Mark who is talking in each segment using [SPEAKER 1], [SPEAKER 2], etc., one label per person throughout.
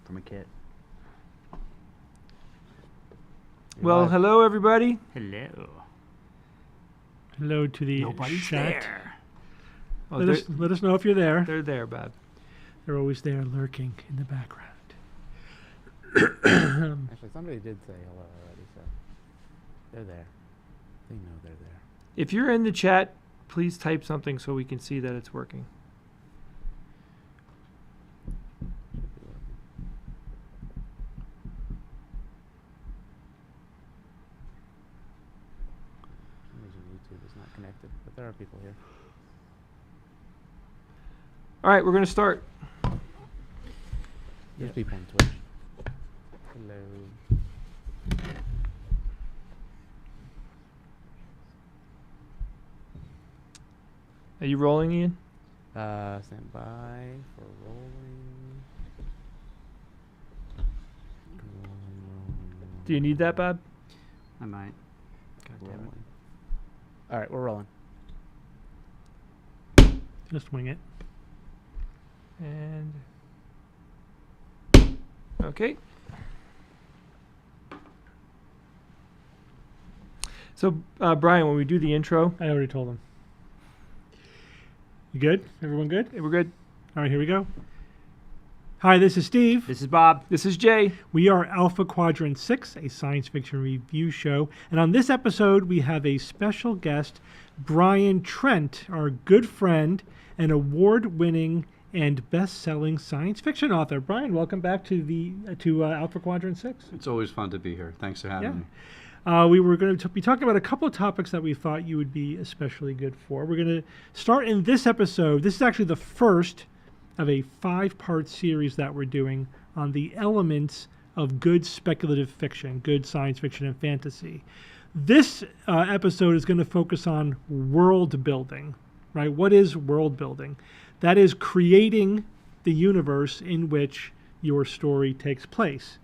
[SPEAKER 1] from a kit.
[SPEAKER 2] Well, hello everybody.
[SPEAKER 1] Hello.
[SPEAKER 3] Hello to the
[SPEAKER 1] Nobody's
[SPEAKER 3] chat.
[SPEAKER 1] there.
[SPEAKER 2] Oh,
[SPEAKER 3] Let us know if you're there.
[SPEAKER 2] they're there, Bob.
[SPEAKER 3] They're always there lurking in the background.
[SPEAKER 4] Actually, somebody did say hello already, so they're there. They know they're there.
[SPEAKER 2] If you're in the chat, please type something so we can see that it's working.
[SPEAKER 4] Should be working. For some reason YouTube is not connected, but there are people here.
[SPEAKER 2] All right, we're going to start.
[SPEAKER 4] There's
[SPEAKER 2] Yeah.
[SPEAKER 4] people on Twitch. Hello.
[SPEAKER 2] Are you rolling, Ian?
[SPEAKER 4] Stand by for rolling. Rolling.
[SPEAKER 2] Do you need that, Bob?
[SPEAKER 1] I might.
[SPEAKER 2] God damn it.
[SPEAKER 4] Rolling. All right, we're rolling.
[SPEAKER 3] Just wing it.
[SPEAKER 2] And okay. So, Brian, when we do the intro,
[SPEAKER 3] I already told them. You good? Everyone good?
[SPEAKER 2] we're good.
[SPEAKER 3] All right, here we go. Hi, this is Steve.
[SPEAKER 1] This is Bob.
[SPEAKER 2] This is Jay.
[SPEAKER 3] We are Alpha Quadrant 6, a science fiction review show. And on this episode, we have a special guest, Brian Trent, our good friend and award-winning and best-selling science fiction author. Brian, welcome back to Alpha Quadrant 6.
[SPEAKER 5] It's always fun to be here. Thanks for having me.
[SPEAKER 3] We were going to be talking about a couple of topics that we thought you would be especially good for. We're going to start in this episode. This is actually the first of a 5-part series that we're doing on the elements of good speculative fiction, good science fiction and fantasy. This episode is going to focus on world building, right? What is world building? That is creating the universe in which your story takes place.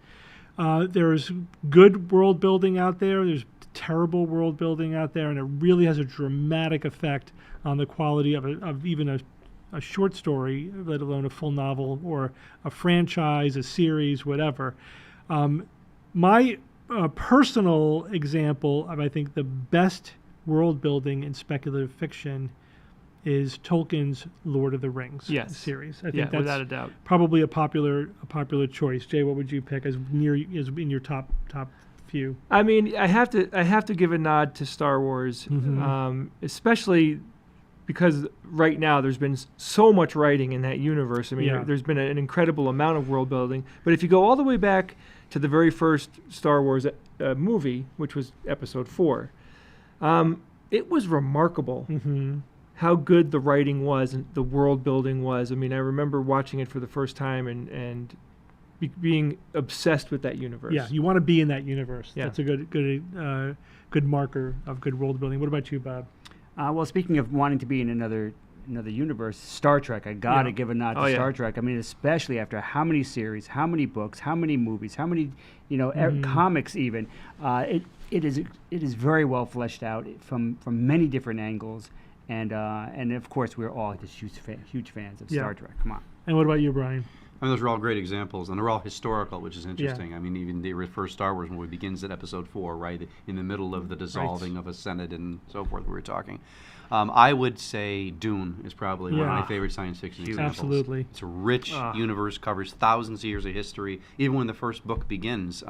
[SPEAKER 3] There's good world building out there. There's terrible world building out there, and it really has a dramatic effect on the quality of even a short story, let alone a full novel or a franchise, a series, whatever. My personal example of, I think, the best world building in speculative fiction is Tolkien's Lord of the Rings series. I think that's
[SPEAKER 2] without a doubt.
[SPEAKER 3] probably a popular choice. Jay, what would you pick as in your top few?
[SPEAKER 2] I mean, I have to give a nod to Star Wars, especially because right now there's been so much writing in that universe. I mean, there's been an incredible amount of world building. But if you go all the way back to the very first Star Wars movie, which was Episode 4, it was remarkable. How good the writing was and the world building was. I mean, I remember watching it for the first time and being obsessed with that universe.
[SPEAKER 3] Yeah, you want to be in that universe.
[SPEAKER 2] Yeah.
[SPEAKER 3] That's a good marker of good world building. What about you, Bob?
[SPEAKER 1] Well, speaking of wanting to be in another universe, Star Trek. I gotta give a nod to Star Trek. I mean, especially after how many series, how many books, how many movies, how many comics even. It is very well fleshed out from many different angles. And of course, we're all just huge fans of Star Trek. Come on.
[SPEAKER 3] And what about you, Brian?
[SPEAKER 5] I mean, those are all great examples, and they're all historical, which is interesting. I mean, even the first Star Wars movie begins at Episode 4, right, in the middle of the dissolving of a Senate and so forth we were talking. I would say Dune is probably one of my favorite science fiction examples.
[SPEAKER 3] Absolutely.
[SPEAKER 5] It's a rich universe, covers thousands of years of history. Even when the first book begins,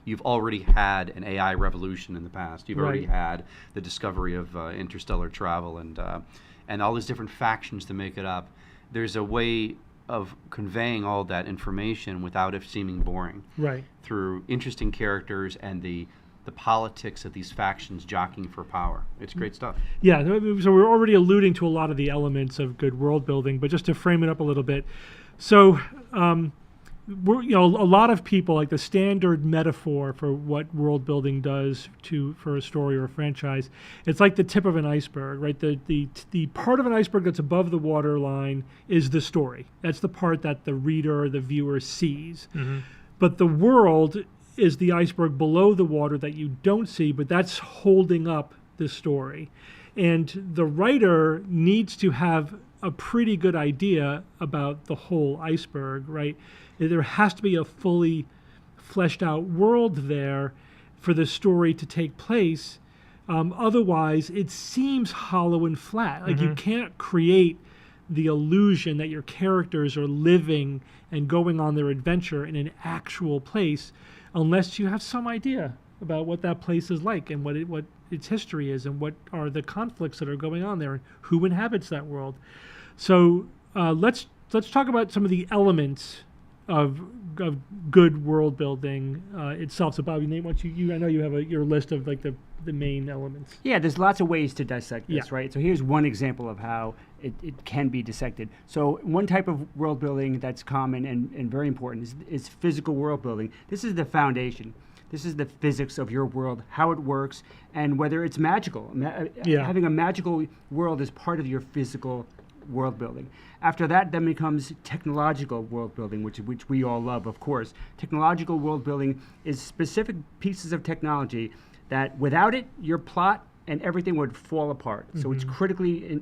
[SPEAKER 5] you've already had an AI revolution in the past. You've already had the discovery of interstellar travel and all these different factions to make it up. There's a way of conveying all that information without it seeming boring.
[SPEAKER 3] Right.
[SPEAKER 5] Through interesting characters and the politics of these factions jockeying for power. It's great stuff.
[SPEAKER 3] Yeah, so we're already alluding to a lot of the elements of good world building, but just to frame it up a little bit. So, a lot of people, like the standard metaphor for what world building does for a story or a franchise, it's like the tip of an iceberg, right? The part of an iceberg that's above the waterline is the story. That's the part that the reader or the viewer sees. But the world is the iceberg below the water that you don't see, but that's holding up the story. And the writer needs to have a pretty good idea about the whole iceberg, right? There has to be a fully fleshed out world there for the story to take place. Otherwise, it seems hollow and flat. Like you can't create the illusion that your characters are living and going on their adventure in an actual place unless you have some idea about what that place is like and what its history is and what are the conflicts that are going on there and who inhabits that world. So let's talk about some of the elements of good world building itself. So Bobby, Nate, I know you have your list of like the main elements.
[SPEAKER 1] Yeah, there's lots of ways to dissect this, right? So here's one example of how it can be dissected. So one type of world building that's common and very important is physical world building. This is the foundation. This is the physics of your world, how it works, and whether it's magical. Having a magical world is part of your physical world building. After that, then becomes technological world building, which we all love, of course. Technological world building is specific pieces of technology that without it, your plot and everything would fall apart. So it's critically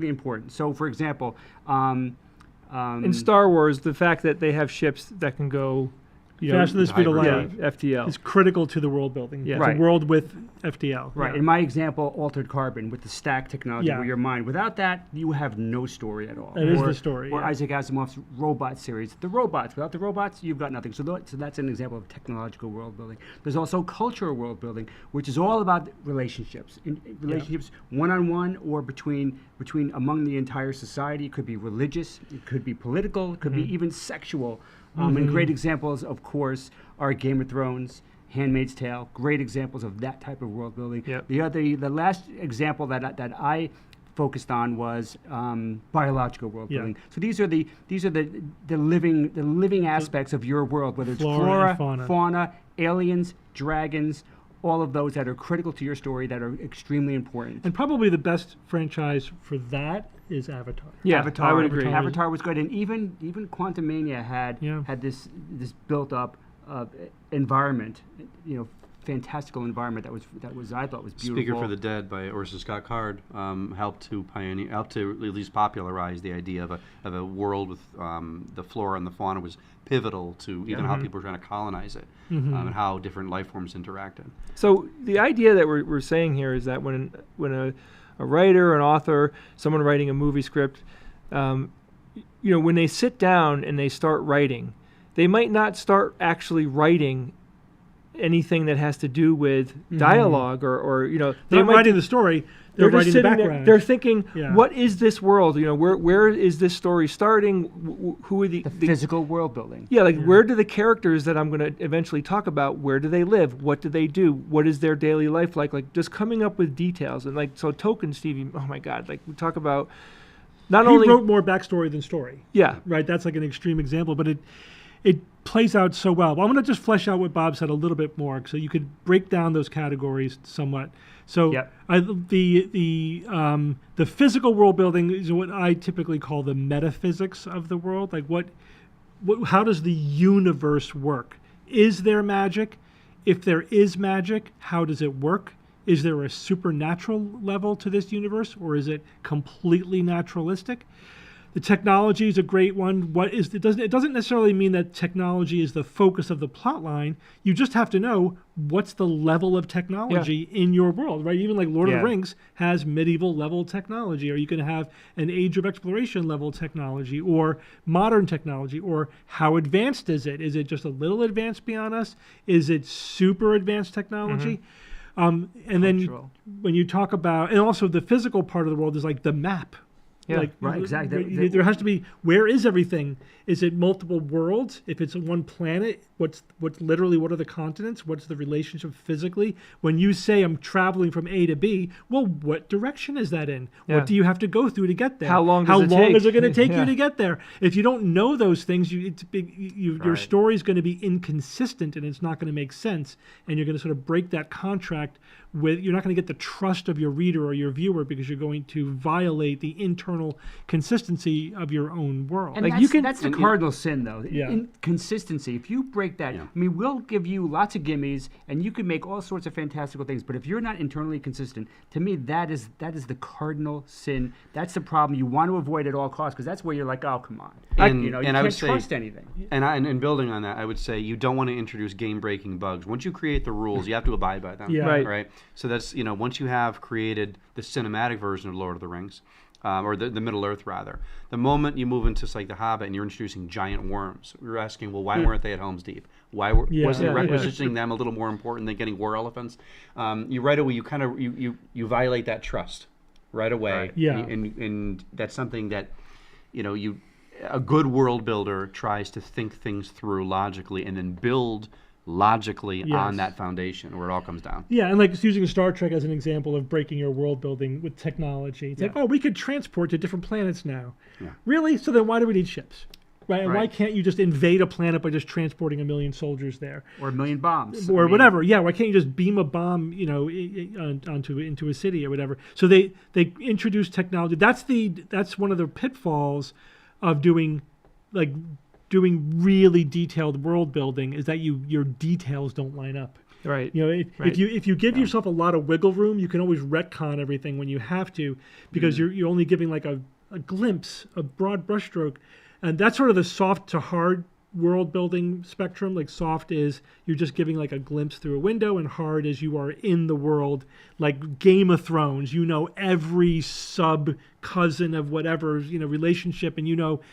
[SPEAKER 1] important. So, for example,
[SPEAKER 2] in Star Wars, the fact that they have ships that can go
[SPEAKER 3] faster than the speed of light,
[SPEAKER 2] FTL,
[SPEAKER 3] is critical to the world building.
[SPEAKER 2] Yeah.
[SPEAKER 3] It's a world with FTL.
[SPEAKER 1] Right. In my example, altered carbon with the stack technology, where your mind. Without that, you have no story at all.
[SPEAKER 3] That is the story.
[SPEAKER 1] Or Isaac Asimov's robot series, the robots. Without the robots, you've got nothing. So that's an example of technological world building. There's also cultural world building, which is all about relationships, relationships one-on-one or between among the entire society. It could be religious, it could be political, it could be even sexual. And great examples, of course, are Game of Thrones, Handmaid's Tale. Great examples of that type of world building.
[SPEAKER 2] Yep.
[SPEAKER 1] The last example that I focused on was biological world building. So these are the living aspects of your world, whether it's flora, fauna, aliens, dragons, all of those that are critical to your story that are extremely important.
[SPEAKER 3] And probably the best franchise for that is Avatar.
[SPEAKER 2] Yeah,
[SPEAKER 1] Avatar,
[SPEAKER 2] I would agree.
[SPEAKER 1] Avatar was good, and even Quantum Mania had this built up environment, fantastical environment that was I thought was beautiful.
[SPEAKER 5] Speaker for the Dead by Orson Scott Card helped to at least popularize the idea of a world with the flora and the fauna was pivotal to even how people were trying to colonize it and how different life forms interacted.
[SPEAKER 2] So the idea that we're saying here is that when a writer, an author, someone writing a movie script, when they sit down and they start writing, they might not start actually writing anything that has to do with dialogue or
[SPEAKER 3] they're not writing the story. They're writing the background.
[SPEAKER 2] They're thinking, what is this world? Where is this story starting? Who are the
[SPEAKER 1] physical world building?
[SPEAKER 2] Yeah, where do the characters that I'm going to eventually talk about? Where do they live? What do they do? What is their daily life like? Like just coming up with details and so Tolkien, Stevie. Oh my God! Like we talk about he
[SPEAKER 3] wrote more backstory than story.
[SPEAKER 2] Yeah,
[SPEAKER 3] right. That's like an extreme example, but it plays out so well. I'm going to just flesh out what Bob said a little bit more, so you could break down those categories somewhat. So the physical world building is what I typically call the metaphysics of the world. Like how does the universe work? Is there magic? If there is magic, how does it work? Is there a supernatural level to this universe, or is it completely naturalistic? The technology is a great one. It doesn't necessarily mean that technology is the focus of the plot line. You just have to know what's the level of technology in your world, right? Even like Lord of the Rings has medieval level technology, or you can have an Age of Exploration level technology, or modern technology, or how advanced is it? Is it just a little advanced beyond us? Is it super advanced technology? And then when you talk about, and also the physical part of the world is like the map.
[SPEAKER 1] Yeah, right, exactly.
[SPEAKER 3] There has to be, where is everything? Is it multiple worlds? If it's one planet, what are the continents? What's the relationship physically? When you say I'm traveling from A to B, well, what direction is that in?
[SPEAKER 2] Yeah.
[SPEAKER 3] What do you have to go through to get there?
[SPEAKER 2] How long
[SPEAKER 3] is it going to take
[SPEAKER 2] you
[SPEAKER 3] to get there? If you don't know those things, your story is going to be inconsistent and it's not going to make sense. And you're going to sort of break that contract you're not going to get the trust of your reader or your viewer because you're going to violate the internal internal consistency of your own world.
[SPEAKER 1] And that's the cardinal sin, though.
[SPEAKER 3] Yeah.
[SPEAKER 1] Consistency. If you break that, I mean, we'll give you lots of gimmies, and you can make all sorts of fantastical things. But if you're not internally consistent, to me, that is the cardinal sin. That's the problem you want to avoid at all costs, because that's where you're like, oh, come on. You can't trust anything.
[SPEAKER 5] And building on that, I would say you don't want to introduce game-breaking bugs. Once you create the rules, you have to abide by them.
[SPEAKER 3] Yeah.
[SPEAKER 5] Right. So that's once you have created the cinematic version of Lord of the Rings, or the Middle Earth rather, the moment you move into like the Hobbit and you're introducing giant worms, we're asking, well, why weren't they at Helm's Deep? Why wasn't requisitioning them a little more important than getting war elephants? You right away you violate that trust right away.
[SPEAKER 3] Right. Yeah.
[SPEAKER 5] And that's something that a good world builder tries to think things through logically and then build logically on that foundation where it all comes down.
[SPEAKER 3] Yeah, and like just using Star Trek as an example of breaking your world building with technology. It's like, oh, we could transport to different planets now. Yeah. Really? So then why do we need ships? Right? And why can't you just invade a planet by just transporting 1 million soldiers there?
[SPEAKER 1] Or 1 million bombs.
[SPEAKER 3] Or whatever. Yeah, why can't you just beam a bomb, into a city or whatever? So they introduce technology. That's one of the pitfalls of doing really detailed world building, is that your details don't line up.
[SPEAKER 2] Right.
[SPEAKER 3] If you give yourself a lot of wiggle room, you can always retcon everything when you have to, because you're only giving like a glimpse, a broad brushstroke, and that's sort of the soft to hard world building spectrum. Like soft is you're just giving like a glimpse through a window, and hard is you are in the world, like Game of Thrones. Every sub cousin of whatever relationship, and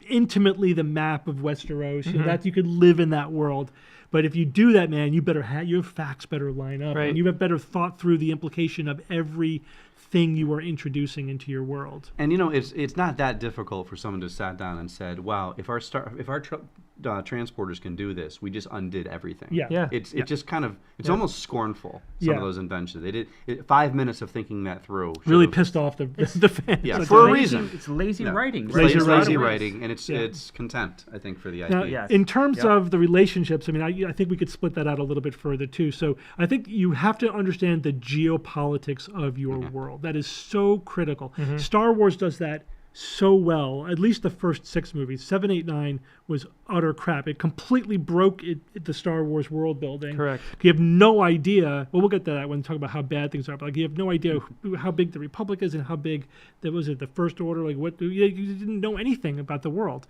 [SPEAKER 3] intimately the map of Westeros. That you could live in that world. But if you do that, man, you better your facts better line up, and you have better thought through the implication of every thing you are introducing into your world.
[SPEAKER 5] And it's not that difficult for someone to sat down and said, "Wow, if our transporters can do this, we just undid everything."
[SPEAKER 3] Yeah.
[SPEAKER 5] It's just kind of almost scornful. Some of those inventions they did. 5 minutes of thinking that through
[SPEAKER 3] really pissed off the fans.
[SPEAKER 5] Yeah, for a reason.
[SPEAKER 1] It's lazy writing.
[SPEAKER 5] It's lazy writing, and it's contempt, I think, for the IP.
[SPEAKER 3] Now, in terms of the relationships, I mean, I think we could split that out a little bit further too. So I think you have to understand the geopolitics of your world. That is so critical. Star Wars does that so well. At least the first 6 movies. 7, 8, 9 was utter crap. It completely broke the Star Wars world building.
[SPEAKER 2] Correct.
[SPEAKER 3] You have no idea. Well, we'll get to that when we talk about how bad things are. But you have no idea how big the Republic is and how big the First Order. Like you didn't know anything about the world.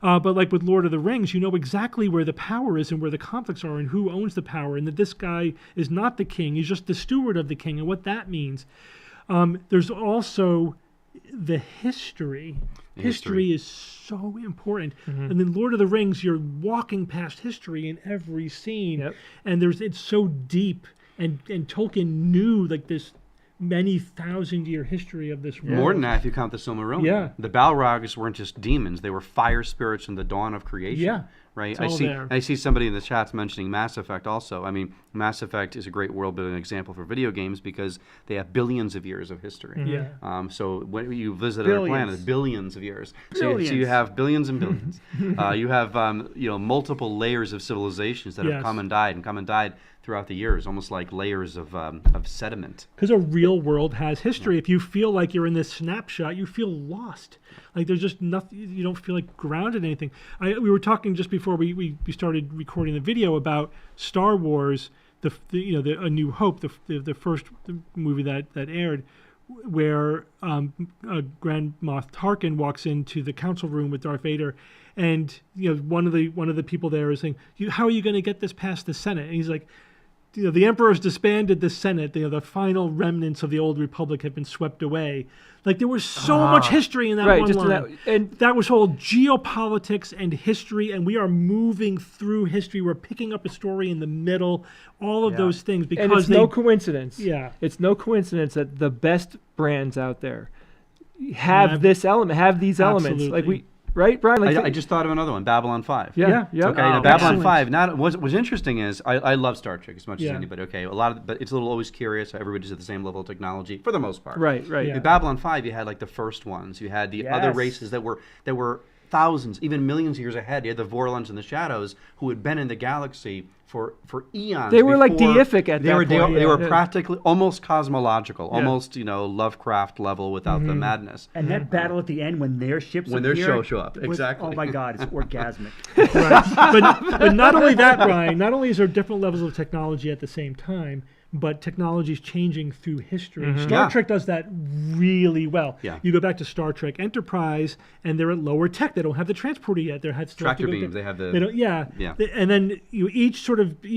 [SPEAKER 3] But like with Lord of the Rings, you know exactly where the power is and where the conflicts are and who owns the power, and that this guy is not the king. He's just the steward of the king, and what that means. There's also the history. History is so important. And then Lord of the Rings, you're walking past history in every scene. And it's so deep. And Tolkien knew like this many 1,000-year history of this world.
[SPEAKER 5] More than that if you count the Silmarillion.
[SPEAKER 3] Yeah.
[SPEAKER 5] The Balrogs weren't just demons. They were fire spirits in the dawn of creation.
[SPEAKER 3] Yeah.
[SPEAKER 5] Right.
[SPEAKER 3] There.
[SPEAKER 5] I see somebody in the chat's mentioning Mass Effect also. I mean, Mass Effect is a great world building example for video games because they have billions of years of history.
[SPEAKER 3] Yeah.
[SPEAKER 5] So when you visit our planet, billions of years. So you have billions and billions. You have multiple layers of civilizations that have come and died throughout the years, almost like layers of sediment.
[SPEAKER 3] Because a real world has history. If you feel like you're in this snapshot, you feel lost. Like there's just nothing. You don't feel like grounded in anything. We were talking just before we started recording the video about Star Wars, A New Hope, the first movie that aired, where Grand Moff Tarkin walks into the council room with Darth Vader, and one of the people there is saying, "How are you going to get this past the Senate?" And he's like, the Emperor's disbanded the Senate. The final remnants of the old Republic have been swept away. Like there was so much history in that one line. And that was whole geopolitics and history, and we are moving through history. We're picking up a story in the middle. All of those things because
[SPEAKER 2] and it's no coincidence.
[SPEAKER 3] Yeah,
[SPEAKER 2] it's no coincidence that the best brands out there have these elements. Like right, Brian? Like
[SPEAKER 5] I just thought of another one, Babylon 5.
[SPEAKER 3] Yeah.
[SPEAKER 5] Okay, now Babylon 5. Now, what's interesting is I love Star Trek as much as anybody. Okay, but it's a little always curious. Everybody's at the same level of technology for the most part.
[SPEAKER 2] Right.
[SPEAKER 5] In Babylon 5, you had like the first ones. You had the other races that were thousands, even millions of years ahead. You had the Vorlons and the Shadows who had been in the galaxy for eons.
[SPEAKER 2] They were like deific at that point.
[SPEAKER 5] They were practically almost cosmological, almost Lovecraft level without the madness.
[SPEAKER 1] And that battle at the end when their ships
[SPEAKER 5] show up, exactly.
[SPEAKER 1] Oh my God, it's orgasmic.
[SPEAKER 3] Right. But not only that, Brian. Not only is there different levels of technology at the same time, but technology is changing through history. Star Trek does that really well.
[SPEAKER 5] Yeah.
[SPEAKER 3] You go back to Star Trek Enterprise, and they're at lower tech. They don't have the transporter yet. They have
[SPEAKER 5] tractor beams. They have the.
[SPEAKER 3] They don't. Yeah. And then each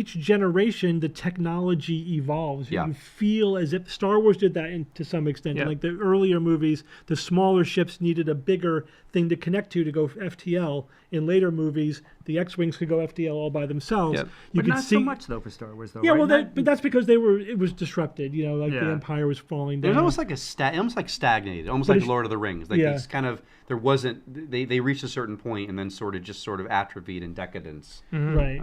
[SPEAKER 3] generation, the technology evolves.
[SPEAKER 5] Yeah.
[SPEAKER 3] You feel as if Star Wars did that to some extent.
[SPEAKER 2] Yeah.
[SPEAKER 3] Like the earlier movies, the smaller ships needed a bigger thing to connect to go FTL. In later movies, the X-wings could go FTL all by themselves.
[SPEAKER 5] Yep.
[SPEAKER 1] But not so much though for Star Wars though.
[SPEAKER 3] Yeah,
[SPEAKER 1] right?
[SPEAKER 3] well, but that's because it was disrupted. The Empire was falling down.
[SPEAKER 5] It was almost like stagnated, almost like Lord of the Rings. Like it's kind of they reached a certain point and then sort of atrophied in decadence.
[SPEAKER 3] Right.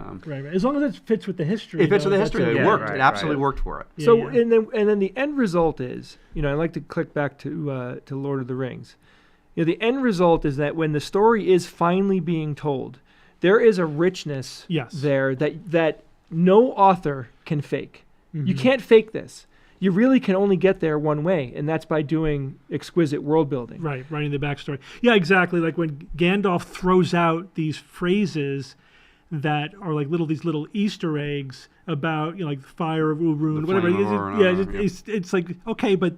[SPEAKER 3] As long as it fits with the history.
[SPEAKER 5] It fits with the history. It worked.
[SPEAKER 1] Right,
[SPEAKER 5] it absolutely worked for it.
[SPEAKER 2] So and then the end result is, I'd like to click back to Lord of the Rings. The end result is that when the story is finally being told, there is a richness there that no author can fake. You can't fake this. You really can only get there one way, and that's by doing exquisite world building.
[SPEAKER 3] Right, writing the backstory. Yeah, exactly. Like when Gandalf throws out these phrases that are like these little Easter eggs about like the fire of Ulrun, whatever. It's like, okay, but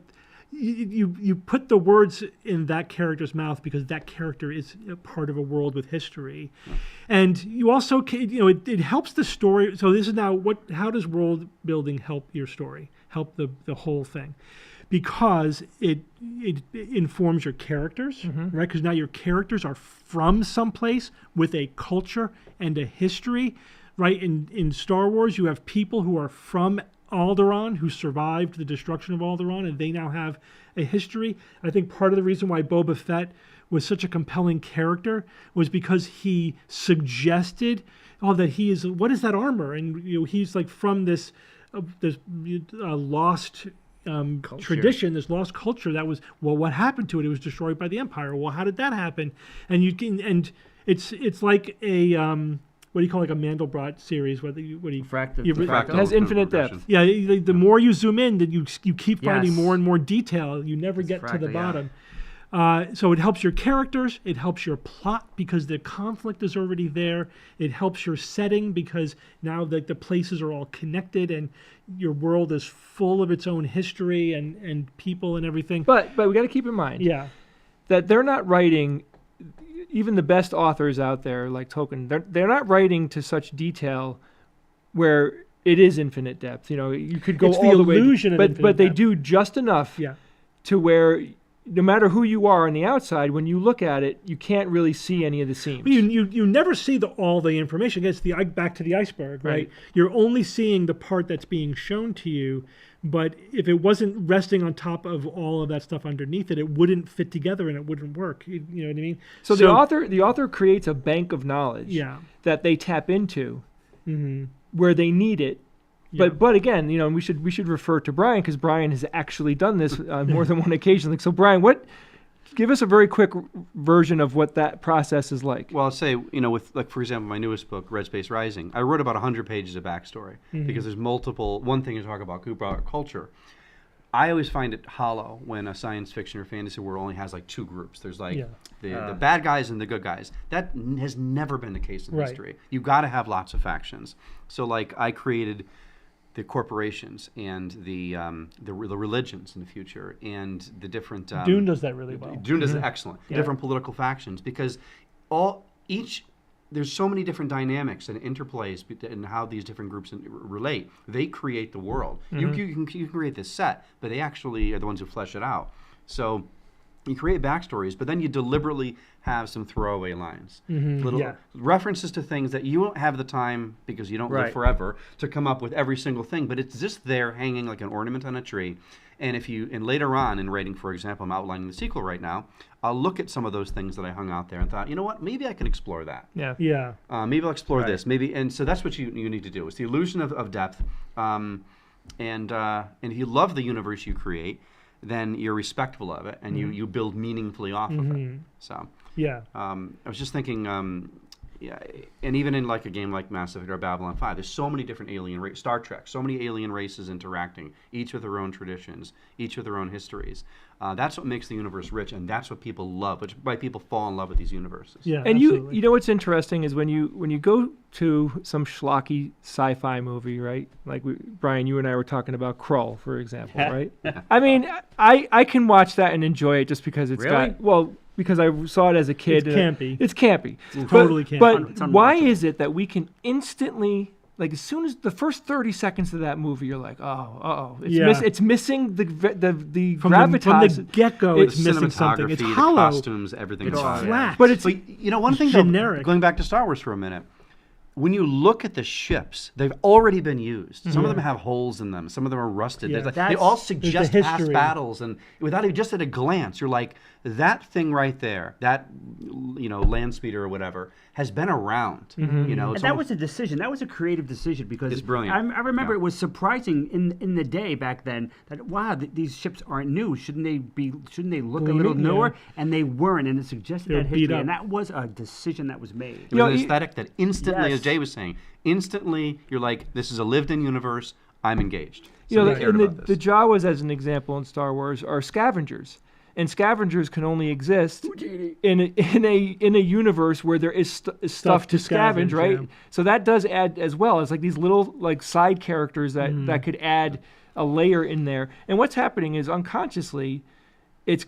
[SPEAKER 3] you put the words in that character's mouth because that character is a part of a world with history, and you also it helps the story. So this is now how does world building help your story, help the whole thing, because it informs your characters, right? Because now your characters are from someplace with a culture and a history, right? In Star Wars, you have people who are from Alderaan, who survived the destruction of Alderaan, and they now have a history. I think part of the reason why Boba Fett was such a compelling character was because he suggested, that he is, what is that armor? And he's like from this lost tradition, this lost culture that was, what happened to it? It was destroyed by the Empire. Well, how did that happen? And it's like a what do you call like a Mandelbrot series?
[SPEAKER 1] Fractal.
[SPEAKER 2] It has infinite depth.
[SPEAKER 3] Yeah, the more you zoom in, that you keep finding more and more detail. You never get to the bottom. So it helps your characters. It helps your plot because the conflict is already there. It helps your setting because now the places are all connected and your world is full of its own history and people and everything.
[SPEAKER 2] But we got to keep in mind that they're not writing. Even the best authors out there, like Tolkien, they're not writing to such detail where it is infinite depth. You could go all the way.
[SPEAKER 3] It's the illusion of infinite
[SPEAKER 2] but they
[SPEAKER 3] depth.
[SPEAKER 2] do just enough to where no matter who you are on the outside, when you look at it, you can't really see any of the seams.
[SPEAKER 3] You never see all the information. It's back to the iceberg, right? You're only seeing the part that's being shown to you. But if it wasn't resting on top of all of that stuff underneath it, it wouldn't fit together and it wouldn't work. You know what I mean?
[SPEAKER 2] So the author creates a bank of knowledge that they tap into where they need it. But again, we should refer to Brian because Brian has actually done this on more than one occasion. So Brian, give us a very quick version of what that process is like.
[SPEAKER 5] Well, I'll say, with, like, for example, my newest book, Red Space Rising, I wrote about 100 pages of backstory because there's one thing to talk about culture. I always find it hollow when a science fiction or fantasy world only has like two groups. There's like the bad guys and the good guys. That has never been the case in history. You've got to have lots of factions. So like I created the corporations and the religions in the future and the different
[SPEAKER 3] Dune does that really well.
[SPEAKER 5] Dune does it excellent. The different political factions because there's so many different dynamics and interplays in how these different groups relate. They create the world. You can create this set, but they actually are the ones who flesh it out. So you create backstories, but then you deliberately have some throwaway lines, little references to things that you won't have the time because you don't live forever to come up with every single thing. But it's just there, hanging like an ornament on a tree. And later on in writing, for example, I'm outlining the sequel right now. I'll look at some of those things that I hung out there and thought, you know what, maybe I can explore that.
[SPEAKER 3] Yeah.
[SPEAKER 5] Maybe I'll explore this. And so that's what you need to do. It's the illusion of depth. And if you love the universe you create, then you're respectful of it, and you build meaningfully off of it. So I was just thinking, yeah, and even in like a game like Mass Effect or Babylon 5, there's so many different alien races. Star Trek, so many alien races interacting, each with their own traditions, each with their own histories. That's what makes the universe rich, and that's what people love, which why people fall in love with these universes.
[SPEAKER 3] Yeah,
[SPEAKER 2] and
[SPEAKER 3] absolutely.
[SPEAKER 2] you know what's interesting is when you go to some schlocky sci-fi movie, right? Like Brian, you and I were talking about Krull, for example, right? I mean, I can watch that and enjoy it just because it's
[SPEAKER 1] Really?
[SPEAKER 2] because I saw it as a kid.
[SPEAKER 3] It's campy.
[SPEAKER 2] It's campy.
[SPEAKER 3] Totally campy.
[SPEAKER 2] But
[SPEAKER 1] It's
[SPEAKER 2] why
[SPEAKER 1] unwatchable.
[SPEAKER 2] is it that we can instantly, like as soon as the first 30 seconds of that movie, you're like, it's missing the gravitas.
[SPEAKER 3] From the get-go, it's
[SPEAKER 5] The
[SPEAKER 3] missing something. It's
[SPEAKER 5] cinematography,
[SPEAKER 3] hollow.
[SPEAKER 5] the costumes, everything.
[SPEAKER 3] It's
[SPEAKER 5] about it.
[SPEAKER 3] flat.
[SPEAKER 2] But it's
[SPEAKER 5] But you know, one thing though,
[SPEAKER 3] generic.
[SPEAKER 5] going back to Star Wars for a minute, when you look at the ships, they've already been used. Some of them have holes in them. Some of them are rusted.
[SPEAKER 3] Yeah.
[SPEAKER 5] They all
[SPEAKER 3] There's
[SPEAKER 5] suggest
[SPEAKER 3] the
[SPEAKER 5] past
[SPEAKER 3] history.
[SPEAKER 5] battles, and without even just at a glance, you're like, that thing right there, that land speeder or whatever, has been around. You know,
[SPEAKER 1] And that was a decision. That was a creative decision because
[SPEAKER 5] It's brilliant.
[SPEAKER 1] I remember
[SPEAKER 5] Yeah.
[SPEAKER 1] it was surprising in the day back then that wow, these ships aren't new. Shouldn't they look a little
[SPEAKER 3] Gleaming?
[SPEAKER 1] newer?
[SPEAKER 3] Yeah.
[SPEAKER 1] And they weren't, and it suggested
[SPEAKER 3] They were
[SPEAKER 1] that
[SPEAKER 3] beat
[SPEAKER 1] history,
[SPEAKER 3] up.
[SPEAKER 1] and that was a decision that was made.
[SPEAKER 5] It was an aesthetic that instantly,
[SPEAKER 1] Yes.
[SPEAKER 5] as Jay was saying, instantly you're like, this is a lived-in universe. I'm engaged.
[SPEAKER 2] You know,
[SPEAKER 5] they cared about
[SPEAKER 2] the
[SPEAKER 5] this.
[SPEAKER 2] Jawas, as an example in Star Wars, are scavengers, and scavengers can only exist in a universe where there is stuff to scavenge, right?
[SPEAKER 3] yeah.
[SPEAKER 2] So that does add as well. It's like these little like side characters that could add a layer in there. And what's happening is unconsciously, it's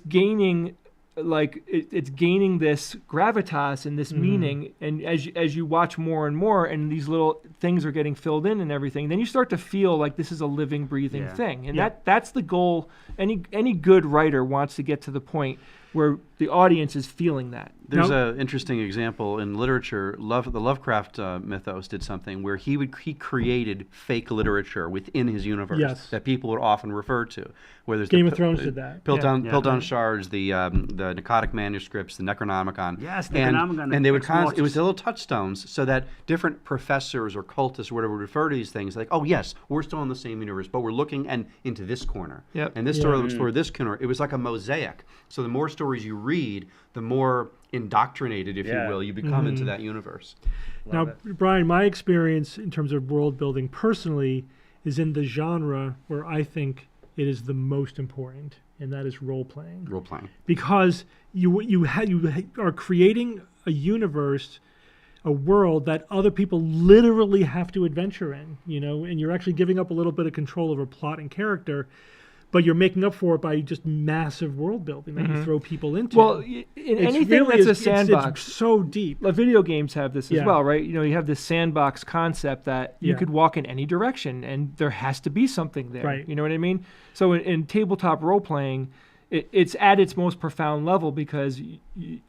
[SPEAKER 2] gaining. It's gaining this gravitas and this meaning, and as you watch more and more, and these little things are getting filled in and everything, then you start to feel like this is a living, breathing
[SPEAKER 1] Yeah.
[SPEAKER 2] thing, and
[SPEAKER 3] Yeah.
[SPEAKER 2] that's the goal. Any good writer wants to get to the point where the audience is feeling that.
[SPEAKER 5] There's an interesting example in literature. The Lovecraft mythos did something where he created fake literature within his universe
[SPEAKER 3] Yes.
[SPEAKER 5] that people would often refer to. Where there's
[SPEAKER 3] Game of Thrones did that.
[SPEAKER 5] Piltdown Shards, the Necrotic manuscripts, the Necronomicon.
[SPEAKER 1] Yes, the
[SPEAKER 5] and,
[SPEAKER 1] Necronomicon,
[SPEAKER 5] and they would
[SPEAKER 1] Ex
[SPEAKER 5] it was little touchstones so that different professors or cultists or whatever would refer to these things like, oh yes, we're still in the same universe, but we're looking into this corner.
[SPEAKER 2] Yep.
[SPEAKER 5] And this story looks toward this corner. It was like a mosaic. So the more stories you read, the more indoctrinated, if you will, you become into that universe.
[SPEAKER 3] Now, Brian, my experience in terms of world building personally is in the genre where I think it is the most important, and that is role playing.
[SPEAKER 5] Role playing.
[SPEAKER 3] Because you are creating a universe, a world that other people literally have to adventure in, and you're actually giving up a little bit of control over plot and character, but you're making up for it by just massive world building that you throw people into.
[SPEAKER 2] Well, in anything that's a sandbox,
[SPEAKER 3] it's so deep.
[SPEAKER 2] like video games have this as
[SPEAKER 3] Yeah.
[SPEAKER 2] well, right? You have this sandbox concept that you
[SPEAKER 3] Yeah.
[SPEAKER 2] could walk in any direction, and there has to be something there.
[SPEAKER 3] Right.
[SPEAKER 2] You know what I mean? So in tabletop role playing, it's at its most profound level because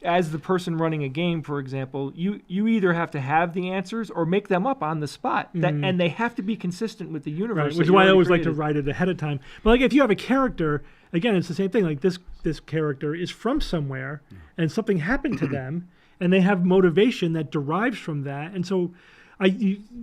[SPEAKER 2] as the person running a game, for example, you either have to have the answers or make them up on the spot, and they have to be consistent with the universe.
[SPEAKER 3] Right,
[SPEAKER 2] that
[SPEAKER 3] which is
[SPEAKER 2] you
[SPEAKER 3] why I
[SPEAKER 2] already
[SPEAKER 3] always like to
[SPEAKER 2] created.
[SPEAKER 3] write it ahead of time. But like if you have a character, again, it's the same thing. Like this character is from somewhere, and something happened to them, and they have motivation that derives from that. And so,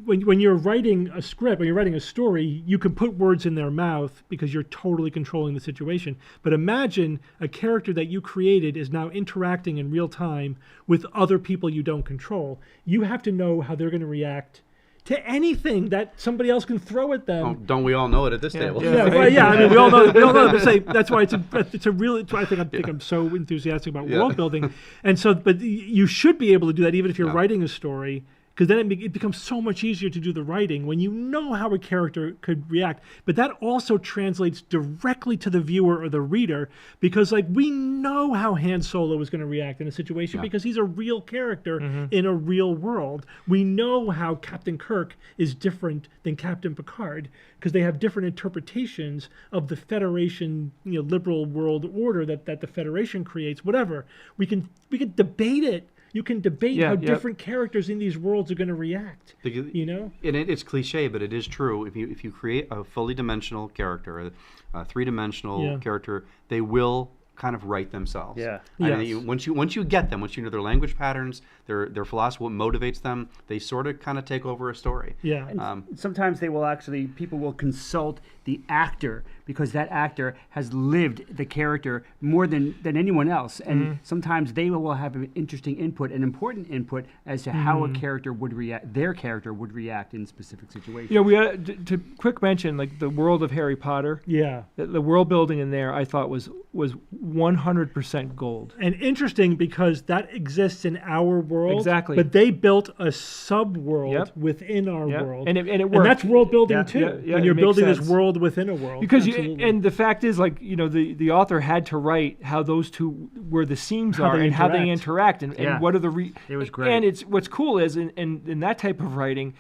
[SPEAKER 3] when you're writing a script, when you're writing a story, you can put words in their mouth because you're totally controlling the situation. But imagine a character that you created is now interacting in real time with other people you don't control. You have to know how they're going to react to anything that somebody else can throw at them.
[SPEAKER 5] Oh, don't we all know it at this table?
[SPEAKER 2] Yeah.
[SPEAKER 3] Yeah, well, yeah. I mean, we all know. But say that's why it's a really. I think I'm so enthusiastic about world building, and so. But you should be able to do that even if you're writing a story, because then it becomes so much easier to do the writing when you know how a character could react. But that also translates directly to the viewer or the reader, because like we know how Han Solo is going to react in a situation because he's a real character in a real world. We know how Captain Kirk is different than Captain Picard because they have different interpretations of the Federation, liberal world order that the Federation creates. Whatever, we can debate it. You can debate how different characters in these worlds are going to react.
[SPEAKER 5] Because,
[SPEAKER 3] And
[SPEAKER 5] it's cliche, but it is true. If you create a fully dimensional character, a three-dimensional character, they will kind of write themselves.
[SPEAKER 1] Yeah.
[SPEAKER 5] And
[SPEAKER 3] Yes.
[SPEAKER 5] once you get them, once you know their language patterns, their philosophy, what motivates them, they sort of kind of take over a story.
[SPEAKER 3] Yeah.
[SPEAKER 1] And sometimes people will consult the actor because that actor has lived the character more than anyone else. And sometimes they will have an interesting input, an important input as to how a character would react, their character would react in specific situations.
[SPEAKER 2] We had to quick mention, like the world of Harry Potter.
[SPEAKER 3] Yeah.
[SPEAKER 2] The world building in there, I thought was 100% gold.
[SPEAKER 3] And interesting because that exists in our world.
[SPEAKER 2] Exactly.
[SPEAKER 3] But they built a sub-world within our world.
[SPEAKER 2] And it worked.
[SPEAKER 3] And that's world building too.
[SPEAKER 2] Yeah,
[SPEAKER 3] when you're building this world within a world.
[SPEAKER 2] Because and the fact is, like, the author had to write how those two, where the seams are and how they interact and what are the
[SPEAKER 1] it was great.
[SPEAKER 2] And what's cool is in that type of writing,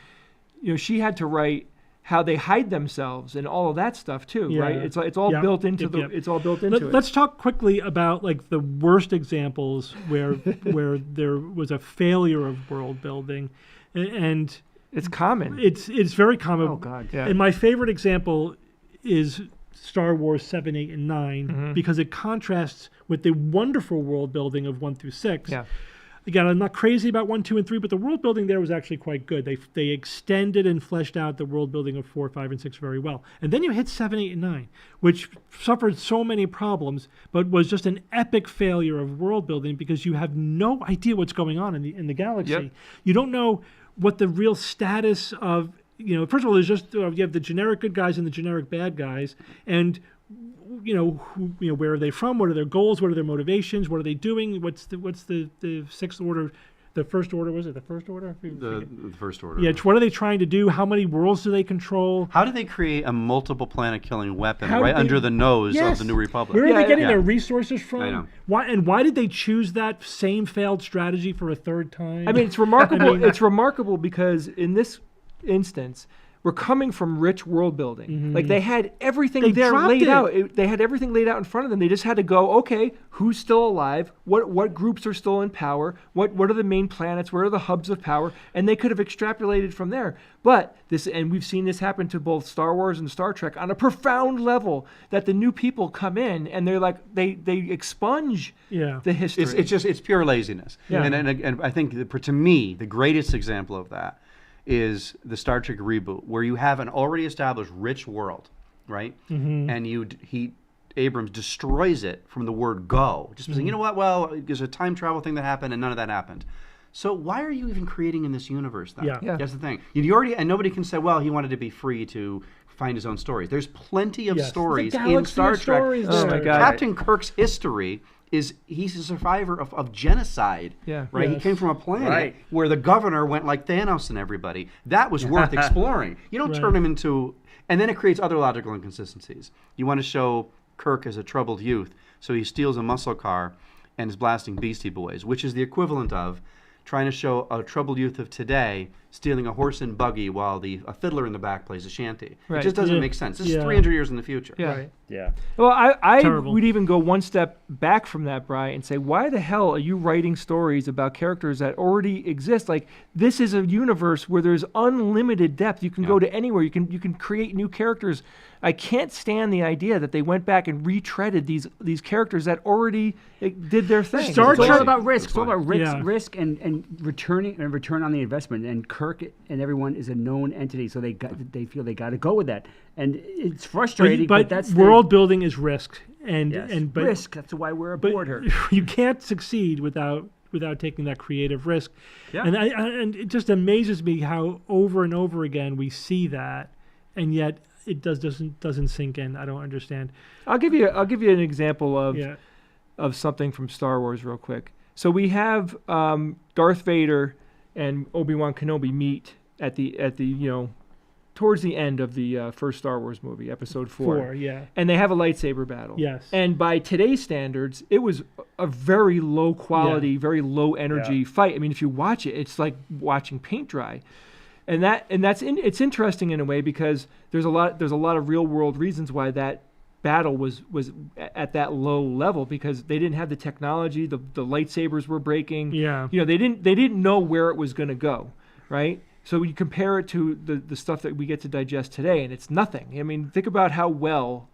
[SPEAKER 2] she had to write how they hide themselves and all of that stuff too, right? It's all built into it's all built into it.
[SPEAKER 3] Let's talk quickly about like the worst examples where there was a failure of world building, and
[SPEAKER 2] it's common.
[SPEAKER 3] It's very common.
[SPEAKER 1] Oh God! Yeah.
[SPEAKER 3] And my favorite example is Star Wars 7, 8, and 9 because it contrasts with the wonderful world building of 1 through 6.
[SPEAKER 2] Yeah.
[SPEAKER 3] Again, I'm not crazy about 1, 2, and 3, but the world building there was actually quite good. They extended and fleshed out the world building of 4, 5, and 6 very well. And then you hit 7, 8, and 9, which suffered so many problems, but was just an epic failure of world building because you have no idea what's going on in the galaxy.
[SPEAKER 2] Yep.
[SPEAKER 3] You don't know what the real status of, first of all, there's just, you have the generic good guys and the generic bad guys, and where are they from? What are their goals? What are their motivations? What are they doing? What's the sixth order? The first order, was it the first order?
[SPEAKER 5] The first order.
[SPEAKER 3] Yeah. What are they trying to do? How many worlds do they control?
[SPEAKER 5] How do they create a multiple planet killing weapon under the nose of the New Republic?
[SPEAKER 3] Where are they getting their resources from?
[SPEAKER 5] I know.
[SPEAKER 3] Why did they choose that same failed strategy for a third time?
[SPEAKER 2] I mean, it's remarkable. It's remarkable because in this instance, we're coming from rich world building. Like they had everything laid out. They had everything laid out in front of them. They just had to go, okay, who's still alive? What groups are still in power? What are the main planets? Where are the hubs of power? And they could have extrapolated from there. But and we've seen this happen to both Star Wars and Star Trek on a profound level, that the new people come in and they're like they expunge the history.
[SPEAKER 5] It's pure laziness.
[SPEAKER 2] Yeah.
[SPEAKER 5] And I think to me the greatest example of that is the Star Trek reboot, where you have an already established rich world, right? And Abrams destroys it from the word go. Just saying, you know what? Well, there's a time travel thing that happened, and none of that happened. So why are you even creating in this universe then?
[SPEAKER 2] Yeah.
[SPEAKER 5] That's the thing. You already, and nobody can say, well, he wanted to be free to find his own stories. There's plenty of stories in Star Trek.
[SPEAKER 2] Oh my God.
[SPEAKER 5] Captain Kirk's history he's a survivor of genocide, right? He came from a planet where the governor went like Thanos and everybody. That was worth exploring. You don't turn him into, and then it creates other logical inconsistencies. You want to show Kirk as a troubled youth, so he steals a muscle car and is blasting Beastie Boys, which is the equivalent of trying to show a troubled youth of today stealing a horse and buggy while a fiddler in the back plays a shanty. It just doesn't make sense. This is 300 years in the future.
[SPEAKER 2] Yeah.
[SPEAKER 3] Right.
[SPEAKER 1] Yeah.
[SPEAKER 2] Well, I would even go one step back from that, Bri, and say, why the hell are you writing stories about characters that already exist? Like, this is a universe where there's unlimited depth. You can go to anywhere. You can create new characters. I can't stand the idea that they went back and retreaded these characters that already did their thing.
[SPEAKER 1] It's all about risk. It's all about risk and return on the investment. And Kirk and everyone is a known entity, so they feel they got to go with that. And it's frustrating, but that's
[SPEAKER 3] world building is risk, and
[SPEAKER 1] risk. That's why we're aboard her.
[SPEAKER 3] You can't succeed without taking that creative risk.
[SPEAKER 1] Yeah.
[SPEAKER 3] And it just amazes me how over and over again we see that, and yet it doesn't sink in. I don't understand.
[SPEAKER 2] I'll give you an example of something from Star Wars real quick. So we have Darth Vader and Obi-Wan Kenobi meet at the towards the end of the first Star Wars movie, Episode 4. And they have a lightsaber battle.
[SPEAKER 3] Yes.
[SPEAKER 2] And by today's standards, it was a very low quality, very low energy fight. I mean, if you watch it, it's like watching paint dry. And it's interesting in a way because there's a lot of real world reasons why that battle was at that low level, because they didn't have the technology, the lightsabers were breaking.
[SPEAKER 3] Yeah.
[SPEAKER 2] They didn't know where it was going to go, right? So you compare it to the stuff that we get to digest today, and it's nothing. I mean, think about how well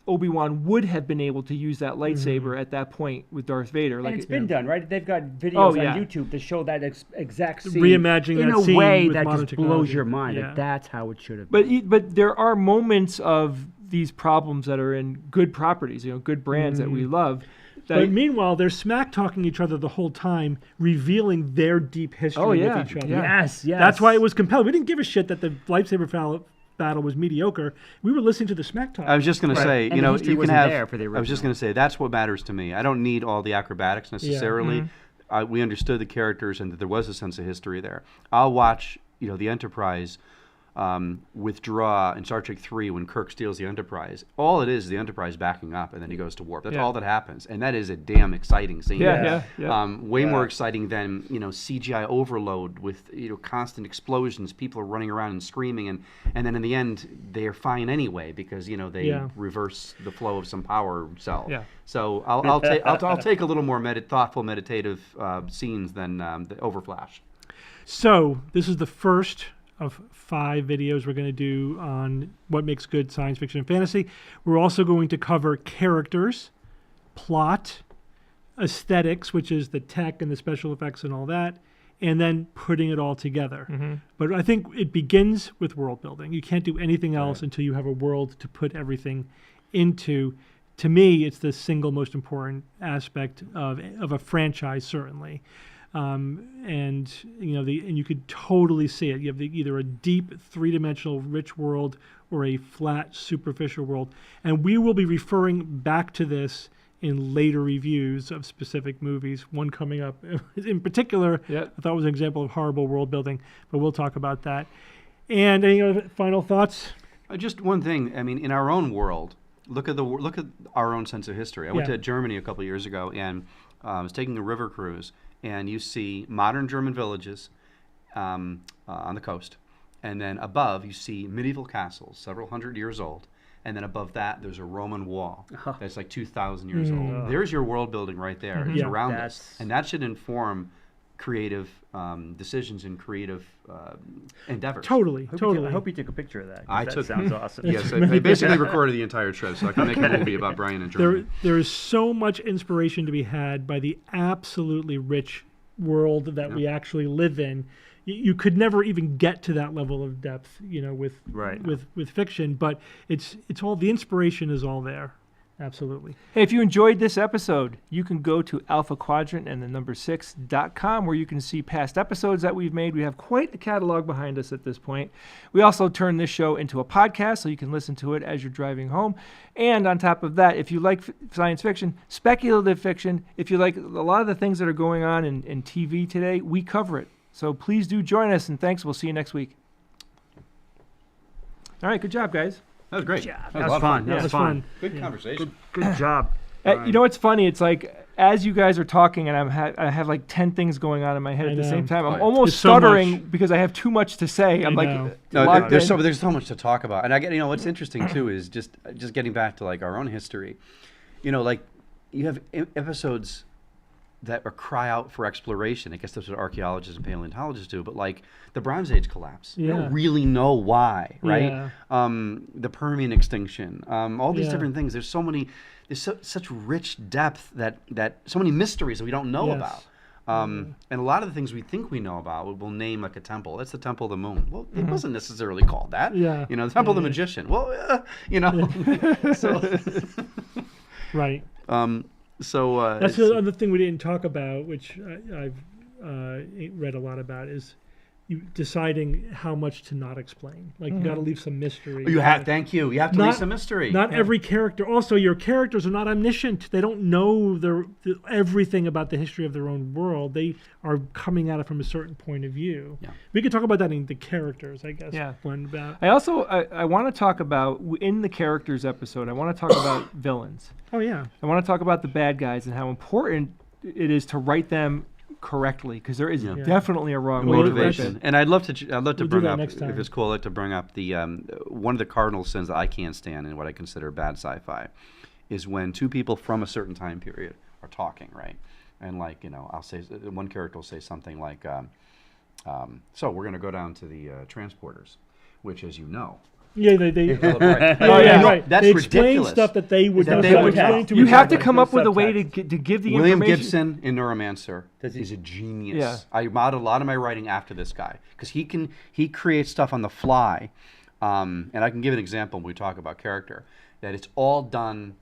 [SPEAKER 2] Obi-Wan would have been able to use that lightsaber at that point with Darth Vader.
[SPEAKER 1] And it's been done, right? They've got videos on YouTube to show that exact scene
[SPEAKER 3] reimagining
[SPEAKER 1] in
[SPEAKER 3] that scene
[SPEAKER 1] a way
[SPEAKER 3] with
[SPEAKER 1] that
[SPEAKER 3] modern
[SPEAKER 1] just
[SPEAKER 3] technology.
[SPEAKER 1] blows your mind.
[SPEAKER 3] Yeah.
[SPEAKER 1] Like, that's how it should have been.
[SPEAKER 2] But there are moments of these problems that are in good properties, good brands that we love.
[SPEAKER 3] But meanwhile, they're smack talking each other the whole time, revealing their deep history with each other.
[SPEAKER 1] Yes.
[SPEAKER 3] That's why it was compelling. We didn't give a shit that the lightsaber battle was mediocre. We were listening to the smack talk.
[SPEAKER 5] I was just going to say,
[SPEAKER 1] And
[SPEAKER 5] you know,
[SPEAKER 1] the history
[SPEAKER 5] you can
[SPEAKER 1] wasn't
[SPEAKER 5] have.
[SPEAKER 1] there for the
[SPEAKER 5] I was just going to say that's what matters to me. I don't need all the acrobatics necessarily. We understood the characters and that there was a sense of history there. I'll watch, the Enterprise withdraw in Star Trek 3 when Kirk steals the Enterprise. All it is the Enterprise backing up, and then he goes to warp. That's all that happens, and that is a damn exciting scene. Way more exciting than CGI overload with constant explosions. People are running around and screaming, and then in the end they are fine anyway because they reverse the flow of some power cell. So I'll take a little more thoughtful meditative scenes than the overflash.
[SPEAKER 3] So this is the first of 5 videos we're going to do on what makes good science fiction and fantasy. We're also going to cover characters, plot, aesthetics, which is the tech and the special effects and all that, and then putting it all together. But I think it begins with world building. You can't do anything else until you have a world to put everything into. To me, it's the single most important aspect of a franchise, certainly. And you could totally see it. You have either a deep 3-dimensional rich world or a flat superficial world. And we will be referring back to this in later reviews of specific movies. One coming up in particular, I thought was an example of horrible world building, but we'll talk about that. And any other final thoughts?
[SPEAKER 5] Just one thing. I mean, in our own world, look at our own sense of history. I went to Germany a couple of years ago and I was taking a river cruise. And you see modern German villages on the coast. And then above, you see medieval castles, several hundred years old. And then above that, there's a Roman wall that's like 2,000 years old. There's your world building right there. It's around us. And that should inform creative decisions and creative endeavors.
[SPEAKER 3] Totally.
[SPEAKER 1] I hope you took a picture of that. That sounds awesome.
[SPEAKER 5] Yes, I basically recorded the entire trip so I can make a movie about Brian and Germany.
[SPEAKER 3] There is so much inspiration to be had by the absolutely rich world that we actually live in. You could never even get to that level of depth, with fiction. But it's all, the inspiration is all there. Absolutely.
[SPEAKER 2] Hey, if you enjoyed this episode, you can go to alphaquadrant6.com where you can see past episodes that we've made. We have quite a catalog behind us at this point. We also turn this show into a podcast so you can listen to it as you're driving home. And on top of that, if you like science fiction, speculative fiction, if you like a lot of the things that are going on in TV today, we cover it. So please do join us, and thanks. We'll see you next week. All right, good job, guys.
[SPEAKER 5] That was great.
[SPEAKER 1] That was fun. That was fun.
[SPEAKER 5] Good conversation.
[SPEAKER 1] Good job.
[SPEAKER 2] It's funny. It's like as you guys are talking, and I have like 10 things going on in my head at the same time. I'm almost stuttering because I have too much to say. I'm like,
[SPEAKER 5] there's so much to talk about, and I get what's interesting too is just getting back to like our own history. Like you have episodes that cry out for exploration. I guess that's what archaeologists and paleontologists do. But like the Bronze Age collapse, we don't really know why, right? The Permian extinction, all these different things. There's so many. There's such rich depth that so many mysteries that we don't know about. And a lot of the things we think we know about, we'll name like a temple. That's the Temple of the Moon. Well, it wasn't necessarily called that. The Temple of the Magician. Well, so
[SPEAKER 3] right.
[SPEAKER 5] So
[SPEAKER 3] that's the other thing we didn't talk about, which I've read a lot about, is you deciding how much to not explain. Like you got to leave some mystery.
[SPEAKER 5] You have. Thank you. You have to leave some mystery.
[SPEAKER 3] Not every character. Also, your characters are not omniscient. They don't know everything about the history of their own world. They are coming at it from a certain point of view. We could talk about that in the characters, I guess.
[SPEAKER 2] I also I want to talk about in the characters episode. I want to talk about villains.
[SPEAKER 3] Oh yeah.
[SPEAKER 2] I want to talk about the bad guys and how important it is to write them correctly, because there is definitely a wrong
[SPEAKER 5] motivation. And I'd love to bring up, if it's cool, I'd like to bring up the one of the cardinal sins that I can't stand in what I consider bad sci-fi is when two people from a certain time period are talking, right? And like I'll say one character will say something like, "So we're going to go down to the transporters," which, as you know.
[SPEAKER 3] They
[SPEAKER 5] right. That's
[SPEAKER 3] they
[SPEAKER 5] ridiculous.
[SPEAKER 3] Stuff that they would not
[SPEAKER 2] explain to you. Have to come up with a way to give the
[SPEAKER 5] William
[SPEAKER 2] information.
[SPEAKER 5] Gibson in Neuromancer is a genius. I modeled a lot of my writing after this guy because he creates stuff on the fly And I can give an example when we talk about character, that it's all done,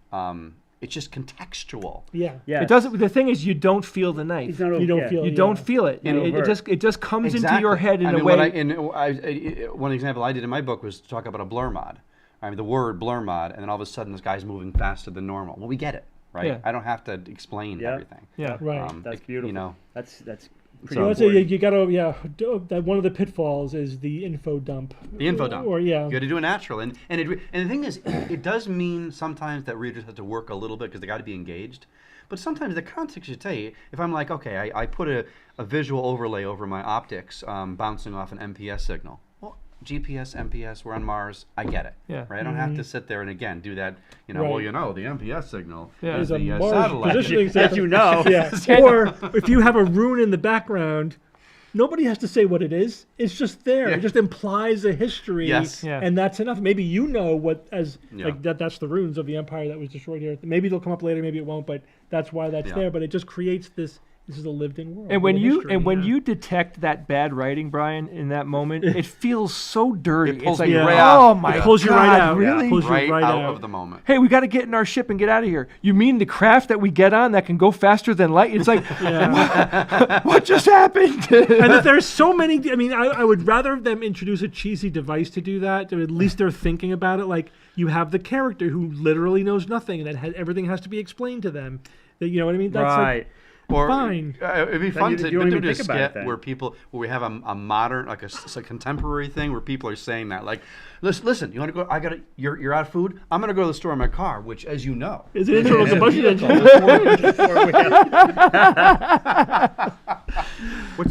[SPEAKER 5] it's just contextual.
[SPEAKER 3] Yeah.
[SPEAKER 1] Yes.
[SPEAKER 2] It doesn't. The thing is, you don't feel the knife.
[SPEAKER 1] He's not
[SPEAKER 3] You don't
[SPEAKER 1] yeah.
[SPEAKER 3] feel
[SPEAKER 2] You
[SPEAKER 3] yeah.
[SPEAKER 2] don't feel it.
[SPEAKER 1] And
[SPEAKER 2] It just comes into
[SPEAKER 5] Exactly.
[SPEAKER 2] your head in
[SPEAKER 5] I
[SPEAKER 2] a
[SPEAKER 5] mean,
[SPEAKER 2] way.
[SPEAKER 5] one example I did in my book was to talk about a blur mod. I mean, the word blur mod, and then all of a sudden this guy's moving faster than normal. Well, we get it, right?
[SPEAKER 2] Yeah.
[SPEAKER 5] I don't have to explain
[SPEAKER 1] Yeah.
[SPEAKER 5] everything.
[SPEAKER 2] Yeah.
[SPEAKER 3] Right.
[SPEAKER 1] That's beautiful.
[SPEAKER 5] You know,
[SPEAKER 1] That's pretty
[SPEAKER 3] So I'd say
[SPEAKER 1] important.
[SPEAKER 3] you gotta that one of the pitfalls is the info dump.
[SPEAKER 5] the info dump.
[SPEAKER 3] Or yeah.
[SPEAKER 5] You got to do it natural, and the thing is, it does mean sometimes that readers have to work a little bit because they got to be engaged. But sometimes the context should tell you. If I'm like, okay, I put a visual overlay over my optics, bouncing off an MPS signal. Well, GPS, MPS, we're on Mars. I get it.
[SPEAKER 2] Yeah.
[SPEAKER 5] Right. I don't have to sit there and again do that. You know.
[SPEAKER 3] Right.
[SPEAKER 5] Well, you know, the MPS signal
[SPEAKER 2] Yeah.
[SPEAKER 5] is
[SPEAKER 3] Is a
[SPEAKER 5] the
[SPEAKER 3] Mars
[SPEAKER 5] satellite.
[SPEAKER 3] positioning
[SPEAKER 1] As
[SPEAKER 3] system.
[SPEAKER 1] you know.
[SPEAKER 3] Yeah. Or if you have a rune in the background, nobody has to say what it is. It's just there.
[SPEAKER 5] Yeah.
[SPEAKER 3] It just implies a history.
[SPEAKER 5] Yes.
[SPEAKER 2] Yeah.
[SPEAKER 3] And that's enough. Maybe you know what
[SPEAKER 5] Yeah.
[SPEAKER 3] like that's the runes of the empire that was destroyed here. Maybe it'll come up later, maybe it won't, but that's why that's
[SPEAKER 5] Yeah.
[SPEAKER 3] there. But it just creates this is a lived in world.
[SPEAKER 2] And when
[SPEAKER 3] with
[SPEAKER 2] you
[SPEAKER 3] history,
[SPEAKER 2] when
[SPEAKER 3] yeah.
[SPEAKER 2] you detect that bad writing, Brian, in that moment, it feels so dirty.
[SPEAKER 5] It pulls
[SPEAKER 2] it's like,
[SPEAKER 5] me
[SPEAKER 3] right
[SPEAKER 2] oh
[SPEAKER 5] out.
[SPEAKER 2] my
[SPEAKER 3] It pulls you
[SPEAKER 2] God,
[SPEAKER 3] right out.
[SPEAKER 2] really?
[SPEAKER 3] Yeah. Pulls you
[SPEAKER 5] right,
[SPEAKER 3] right
[SPEAKER 5] out
[SPEAKER 3] out.
[SPEAKER 5] of the moment.
[SPEAKER 2] Hey, we got to get in our ship and get out of here. You mean the craft that we get on that can go faster than light? It's like, what just happened?
[SPEAKER 3] And that there's so many. I mean, I would rather them introduce a cheesy device to do that. At least they're thinking about it. Like you have the character who literally knows nothing, and that everything has to be explained to them. That you know what I mean? That's
[SPEAKER 1] Right.
[SPEAKER 5] Or
[SPEAKER 3] Fine.
[SPEAKER 5] It'd be
[SPEAKER 1] Then
[SPEAKER 5] fun
[SPEAKER 1] you
[SPEAKER 5] to
[SPEAKER 1] don't even
[SPEAKER 5] do a
[SPEAKER 1] think about it
[SPEAKER 5] skit
[SPEAKER 1] then.
[SPEAKER 5] where we have a modern, like a contemporary thing where people are saying that, like, listen, you want to go? You're out of food. I'm gonna go to the store in my car, which, as you know,
[SPEAKER 3] is an internal combustion engine.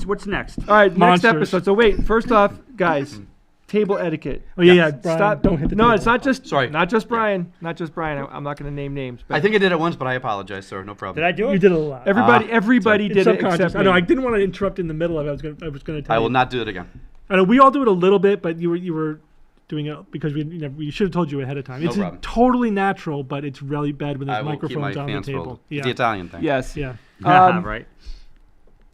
[SPEAKER 1] What's next?
[SPEAKER 2] All right, next
[SPEAKER 3] Monsters.
[SPEAKER 2] episode. So wait, first off, guys, table etiquette.
[SPEAKER 3] Oh yeah, Brian,
[SPEAKER 2] Stop.
[SPEAKER 3] don't hit the
[SPEAKER 2] No,
[SPEAKER 3] table.
[SPEAKER 2] it's not just.
[SPEAKER 5] Sorry.
[SPEAKER 2] Not just Brian. Not just Brian. I'm not going to name names. But
[SPEAKER 5] I think I did it once, but I apologize, sir. No problem.
[SPEAKER 1] Did I do it?
[SPEAKER 3] You did it a lot.
[SPEAKER 2] everybody
[SPEAKER 3] It's
[SPEAKER 2] did it
[SPEAKER 3] subconscious.
[SPEAKER 2] except
[SPEAKER 3] I know.
[SPEAKER 2] me.
[SPEAKER 3] I didn't want to interrupt in the middle of it. I was going to tell
[SPEAKER 5] I
[SPEAKER 3] you.
[SPEAKER 5] will not do it again.
[SPEAKER 3] I know we all do it a little bit, but you were doing it because we should have told you ahead of time.
[SPEAKER 5] No
[SPEAKER 3] It's
[SPEAKER 5] problem.
[SPEAKER 3] totally natural, but it's really bad when
[SPEAKER 5] I
[SPEAKER 3] there's
[SPEAKER 5] will keep my
[SPEAKER 3] microphones on the
[SPEAKER 5] fans
[SPEAKER 3] table.
[SPEAKER 5] filled.
[SPEAKER 3] Yeah.
[SPEAKER 5] The Italian thing.
[SPEAKER 2] Yes.
[SPEAKER 3] Yeah.
[SPEAKER 1] Right.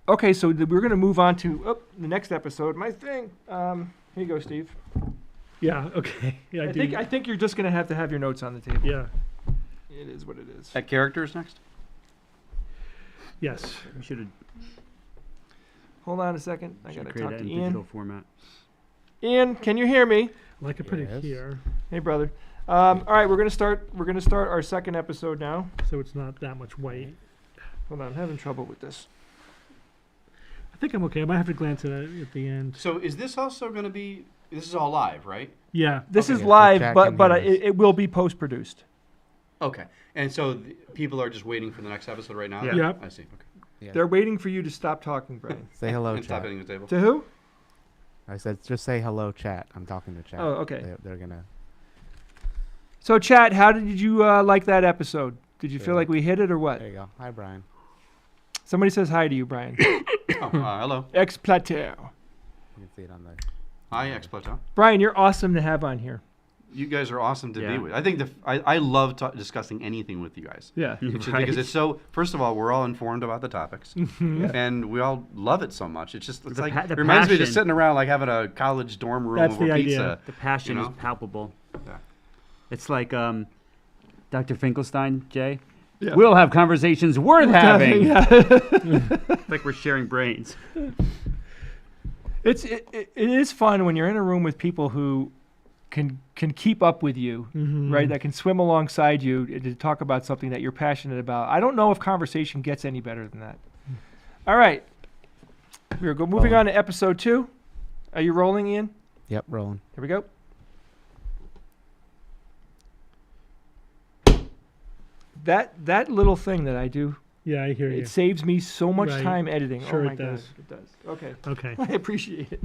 [SPEAKER 2] Okay, so we're going to move on to the next episode. My thing. Here you go, Steve.
[SPEAKER 3] Yeah. Okay. Yeah.
[SPEAKER 2] I think you're just going to have your notes on the table.
[SPEAKER 3] Yeah.
[SPEAKER 2] It is what it is.
[SPEAKER 5] At characters next.
[SPEAKER 3] Yes.
[SPEAKER 1] We should have
[SPEAKER 2] Hold on a second. I got to
[SPEAKER 1] created
[SPEAKER 2] talk
[SPEAKER 1] that
[SPEAKER 2] to
[SPEAKER 1] in digital
[SPEAKER 2] Ian.
[SPEAKER 1] format.
[SPEAKER 2] Ian, can you hear me?
[SPEAKER 3] Like I put it
[SPEAKER 4] Yes.
[SPEAKER 3] here,
[SPEAKER 2] Hey, brother. All right, we're gonna start our second episode now.
[SPEAKER 3] so it's not that much weight.
[SPEAKER 2] Hold on, I'm having trouble with this.
[SPEAKER 3] I think I'm okay. I might have to glance at it at the end.
[SPEAKER 5] So is this also going to be? This is all live, right?
[SPEAKER 3] Yeah.
[SPEAKER 2] This
[SPEAKER 5] Okay.
[SPEAKER 2] is
[SPEAKER 4] Yeah, so
[SPEAKER 2] live,
[SPEAKER 4] Jack
[SPEAKER 2] but
[SPEAKER 4] can
[SPEAKER 2] but
[SPEAKER 4] hear us.
[SPEAKER 2] it will be post produced.
[SPEAKER 5] Okay. And so people are just waiting for the next episode right now.
[SPEAKER 1] Yeah.
[SPEAKER 3] Yep.
[SPEAKER 5] I see. Okay.
[SPEAKER 4] Yeah.
[SPEAKER 2] They're waiting for you to stop talking, Brian.
[SPEAKER 4] Say hello,
[SPEAKER 5] And stop
[SPEAKER 4] chat.
[SPEAKER 5] hitting the table.
[SPEAKER 2] To who?
[SPEAKER 4] I said just say hello, chat. I'm talking to chat.
[SPEAKER 2] Oh, okay.
[SPEAKER 4] They're gonna.
[SPEAKER 2] So, chat, how did you like that episode? Did you feel
[SPEAKER 4] Yeah.
[SPEAKER 2] like we hit it or what?
[SPEAKER 4] There you go. Hi, Brian.
[SPEAKER 2] Somebody says hi to you, Brian.
[SPEAKER 5] Hello.
[SPEAKER 2] Ex-Plateau.
[SPEAKER 4] You can see it on the.
[SPEAKER 5] Hi, Exploto.
[SPEAKER 2] Brian, you're awesome to have on here.
[SPEAKER 5] You guys are awesome to
[SPEAKER 1] Yeah.
[SPEAKER 5] be with. I think I love discussing anything with you guys.
[SPEAKER 2] Yeah.
[SPEAKER 5] It's just
[SPEAKER 1] Right.
[SPEAKER 5] because it's so. First of all, we're all informed about the topics, and we all love it so much. It's just it's
[SPEAKER 1] The
[SPEAKER 5] like
[SPEAKER 1] pa- the
[SPEAKER 5] it reminds me of just
[SPEAKER 1] passion.
[SPEAKER 5] sitting around like having a college dorm room
[SPEAKER 3] That's
[SPEAKER 5] over
[SPEAKER 3] the
[SPEAKER 5] pizza.
[SPEAKER 3] idea.
[SPEAKER 1] The passion
[SPEAKER 5] You
[SPEAKER 1] is
[SPEAKER 5] know?
[SPEAKER 1] palpable.
[SPEAKER 5] Yeah.
[SPEAKER 1] It's like Dr. Finkelstein, Jay.
[SPEAKER 2] Yeah.
[SPEAKER 1] We'll have conversations worth having.
[SPEAKER 2] Yeah.
[SPEAKER 1] Like we're sharing brains.
[SPEAKER 2] It is fun when you're in a room with people who can keep up with you,
[SPEAKER 3] Mhm.
[SPEAKER 2] right? That can swim alongside you to talk about something that you're passionate about. I don't know if conversation gets any better than that. All right, we're moving on to episode 2. Are you rolling, Ian?
[SPEAKER 4] Yep, rolling.
[SPEAKER 2] Here we go. That little thing that I do,
[SPEAKER 3] Yeah, I hear you.
[SPEAKER 2] it saves me so much
[SPEAKER 3] Right.
[SPEAKER 2] time editing.
[SPEAKER 3] Sure
[SPEAKER 2] oh my
[SPEAKER 3] it does.
[SPEAKER 2] God, it does. Okay,
[SPEAKER 3] Okay.
[SPEAKER 2] I appreciate it.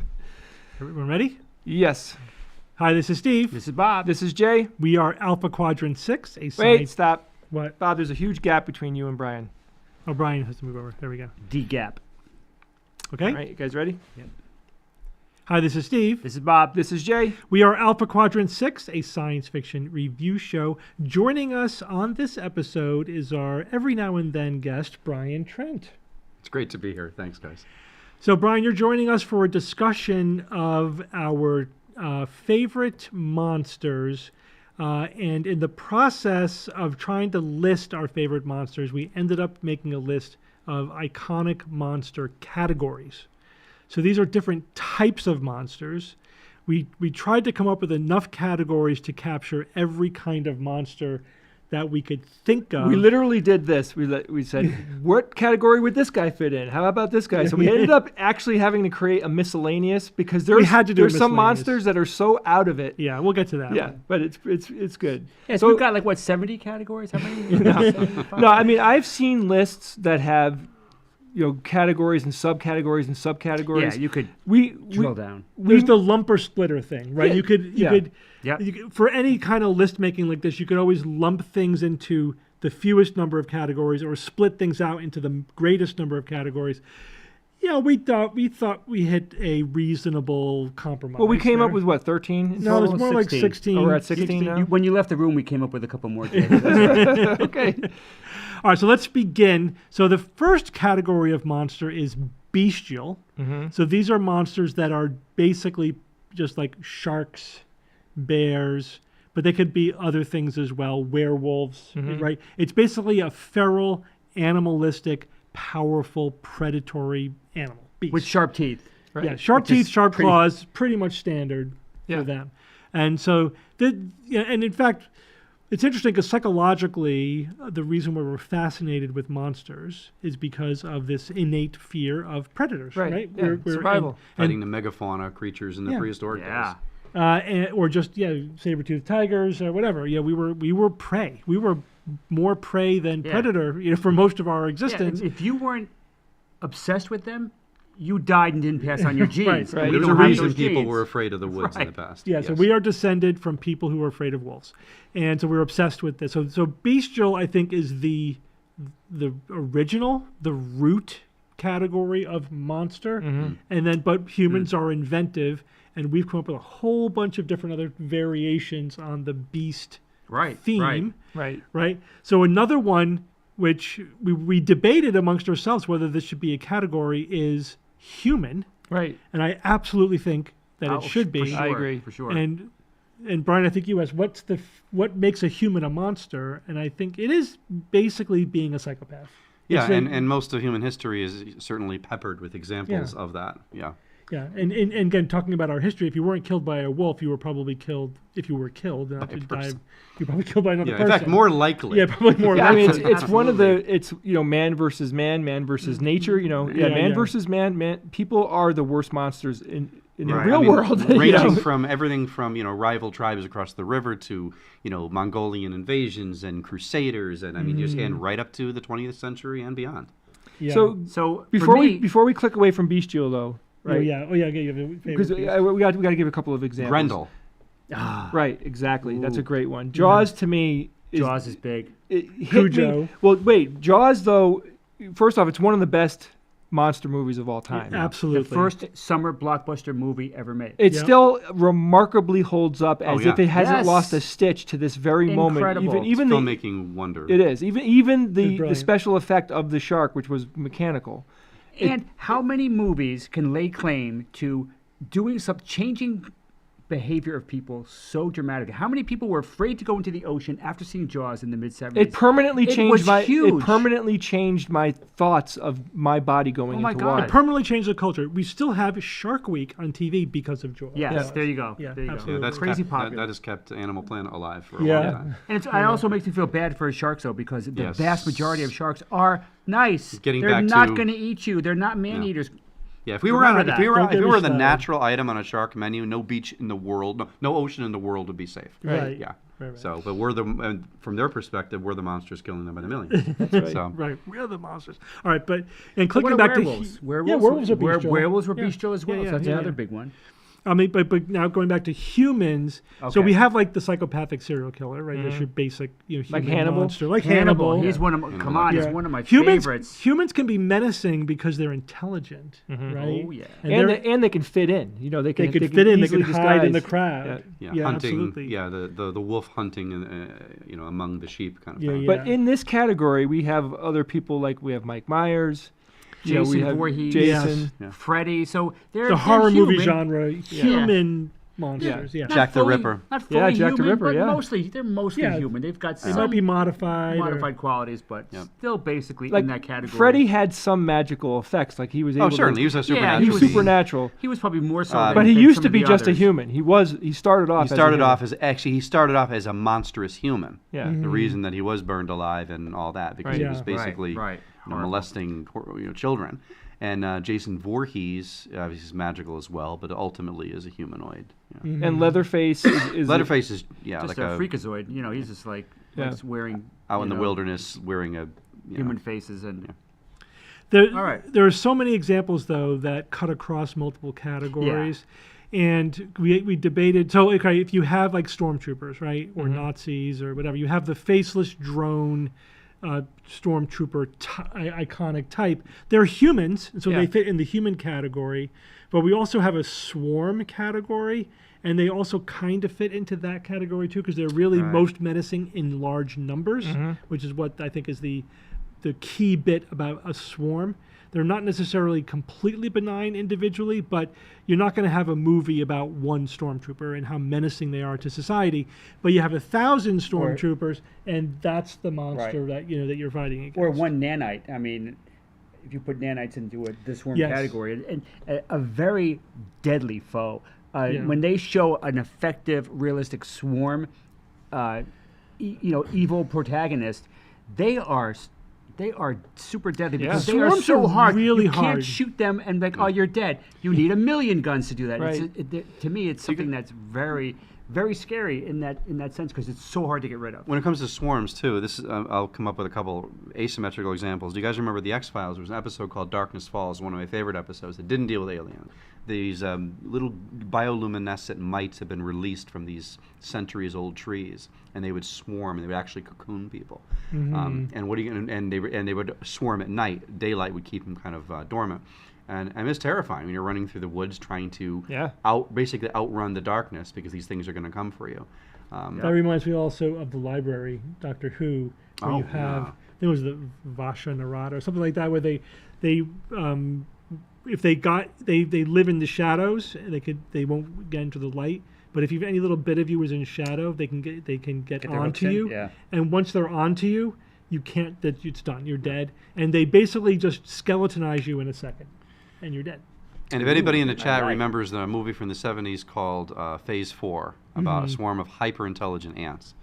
[SPEAKER 3] Everyone ready?
[SPEAKER 2] Yes,
[SPEAKER 3] Hi, this is Steve.
[SPEAKER 1] This is Bob.
[SPEAKER 2] this is Jay.
[SPEAKER 3] We are Alpha Quadrant 6, a
[SPEAKER 2] Wait,
[SPEAKER 3] science.
[SPEAKER 2] stop.
[SPEAKER 3] What?
[SPEAKER 2] Bob, there's a huge gap between you and Brian.
[SPEAKER 3] Oh, Brian has to move over. There we go.
[SPEAKER 1] D Gap.
[SPEAKER 3] Okay.
[SPEAKER 2] All right, you guys ready?
[SPEAKER 3] Hi, this is Steve.
[SPEAKER 1] This is Bob.
[SPEAKER 2] This is Jay.
[SPEAKER 3] We are Alpha Quadrant 6, a science fiction review show. Joining us on this episode is our every now and then guest, Brian Trent.
[SPEAKER 5] It's great to be here. Thanks, guys.
[SPEAKER 3] So, Brian, you're joining us for a discussion of our favorite monsters. And in the process of trying to list our favorite monsters, we ended up making a list of iconic monster categories. So these are different types of monsters. We tried to come up with enough categories to capture every kind of monster that we could think of.
[SPEAKER 2] We literally did this. We said, what category would this guy fit in? How about this guy? So we ended up actually having to create a miscellaneous because there's some monsters that are so out of it.
[SPEAKER 3] Yeah, we'll get to that.
[SPEAKER 2] Yeah,
[SPEAKER 3] one.
[SPEAKER 2] but it's good.
[SPEAKER 1] Yeah, so we've got like 70 categories? How many?
[SPEAKER 2] No, I mean I've seen lists that have categories and subcategories and subcategories.
[SPEAKER 1] Yeah, you could drill down.
[SPEAKER 3] There's the lumper splitter thing, right?
[SPEAKER 2] Yeah,
[SPEAKER 3] You could for any kind of list making like this, you could always lump things into the fewest number of categories or split things out into the greatest number of categories. Yeah, we thought we hit a reasonable compromise.
[SPEAKER 2] Well, we came up with what, 13?
[SPEAKER 3] No, it's more 16. Like 16.
[SPEAKER 2] Oh, we're at 16 now?
[SPEAKER 1] When you left the room, we came up with a couple more.
[SPEAKER 2] Okay.
[SPEAKER 3] All right, so let's begin. So the first category of monster is bestial.
[SPEAKER 2] Mm-hmm.
[SPEAKER 3] So these are monsters that are basically just like sharks, bears, but they could be other things as well, werewolves, right? It's basically a feral, animalistic, powerful, predatory animal. Beast.
[SPEAKER 1] With sharp teeth.
[SPEAKER 3] Right. Yeah, sharp teeth, sharp claws, pretty much standard for them. And so, and in fact, it's interesting because psychologically, the reason why we're fascinated with monsters is because of this innate fear of predators, right?
[SPEAKER 2] Yeah.
[SPEAKER 3] We're
[SPEAKER 2] survival.
[SPEAKER 5] Fighting the megafauna creatures in the prehistoric days.
[SPEAKER 3] Or just saber-toothed tigers or whatever. Yeah, we were prey. We were more prey than predator, for most of our existence.
[SPEAKER 1] Yeah, if you weren't obsessed with them, you died and didn't pass on your genes.
[SPEAKER 3] Right.
[SPEAKER 5] There's a reason people were afraid of the woods in the past.
[SPEAKER 3] Yeah, so we are descended from people who were afraid of wolves, and so we're obsessed with this. So bestial, I think, is the original, the root category of monster, and then but humans are inventive, and we've come up with a whole bunch of different other variations on the beast theme. Right. So another one which we debated amongst ourselves whether this should be a category is human.
[SPEAKER 2] Right.
[SPEAKER 3] And I absolutely think that it should be.
[SPEAKER 1] Sure,
[SPEAKER 2] I agree.
[SPEAKER 1] For sure.
[SPEAKER 3] And Brian, I think you asked what makes a human a monster, and I think it is basically being a psychopath.
[SPEAKER 5] Yeah, and most of human history is certainly peppered with examples of that. Yeah.
[SPEAKER 3] Yeah, and again, talking about our history, if you weren't killed by a wolf, you were probably killed. If you were killed, not to die, you're probably killed by another person.
[SPEAKER 5] In fact, more likely.
[SPEAKER 3] Yeah, probably more likely.
[SPEAKER 2] I mean, it's one of the man versus man versus nature. Man versus man. People are the worst monsters in the real world.
[SPEAKER 5] Ranging from everything from rival tribes across the river to Mongolian invasions and crusaders, and and right up to the 20th century and beyond.
[SPEAKER 3] Yeah.
[SPEAKER 2] So before we click away from bestial though. Right.
[SPEAKER 3] Because
[SPEAKER 2] we got to give a couple of examples.
[SPEAKER 5] Grendel.
[SPEAKER 2] Right, exactly. Ooh. That's a great one. Jaws to me
[SPEAKER 1] is big.
[SPEAKER 3] Cujo.
[SPEAKER 2] Well, wait, Jaws though. First off, it's one of the best monster movies of all time.
[SPEAKER 3] Yeah, absolutely.
[SPEAKER 1] The first summer blockbuster movie ever made.
[SPEAKER 2] It still remarkably holds up as if it hasn't lost a stitch to this very moment. Even
[SPEAKER 5] filmmaking wonder.
[SPEAKER 2] It is. Even the special effect of the shark, which was mechanical.
[SPEAKER 1] And how many movies can lay claim to changing behavior of people so dramatically? How many people were afraid to go into the ocean after seeing Jaws in the mid-70s?
[SPEAKER 2] It permanently changed my thoughts of my body going into water.
[SPEAKER 3] It permanently changed the culture. We still have Shark Week on TV because of Jaws.
[SPEAKER 1] Yes, there you go.
[SPEAKER 3] Yeah,
[SPEAKER 1] there you
[SPEAKER 3] absolutely.
[SPEAKER 1] go.
[SPEAKER 5] That's
[SPEAKER 1] crazy popular.
[SPEAKER 5] That has kept Animal Planet alive for a long time.
[SPEAKER 1] And it also makes me feel bad for sharks, though, because the vast majority of sharks are nice. They're not going to eat you. They're not man-eaters.
[SPEAKER 5] Yeah, if we were the natural item on a shark menu, no beach in the world, no ocean in the world would be safe.
[SPEAKER 3] Right.
[SPEAKER 5] Yeah.
[SPEAKER 3] Right.
[SPEAKER 5] So, but from their perspective, we're the monsters killing them by the millions.
[SPEAKER 3] That's right.
[SPEAKER 5] So.
[SPEAKER 3] Right. We're the monsters. All right, clicking back
[SPEAKER 1] werewolves?
[SPEAKER 3] to werewolves are bestial.
[SPEAKER 1] Werewolves were bestial as well. So that's another big one.
[SPEAKER 3] I mean, but now going back to humans, so we have like the psychopathic serial killer, right? That's your basic, human
[SPEAKER 2] like Hannibal.
[SPEAKER 3] monster, like Hannibal.
[SPEAKER 1] He's one of he's one of my
[SPEAKER 3] favorites. Humans can be menacing because they're intelligent, right?
[SPEAKER 1] Oh yeah,
[SPEAKER 2] and they can fit in. They can
[SPEAKER 3] fit in. They can hide
[SPEAKER 2] disguise.
[SPEAKER 3] in the crowd.
[SPEAKER 5] Yeah,
[SPEAKER 3] hunting.
[SPEAKER 5] Absolutely. Yeah, the wolf hunting, among the sheep kind of thing.
[SPEAKER 2] But in this category, we have other people like we have Mike Myers.
[SPEAKER 1] Jason Voorhees,
[SPEAKER 2] Jason,
[SPEAKER 1] Freddy. So
[SPEAKER 3] the horror movie genre, human monsters. Yeah.
[SPEAKER 5] Jack the Ripper.
[SPEAKER 1] Not fully
[SPEAKER 2] Jack the
[SPEAKER 1] human,
[SPEAKER 2] Ripper,
[SPEAKER 1] but
[SPEAKER 2] yeah.
[SPEAKER 1] they're mostly human. They've got
[SPEAKER 3] They
[SPEAKER 1] some
[SPEAKER 3] might be modified.
[SPEAKER 1] modified qualities, but still basically
[SPEAKER 2] Like
[SPEAKER 1] in that category.
[SPEAKER 2] Freddy had some magical effects, like he was able.
[SPEAKER 5] Certainly, he was a supernatural.
[SPEAKER 2] He was
[SPEAKER 5] being.
[SPEAKER 2] supernatural.
[SPEAKER 1] He was probably more so.
[SPEAKER 2] But he
[SPEAKER 1] than
[SPEAKER 2] used
[SPEAKER 1] some
[SPEAKER 2] to
[SPEAKER 1] of
[SPEAKER 2] be
[SPEAKER 1] the
[SPEAKER 2] just a
[SPEAKER 1] others.
[SPEAKER 2] human. He started off.
[SPEAKER 5] He started off as a monstrous human.
[SPEAKER 2] Yeah.
[SPEAKER 5] The reason that he was burned alive and all that because he was
[SPEAKER 3] Yeah.
[SPEAKER 5] basically molesting children. And Jason Voorhees obviously is magical as well, but ultimately is a humanoid. Yeah.
[SPEAKER 2] And Leatherface is
[SPEAKER 5] Leatherface is
[SPEAKER 1] Just
[SPEAKER 5] like
[SPEAKER 1] a freakazoid. He's just like wearing
[SPEAKER 5] out in the wilderness wearing a
[SPEAKER 1] human faces and.
[SPEAKER 3] There are so many examples though that cut across multiple categories. And we debated. So, okay, if you have like stormtroopers, right, or Nazis or whatever, you have the faceless drone stormtrooper iconic type. They're humans, and so they fit in the human category. But we also have a swarm category, and they also kind of fit into that category too, because they're really most menacing in large numbers, which is what I think is the key bit about a swarm. They're not necessarily completely benign individually, but you're not going to have a movie about one stormtrooper and how menacing they are to society. But you have 1,000 stormtroopers, and that's the monster that that you're fighting against.
[SPEAKER 1] Or one nanite. I mean, if you put nanites into the swarm category, and a very deadly foe. When they show an effective, realistic swarm, evil protagonist, they are super deadly because they are
[SPEAKER 3] Swarms
[SPEAKER 1] so
[SPEAKER 3] are
[SPEAKER 1] hard.
[SPEAKER 3] really
[SPEAKER 1] you can't
[SPEAKER 3] hard.
[SPEAKER 1] shoot them and like, oh, you're dead. You need 1,000,000 guns to do that.
[SPEAKER 2] Right.
[SPEAKER 1] To me, it's something that's very, very scary in that sense because it's so hard to get rid of.
[SPEAKER 5] When it comes to swarms, too, this is, I'll come up with a couple asymmetrical examples. Do you guys remember the X-Files? There was an episode called Darkness Falls, one of my favorite episodes that didn't deal with aliens. These little bioluminescent mites have been released from these centuries-old trees, and they would swarm, and they would actually cocoon people. And what are you going? And they would swarm at night. Daylight would keep them kind of dormant. And it's terrifying when you're running through the woods trying to basically outrun the darkness because these things are going to come for you.
[SPEAKER 3] That reminds me also of the library, Doctor Who, where you have, I think it was the Vasha Narada or something like that, where they if they live in the shadows, they won't get into the light. But if any little bit of you is in shadow, they can get onto you. Yeah. And once they're onto you, you can't. It's done. You're dead. And they basically just skeletonize you in a second, and you're dead.
[SPEAKER 5] And if anybody in the chat remembers the movie from the 70s called Phase 4 about a swarm of hyper-intelligent ants.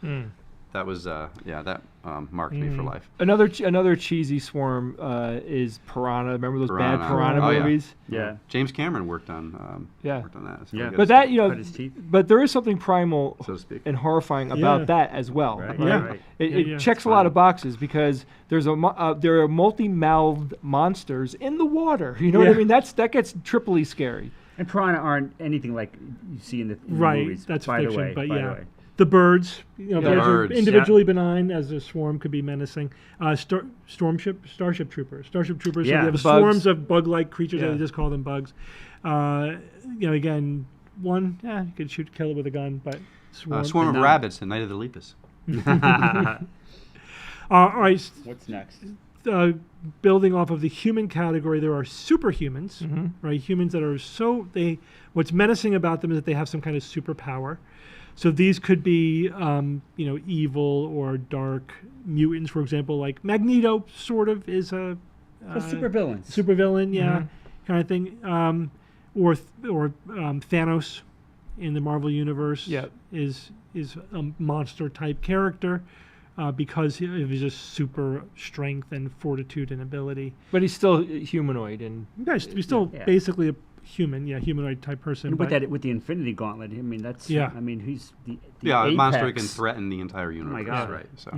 [SPEAKER 5] That was, that marked me for life.
[SPEAKER 2] Another cheesy swarm is Piranha. Remember those bad Piranha movies?
[SPEAKER 1] Yeah.
[SPEAKER 5] James Cameron worked on that.
[SPEAKER 2] But that, but there is something primal
[SPEAKER 5] so to speak.
[SPEAKER 2] and horrifying about that as well.
[SPEAKER 1] Right.
[SPEAKER 2] It checks a lot of boxes because there are multi-mouthed monsters in the water. You know what I mean? That gets triply scary.
[SPEAKER 1] And piranha aren't anything like you see in the movies.
[SPEAKER 3] That's
[SPEAKER 1] by
[SPEAKER 3] fiction,
[SPEAKER 1] the way,
[SPEAKER 3] but
[SPEAKER 1] by the way.
[SPEAKER 3] The birds, birds are
[SPEAKER 5] birds,
[SPEAKER 3] individually benign, as a swarm could be menacing. Starship troopers. So you have swarms of bug-like creatures. They just call them bugs. Again, one, you could kill it with a gun, but
[SPEAKER 5] swarm of rabbits, the Night of the Lepus.
[SPEAKER 3] All right.
[SPEAKER 1] What's next?
[SPEAKER 3] Building off of the human category, there are superhumans, right? Humans that are what's menacing about them is that they have some kind of superpower. So these could be, evil or dark mutants, for example, like Magneto sort of is a
[SPEAKER 1] supervillain.
[SPEAKER 3] Supervillain, kind of thing. Or Thanos in the Marvel universe is a monster type character because of his super strength and fortitude and ability.
[SPEAKER 2] But he's still humanoid and
[SPEAKER 3] he's still basically a humanoid type person.
[SPEAKER 1] And with the Infinity Gauntlet, I mean that's I mean he's the
[SPEAKER 5] a
[SPEAKER 1] apex.
[SPEAKER 5] monster who can threaten the entire universe.
[SPEAKER 1] Oh my God.
[SPEAKER 5] Right. So.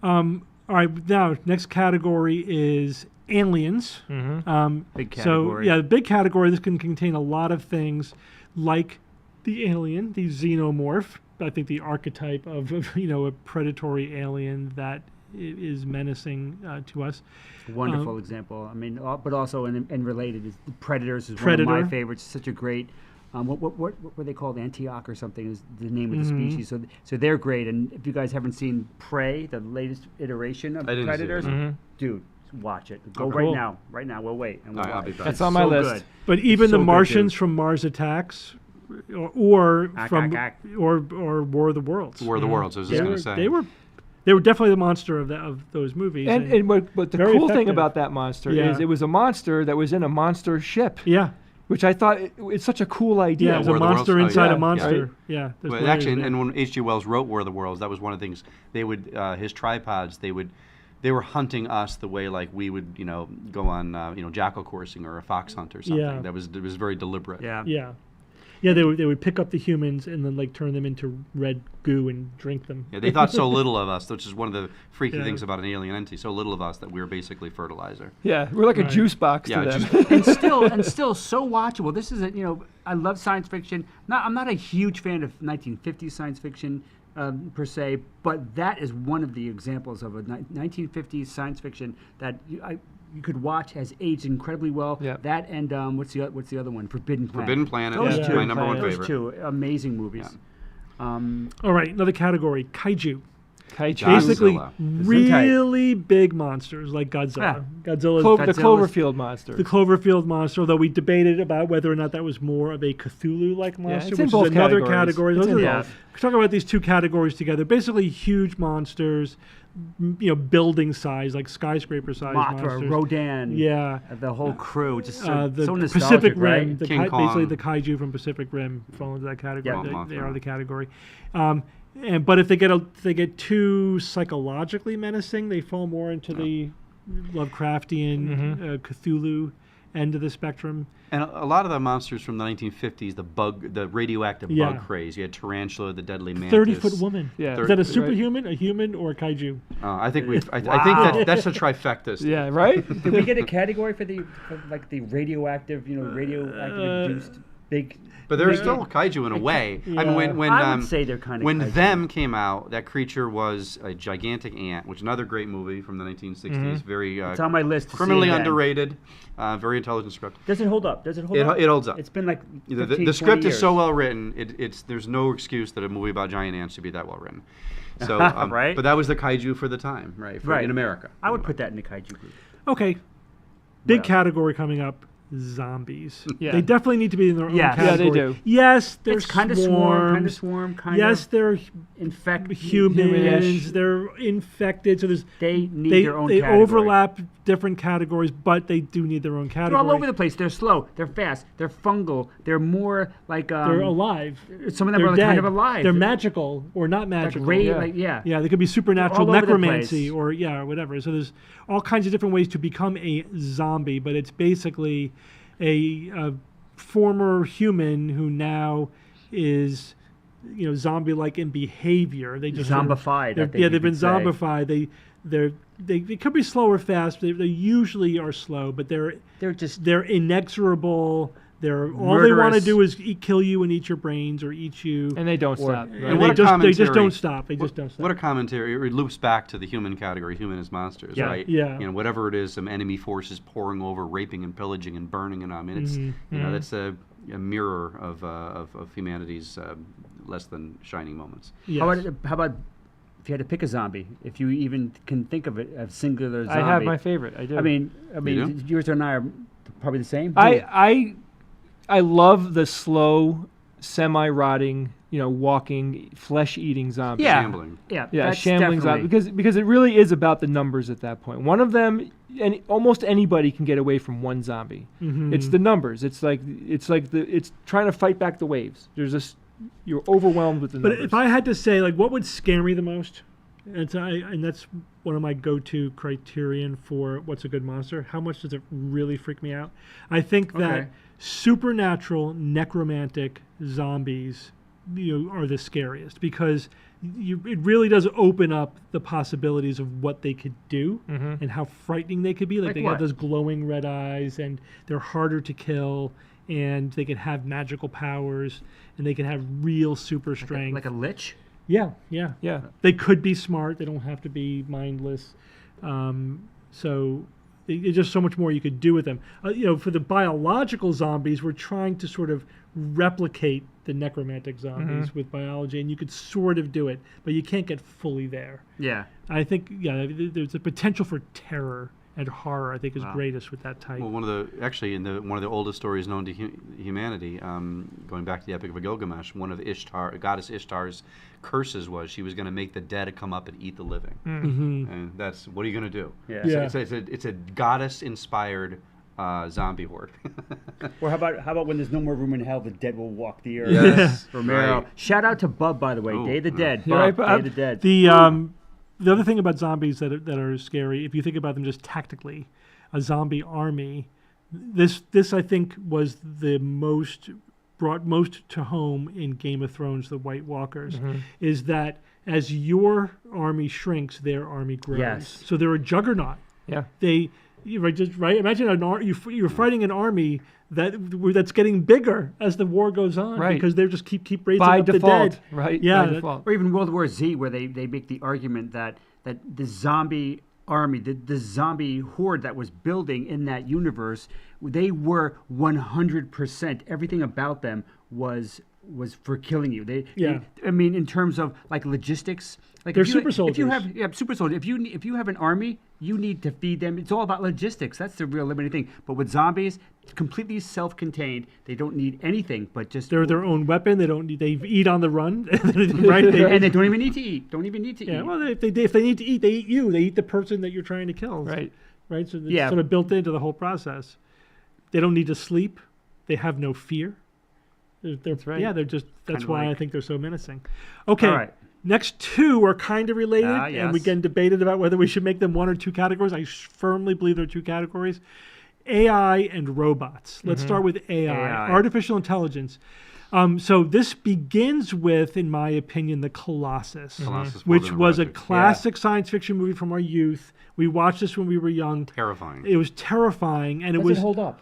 [SPEAKER 3] All right, now next category is aliens.
[SPEAKER 1] Big category.
[SPEAKER 3] So the big category. This can contain a lot of things like the alien, the xenomorph. I think the archetype of a predatory alien that is menacing to us.
[SPEAKER 1] Wonderful example. I mean, but also and related is the Predators is one of my favorites. Such a great. What were they called? Antioch or something is the name of the species. So they're great. And if you guys haven't seen Prey, the latest iteration of Predators, dude, watch it. Go right now. Right now, we'll wait. And we'll
[SPEAKER 5] I'll be back.
[SPEAKER 2] That's on my list.
[SPEAKER 1] Good.
[SPEAKER 3] But even the Martians from Mars Attacks or War of the Worlds.
[SPEAKER 5] War of the Worlds. I was just going to say
[SPEAKER 3] they were definitely the monster of those movies.
[SPEAKER 2] But the cool thing about that monster is it was a monster that was in a monster ship.
[SPEAKER 3] Yeah.
[SPEAKER 2] Which I thought it's such a cool idea.
[SPEAKER 3] Yeah, it was a monster inside a monster. Yeah.
[SPEAKER 5] But actually, and when H.G. Wells wrote War of the Worlds, that was one of the things they would his tripods. They were hunting us the way like we would go on jackal coursing or a fox hunt or something. Yeah. It was very deliberate.
[SPEAKER 3] Yeah. Yeah, they would pick up the humans and then like turn them into red goo and drink them.
[SPEAKER 5] Yeah, they thought so little of us, which is one of the freaky things about an alien entity. So little of us that we were basically fertilizer.
[SPEAKER 2] Yeah, we're like a juice box to them.
[SPEAKER 1] and still so watchable. This is I love science fiction. I'm not a huge fan of 1950s science fiction per se, but that is one of the examples of a 1950s science fiction that you could watch has aged incredibly well.
[SPEAKER 2] Yeah.
[SPEAKER 1] That and what's the other one? Forbidden Planet.
[SPEAKER 5] Forbidden Planet is my number one favorite.
[SPEAKER 1] Those two amazing movies.
[SPEAKER 5] Yeah.
[SPEAKER 3] All right, another category: kaiju.
[SPEAKER 2] Kaiju.
[SPEAKER 3] Basically, really big monsters like Godzilla.
[SPEAKER 1] Yeah.
[SPEAKER 3] Godzilla's
[SPEAKER 2] the Cloverfield monster.
[SPEAKER 3] The Cloverfield monster, although we debated about whether or not that was more of a Cthulhu-like monster,
[SPEAKER 2] it's
[SPEAKER 3] which
[SPEAKER 2] in
[SPEAKER 3] is another
[SPEAKER 2] categories.
[SPEAKER 3] category.
[SPEAKER 1] We're
[SPEAKER 3] talking about these two categories together. Basically, huge monsters, building size, like skyscraper size monsters.
[SPEAKER 1] Rodan.
[SPEAKER 3] Yeah.
[SPEAKER 1] The whole crew. Just so
[SPEAKER 3] the
[SPEAKER 1] nostalgic,
[SPEAKER 3] Pacific Rim.
[SPEAKER 1] right?
[SPEAKER 3] Basically, the kaiju from Pacific Rim fall into that category. They are the category. But if they get too psychologically menacing, they fall more into the Lovecraftian, Cthulhu end of the spectrum.
[SPEAKER 5] And a lot of the monsters from the 1950s, the radioactive bug craze. You had Tarantula, the deadly mantis.
[SPEAKER 3] 30-foot woman.
[SPEAKER 2] Yeah.
[SPEAKER 3] Is that a superhuman, a human, or a kaiju?
[SPEAKER 5] I think I think that's a trifecta. Steve.
[SPEAKER 2] Yeah, right?
[SPEAKER 1] Did we get a category for the radioactive, induced big?
[SPEAKER 5] But they're still kaiju in a way.
[SPEAKER 3] Yeah.
[SPEAKER 5] I mean, when
[SPEAKER 1] I would say they're kind of
[SPEAKER 5] when
[SPEAKER 1] kaiju.
[SPEAKER 5] Them came out, that creature was a gigantic ant, which is another great movie from the 1960s. Very
[SPEAKER 1] it's on my list.
[SPEAKER 5] Criminally underrated, very intelligent script.
[SPEAKER 1] Does it hold up? It
[SPEAKER 5] holds up.
[SPEAKER 1] It's been like
[SPEAKER 5] 15, the script is so well written. There's no excuse that a movie about giant ants should be that well written. So,
[SPEAKER 1] right.
[SPEAKER 5] But that was the kaiju for the time, right? In America.
[SPEAKER 1] I would put that in the kaiju group.
[SPEAKER 3] Okay, big category coming up. Zombies.
[SPEAKER 2] Yeah.
[SPEAKER 3] They definitely need to be in their own category.
[SPEAKER 2] Yeah, they do.
[SPEAKER 3] Yes, they're
[SPEAKER 1] It's kind of swarm.
[SPEAKER 3] Yes, they're
[SPEAKER 1] infected
[SPEAKER 3] humans. They're infected. So
[SPEAKER 1] they need their own category.
[SPEAKER 3] They overlap different categories, but they do need their own category.
[SPEAKER 1] They're all over the place. They're slow. They're fast. They're fungal. They're more like
[SPEAKER 3] they're alive.
[SPEAKER 1] Some of them
[SPEAKER 3] they're
[SPEAKER 1] are
[SPEAKER 3] dead.
[SPEAKER 1] kind of alive.
[SPEAKER 3] They're magical or not magical.
[SPEAKER 1] Yeah,
[SPEAKER 3] they could be supernatural necromancy
[SPEAKER 1] or
[SPEAKER 3] whatever. So there's all kinds of different ways to become a zombie, but it's basically a former human who now is zombie-like in behavior. They just
[SPEAKER 1] zombified.
[SPEAKER 3] They've been zombified. They could be slow or fast. They usually are slow, but they're inexorable. All they want to do is kill you and eat your brains or eat you.
[SPEAKER 2] And they don't stop. Right?
[SPEAKER 3] And they just don't stop.
[SPEAKER 5] What a commentary. It loops back to the human category, human as monsters, right?
[SPEAKER 3] Yeah.
[SPEAKER 5] Whatever it is, some enemy forces pouring over, raping and pillaging and burning. And I mean, it's that's a mirror of humanity's less than shining moments.
[SPEAKER 3] Yes.
[SPEAKER 1] How about if you had to pick a zombie, if you even can think of it, a singular zombie?
[SPEAKER 2] I have my favorite. I do.
[SPEAKER 1] I mean, yours and I are probably the same.
[SPEAKER 2] I love the slow, semi-rotting, walking, flesh-eating zombie.
[SPEAKER 1] Yeah,
[SPEAKER 5] shambling.
[SPEAKER 1] Yeah,
[SPEAKER 2] shambling zombie. Because it really is about the numbers at that point. One of them, and almost anybody can get away from one zombie.
[SPEAKER 3] Mm-hmm.
[SPEAKER 2] It's the numbers. It's trying to fight back the waves. You're overwhelmed with the numbers.
[SPEAKER 3] But if I had to say, what would scare me the most, and that's one of my go-to criterion for what's a good monster. How much does it really freak me out? I think that supernatural necromantic zombies are the scariest because it really does open up the possibilities of what they could do and how frightening they could be. Like they have those glowing red eyes and they're harder to kill and they can have magical powers and they can have real super strength.
[SPEAKER 1] Like a lich?
[SPEAKER 3] Yeah. They could be smart. They don't have to be mindless. So there's just so much more you could do with them. For the biological zombies, we're trying to sort of replicate the necromantic zombies with biology, and you could sort of do it, but you can't get fully there.
[SPEAKER 1] Yeah.
[SPEAKER 3] I think, there's a potential for terror and horror, I think, is greatest with that type.
[SPEAKER 5] Well, one of the oldest stories known to humanity, going back to the Epic of Gilgamesh, one of goddess Ishtar's curses was she was going to make the dead come up and eat the living, and that's what are you going to do?
[SPEAKER 1] Yeah.
[SPEAKER 5] So it's a goddess-inspired zombie horde.
[SPEAKER 1] Or how about when there's no more room in hell, the dead will walk the earth?
[SPEAKER 5] Yes,
[SPEAKER 1] Romero.
[SPEAKER 5] right.
[SPEAKER 1] Shout out to Bub, by the way.
[SPEAKER 5] Oh,
[SPEAKER 1] Day of the Dead.
[SPEAKER 2] You're
[SPEAKER 1] Bub,
[SPEAKER 2] right,
[SPEAKER 1] Day of the Dead.
[SPEAKER 3] The other thing about zombies that are scary, if you think about them just tactically, a zombie army, this I think was the brought most to home in Game of Thrones, the White Walkers, is that as your army shrinks, their army grows.
[SPEAKER 1] Yes.
[SPEAKER 3] So they're a juggernaut.
[SPEAKER 2] Yeah.
[SPEAKER 3] Right. Imagine you're fighting an army that's getting bigger as the war goes on,
[SPEAKER 2] right?
[SPEAKER 3] Because they just keep raising
[SPEAKER 2] by
[SPEAKER 3] up
[SPEAKER 2] default,
[SPEAKER 3] the dead.
[SPEAKER 2] right?
[SPEAKER 3] Yeah.
[SPEAKER 2] By default.
[SPEAKER 1] Or even World War Z, where they make the argument that the zombie army, the zombie horde that was building in that universe, they were 100%. Everything about them was for killing you. I mean, in terms of like logistics, like
[SPEAKER 3] they're super soldiers.
[SPEAKER 1] If you have super soldiers, if you have an army, you need to feed them. It's all about logistics. That's the real limiting thing. But with zombies, completely self-contained. They don't need anything but just
[SPEAKER 3] they're their own weapon. They don't need. They eat on the run, right?
[SPEAKER 1] And they don't even need to eat. Don't even need to eat.
[SPEAKER 3] Yeah. Well, if they need to eat, they eat you. They eat the person that you're trying to kill.
[SPEAKER 2] Right.
[SPEAKER 3] Right. So it's sort of built into the whole process. They don't need to sleep. They have no fear.
[SPEAKER 2] That's right.
[SPEAKER 3] Yeah, they're just. That's
[SPEAKER 1] Kinda
[SPEAKER 3] why
[SPEAKER 1] like-
[SPEAKER 3] I think they're so menacing. Okay.
[SPEAKER 1] All right.
[SPEAKER 3] Next two are kind of related, and we
[SPEAKER 1] yes.
[SPEAKER 3] get debated about whether we should make them one or two categories. I firmly believe there are two categories: AI and robots. Let's start with AI, artificial intelligence. So this begins with, in my opinion, the Colossus, which was a classic science fiction movie from our youth. We watched this when we were young.
[SPEAKER 5] Terrifying.
[SPEAKER 3] It was terrifying, and
[SPEAKER 1] Does
[SPEAKER 3] it was.
[SPEAKER 1] it hold up?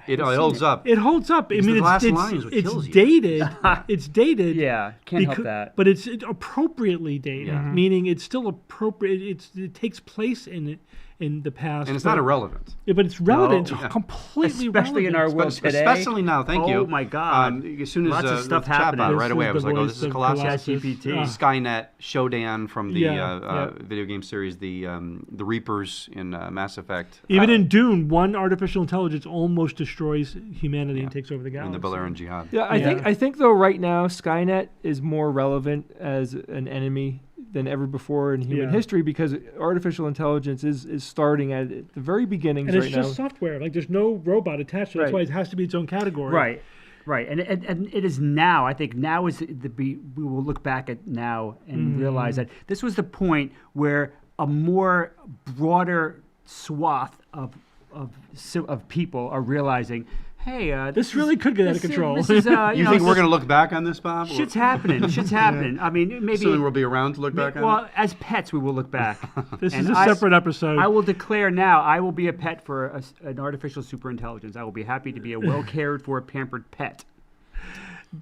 [SPEAKER 5] It holds up.
[SPEAKER 3] It holds up. I
[SPEAKER 5] Because
[SPEAKER 3] mean,
[SPEAKER 5] the glass
[SPEAKER 3] it's
[SPEAKER 5] line is what
[SPEAKER 3] it's
[SPEAKER 5] kills you.
[SPEAKER 3] dated. It's dated.
[SPEAKER 1] Yeah, can't help that.
[SPEAKER 3] But it's appropriately dated, meaning it's still appropriate. It takes place in the past.
[SPEAKER 5] And it's not irrelevant.
[SPEAKER 3] Yeah, but it's relevant.
[SPEAKER 1] No.
[SPEAKER 3] It's completely
[SPEAKER 1] Especially
[SPEAKER 3] relevant.
[SPEAKER 1] in our world today.
[SPEAKER 5] Especially now, thank you.
[SPEAKER 1] Oh my God.
[SPEAKER 5] As soon as
[SPEAKER 1] Lots of stuff
[SPEAKER 5] the chat
[SPEAKER 1] happening.
[SPEAKER 5] bot right away, I was like, oh, this is Colossus.
[SPEAKER 1] ChatGPT.
[SPEAKER 5] Skynet, Shodan from the
[SPEAKER 3] Yeah.
[SPEAKER 5] video game series, the Reapers in Mass Effect.
[SPEAKER 3] Even in Dune, one artificial intelligence almost destroys humanity and takes over the galaxy.
[SPEAKER 5] in the Balearian Jihad.
[SPEAKER 2] Yeah, I think though right now Skynet is more relevant as an enemy than ever before in human history because artificial intelligence is starting at the very beginnings
[SPEAKER 3] and it's
[SPEAKER 2] right
[SPEAKER 3] just
[SPEAKER 2] now.
[SPEAKER 3] software. Like there's no robot attached to it. That's why it has to be its own category.
[SPEAKER 1] Right, and it is now. I think now is we will look back at now and realize that this was the point where a more broader swath of people are realizing, hey,
[SPEAKER 3] This really could get out of control.
[SPEAKER 5] You think we're going to look back on this, Bob?
[SPEAKER 1] Shit's happening. Shit's happening. I mean, maybe
[SPEAKER 5] Assuming we'll be around to look back on it?
[SPEAKER 1] Well, as pets, we will look back.
[SPEAKER 3] This is a separate episode.
[SPEAKER 1] I will declare now, I will be a pet for an artificial superintelligence. I will be happy to be a well cared for, pampered pet.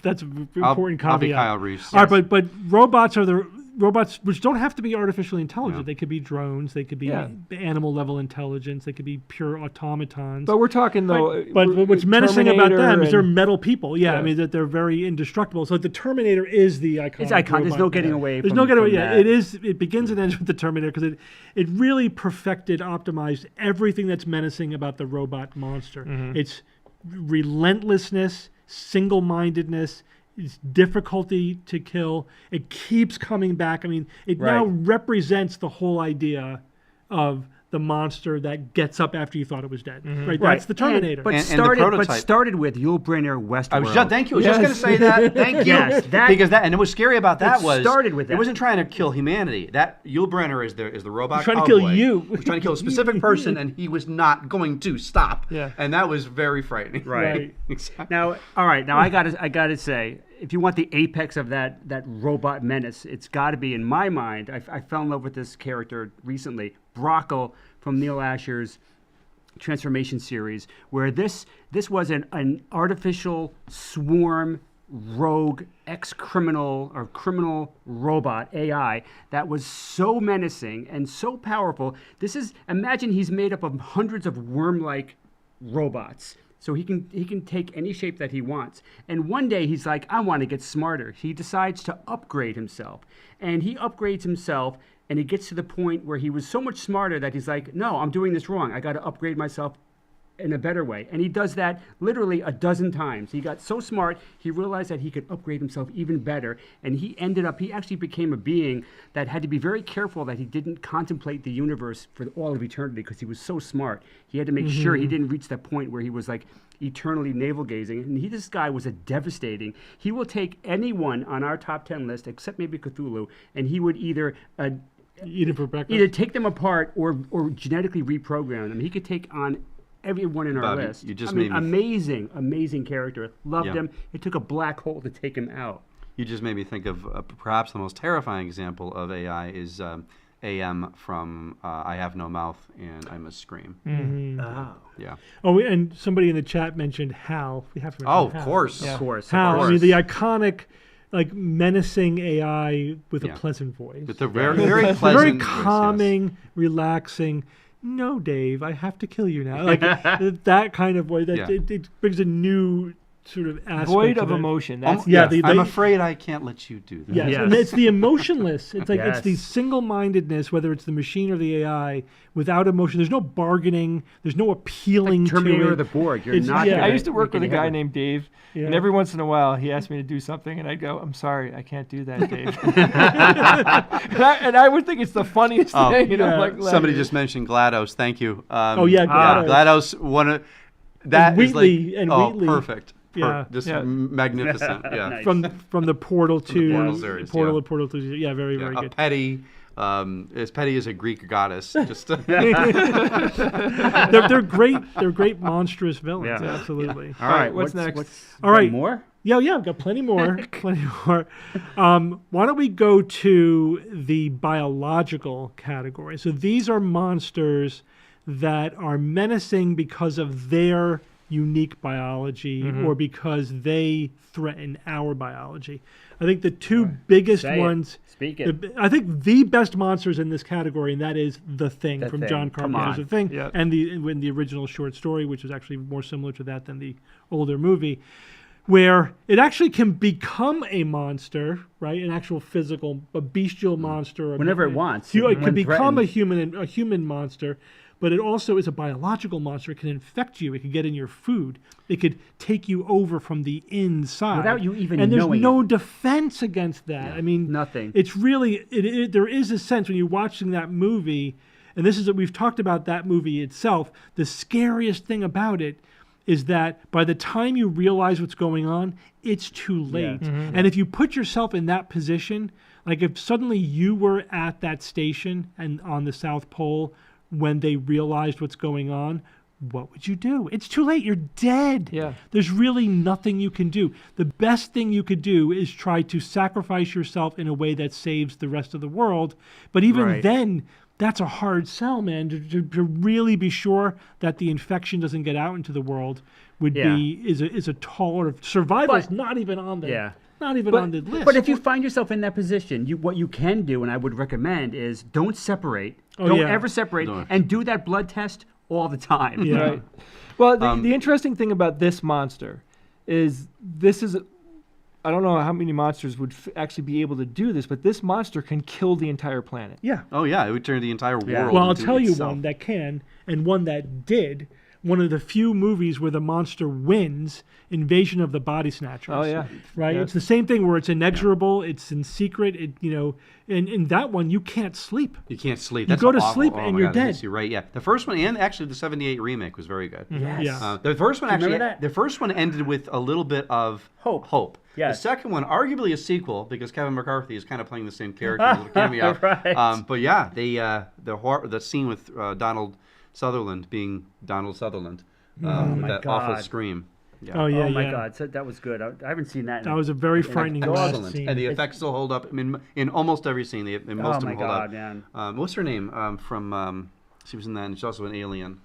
[SPEAKER 3] That's an important caveat.
[SPEAKER 5] I'll be Kyle Reese.
[SPEAKER 3] All right, but robots are the robots, which don't have to be artificially intelligent. They could be drones. They could be animal level intelligence. They could be pure automatons.
[SPEAKER 2] But we're talking though.
[SPEAKER 3] But what's menacing about them is they're
[SPEAKER 2] and-
[SPEAKER 3] metal people. Yeah, I mean that they're very indestructible. So the Terminator is the iconic.
[SPEAKER 1] It's iconic. There's
[SPEAKER 3] robot.
[SPEAKER 1] no getting away.
[SPEAKER 3] There's
[SPEAKER 1] from,
[SPEAKER 3] no getting away.
[SPEAKER 1] from
[SPEAKER 3] Yeah,
[SPEAKER 1] that.
[SPEAKER 3] it is. It begins and ends with the Terminator because it really perfected, optimized everything that's menacing about the robot monster. It's relentlessness, single-mindedness. It's difficulty to kill. It keeps coming back. I mean, it now represents the whole idea of the monster that gets up after you thought it was dead. Right? That's the Terminator.
[SPEAKER 1] But
[SPEAKER 5] And the
[SPEAKER 1] started
[SPEAKER 5] prototype.
[SPEAKER 1] with Yul Brynner Westworld.
[SPEAKER 5] Thank you. I was just going to say that. Thank you.
[SPEAKER 1] Yes,
[SPEAKER 5] because and what was scary about that was
[SPEAKER 1] started with that.
[SPEAKER 5] It wasn't trying to kill humanity. That Yul Brynner is the robot.
[SPEAKER 3] He's trying to kill
[SPEAKER 5] cowboy.
[SPEAKER 3] you.
[SPEAKER 5] He was trying to kill a specific person, and he was not going to stop.
[SPEAKER 2] Yeah.
[SPEAKER 5] And that was very frightening.
[SPEAKER 1] Right.
[SPEAKER 5] Exactly.
[SPEAKER 1] Now, all right. Now I gotta say, if you want the apex of that robot menace, it's got to be in my mind. I fell in love with this character recently, Brockle from Neil Asher's Transformation series, where this was an artificial swarm rogue ex-criminal or criminal robot AI that was so menacing and so powerful. Imagine he's made up of hundreds of worm-like robots. So he can take any shape that he wants. And one day he's like, I want to get smarter. He decides to upgrade himself. And he upgrades himself And it gets to the point where he was so much smarter that he's like, no, I'm doing this wrong. I got to upgrade myself in a better way. And he does that literally a dozen times. He got so smart, he realized that he could upgrade himself even better. And he actually became a being that had to be very careful that he didn't contemplate the universe for all of eternity because he was so smart. He had to make sure he didn't reach that point where he was like eternally navel gazing. And this guy was devastating. He will take anyone on our top 10 list, except maybe Cthulhu, and he would either
[SPEAKER 3] eat it for breakfast.
[SPEAKER 1] Either take them apart or genetically reprogram them. He could take on everyone in our list.
[SPEAKER 5] You just
[SPEAKER 1] amazing character. Loved him. It took a black hole to take him out.
[SPEAKER 5] You just made me think of perhaps the most terrifying example of AI is AM from I Have No Mouth and I Must Scream.
[SPEAKER 3] Mm-hmm.
[SPEAKER 1] Oh.
[SPEAKER 5] Yeah.
[SPEAKER 3] Oh, and somebody in the chat mentioned Hal. We have to mention Hal.
[SPEAKER 5] Of course.
[SPEAKER 1] Yeah. Of course.
[SPEAKER 3] Hal. I mean, the iconic, like, menacing AI with a pleasant voice.
[SPEAKER 5] With a very pleasant
[SPEAKER 3] very
[SPEAKER 5] voice,
[SPEAKER 3] calming, relaxing. No, Dave, I have to kill you now. Like that kind of way. It brings a new sort of aspect.
[SPEAKER 2] Void of emotion. That's
[SPEAKER 5] I'm afraid I can't let you do that.
[SPEAKER 3] Yes. And it's the emotionless. It's like it's the single-mindedness, whether it's the machine or the AI, without emotion. There's no bargaining. There's no appealing
[SPEAKER 1] like Terminator
[SPEAKER 3] to it.
[SPEAKER 1] or the Board. You're
[SPEAKER 3] It's,
[SPEAKER 1] not.
[SPEAKER 3] yeah.
[SPEAKER 2] I used to work with a guy named Dave,
[SPEAKER 3] Yeah.
[SPEAKER 2] and every once in a while he asked me to do something, and I'd go, "I'm sorry, I can't do that, Dave." and I would think it's the funniest thing, you know.
[SPEAKER 3] yeah.
[SPEAKER 2] Like
[SPEAKER 5] Somebody just mentioned GLaDOS. Thank you.
[SPEAKER 3] GLaDOS.
[SPEAKER 5] GLaDOS. One of that is
[SPEAKER 3] Wheatley,
[SPEAKER 5] like
[SPEAKER 3] and
[SPEAKER 5] Wheatley. Perfect.
[SPEAKER 3] Yeah.
[SPEAKER 5] Just magnificent. Yeah.
[SPEAKER 1] Nice.
[SPEAKER 3] From the Portal to
[SPEAKER 5] Portal series,
[SPEAKER 3] Portal to Portal 2. Yeah, very very good.
[SPEAKER 5] Petty. As petty as a Greek goddess. Just
[SPEAKER 3] they're great. They're great monstrous villains.
[SPEAKER 1] Yeah.
[SPEAKER 3] Absolutely.
[SPEAKER 1] All right.
[SPEAKER 2] What's next?
[SPEAKER 3] All right.
[SPEAKER 1] More?
[SPEAKER 3] Yeah, I've got plenty more. Why don't we go to the biological category? So these are monsters that are menacing because of their unique biology or because they threaten our biology. I think the two biggest ones.
[SPEAKER 1] Speak it.
[SPEAKER 3] I think the best monsters in this category, and that is The Thing from John Carpenter's The Thing, and the original short story, which is actually more similar to that than the older movie, where it actually can become a monster, right? An actual physical, a bestial monster.
[SPEAKER 1] Whenever it wants.
[SPEAKER 3] It can become a human monster, but it also is a biological monster. It can infect you. It can get in your food. It could take you over from the inside.
[SPEAKER 1] Without you even
[SPEAKER 3] knowing. And there's no
[SPEAKER 1] it.
[SPEAKER 3] defense against that.
[SPEAKER 1] Yeah,
[SPEAKER 3] I mean,
[SPEAKER 1] nothing.
[SPEAKER 3] It's really, there is a sense when you're watching that movie, and this is we've talked about that movie itself, the scariest thing about it is that by the time you realize what's going on, it's too late.
[SPEAKER 1] Yeah.
[SPEAKER 3] Mm-hmm. And if you put yourself in that position, like if suddenly you were at that station and on the South Pole when they realized what's going on, what would you do? It's too late. You're dead.
[SPEAKER 2] Yeah.
[SPEAKER 3] There's really nothing you can do. The best thing you could do is try to sacrifice yourself in a way that saves the rest of the world. But even then, that's a hard sell, man. To really be sure that the infection doesn't get out into the world is a taller survival. Is not even on the not even on the list.
[SPEAKER 1] But if you find yourself in that position, what you can do, and I would recommend, is don't separate. Don't ever separate, and do that blood test all the time.
[SPEAKER 3] Yeah.
[SPEAKER 2] Right. Well, the interesting thing about this monster is I don't know how many monsters would actually be able to do this, but this monster can kill the entire planet.
[SPEAKER 3] Yeah.
[SPEAKER 5] Oh, yeah. It would turn the entire world
[SPEAKER 3] Well, I'll
[SPEAKER 5] into
[SPEAKER 3] tell you
[SPEAKER 5] itself.
[SPEAKER 3] one that can, and one that did. One of the few movies where the monster wins, Invasion of the Body Snatchers.
[SPEAKER 2] Oh, yeah.
[SPEAKER 3] Right?
[SPEAKER 2] Yeah.
[SPEAKER 3] It's the same thing where it's inexorable, it's in secret, and in that one, you can't sleep.
[SPEAKER 5] You can't sleep.
[SPEAKER 3] You
[SPEAKER 5] That's
[SPEAKER 3] go to
[SPEAKER 5] awful.
[SPEAKER 3] sleep
[SPEAKER 5] Oh
[SPEAKER 3] and
[SPEAKER 5] my
[SPEAKER 3] you're
[SPEAKER 5] God, it
[SPEAKER 3] dead.
[SPEAKER 5] hits you right, yeah. The first one and actually the 78 remake was very good.
[SPEAKER 1] Yes.
[SPEAKER 3] Yeah.
[SPEAKER 5] The first one
[SPEAKER 1] remember that?
[SPEAKER 5] the first one ended with a little bit of hope.
[SPEAKER 1] Yes.
[SPEAKER 5] The second one, arguably a sequel, because Kevin McCarthy is kind of playing the same character as a cameo.
[SPEAKER 1] Right.
[SPEAKER 5] But yeah, the scene with Donald Sutherland being Donald Sutherland, with that awful scream. Yeah.
[SPEAKER 3] Oh, yeah,
[SPEAKER 1] Oh my
[SPEAKER 3] yeah.
[SPEAKER 1] God, so that was good. I haven't seen that.
[SPEAKER 3] That was a very frightening last
[SPEAKER 5] Excellent.
[SPEAKER 3] scene.
[SPEAKER 5] And the effects still hold up. I mean, in almost every scene, most of them hold up.
[SPEAKER 1] Man.
[SPEAKER 5] What's her name? She was in that, and she's also an alien.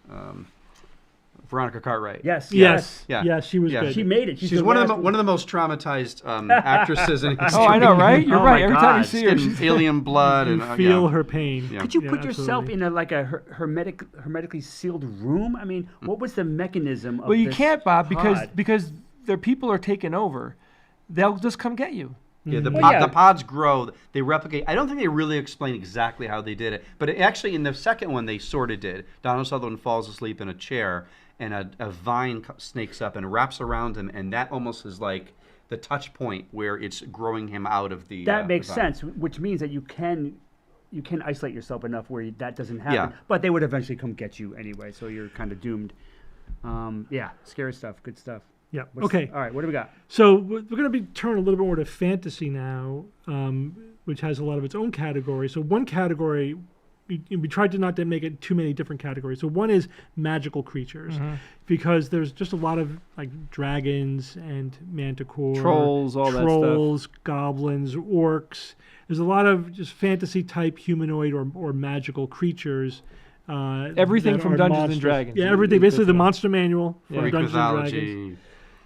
[SPEAKER 5] Veronica Cartwright.
[SPEAKER 1] Yes.
[SPEAKER 3] Yeah, she was good.
[SPEAKER 1] She made it.
[SPEAKER 5] She's one of the most traumatized actresses in history.
[SPEAKER 2] Oh, I know, right? You're
[SPEAKER 1] Oh
[SPEAKER 2] right.
[SPEAKER 1] my
[SPEAKER 2] Every time you
[SPEAKER 1] God.
[SPEAKER 2] see her,
[SPEAKER 5] Getting alien blood
[SPEAKER 3] You
[SPEAKER 5] and
[SPEAKER 3] feel her pain.
[SPEAKER 5] Yeah.
[SPEAKER 1] Could you
[SPEAKER 3] Yeah,
[SPEAKER 1] put yourself
[SPEAKER 3] absolutely.
[SPEAKER 1] in a hermetically sealed room? I mean, what was the mechanism of
[SPEAKER 2] well, you
[SPEAKER 1] this
[SPEAKER 2] can't, Bob,
[SPEAKER 1] pod?
[SPEAKER 2] because their people are taken over. They'll just come get you.
[SPEAKER 5] Yeah, the pods grow. They replicate. I don't think they really explain exactly how they did it, but actually in the second one they sort of did. Donald Sutherland falls asleep in a chair, and a vine snakes up and wraps around him, and that almost is like the touch point where it's growing him out of the.
[SPEAKER 1] That makes
[SPEAKER 5] the
[SPEAKER 1] sense, which means that you can isolate yourself enough where that doesn't happen. But they would eventually come get you anyway, so you're kind of doomed. Scary stuff, good stuff.
[SPEAKER 3] Yeah. Okay.
[SPEAKER 1] All right. What do we got?
[SPEAKER 3] So we're going to be turning a little bit more to fantasy now, which has a lot of its own categories. So one category, we tried to not to make it too many different categories. So one is magical creatures, because there's just a lot of like dragons and manticore,
[SPEAKER 2] trolls, all that stuff.
[SPEAKER 3] Goblins, orcs. There's a lot of just fantasy type humanoid or magical creatures.
[SPEAKER 2] Everything from Dungeons and Dragons.
[SPEAKER 3] Yeah, everything. Basically, the monster manual for
[SPEAKER 5] Greek
[SPEAKER 3] Dungeons
[SPEAKER 5] mythology.
[SPEAKER 3] and Dragons.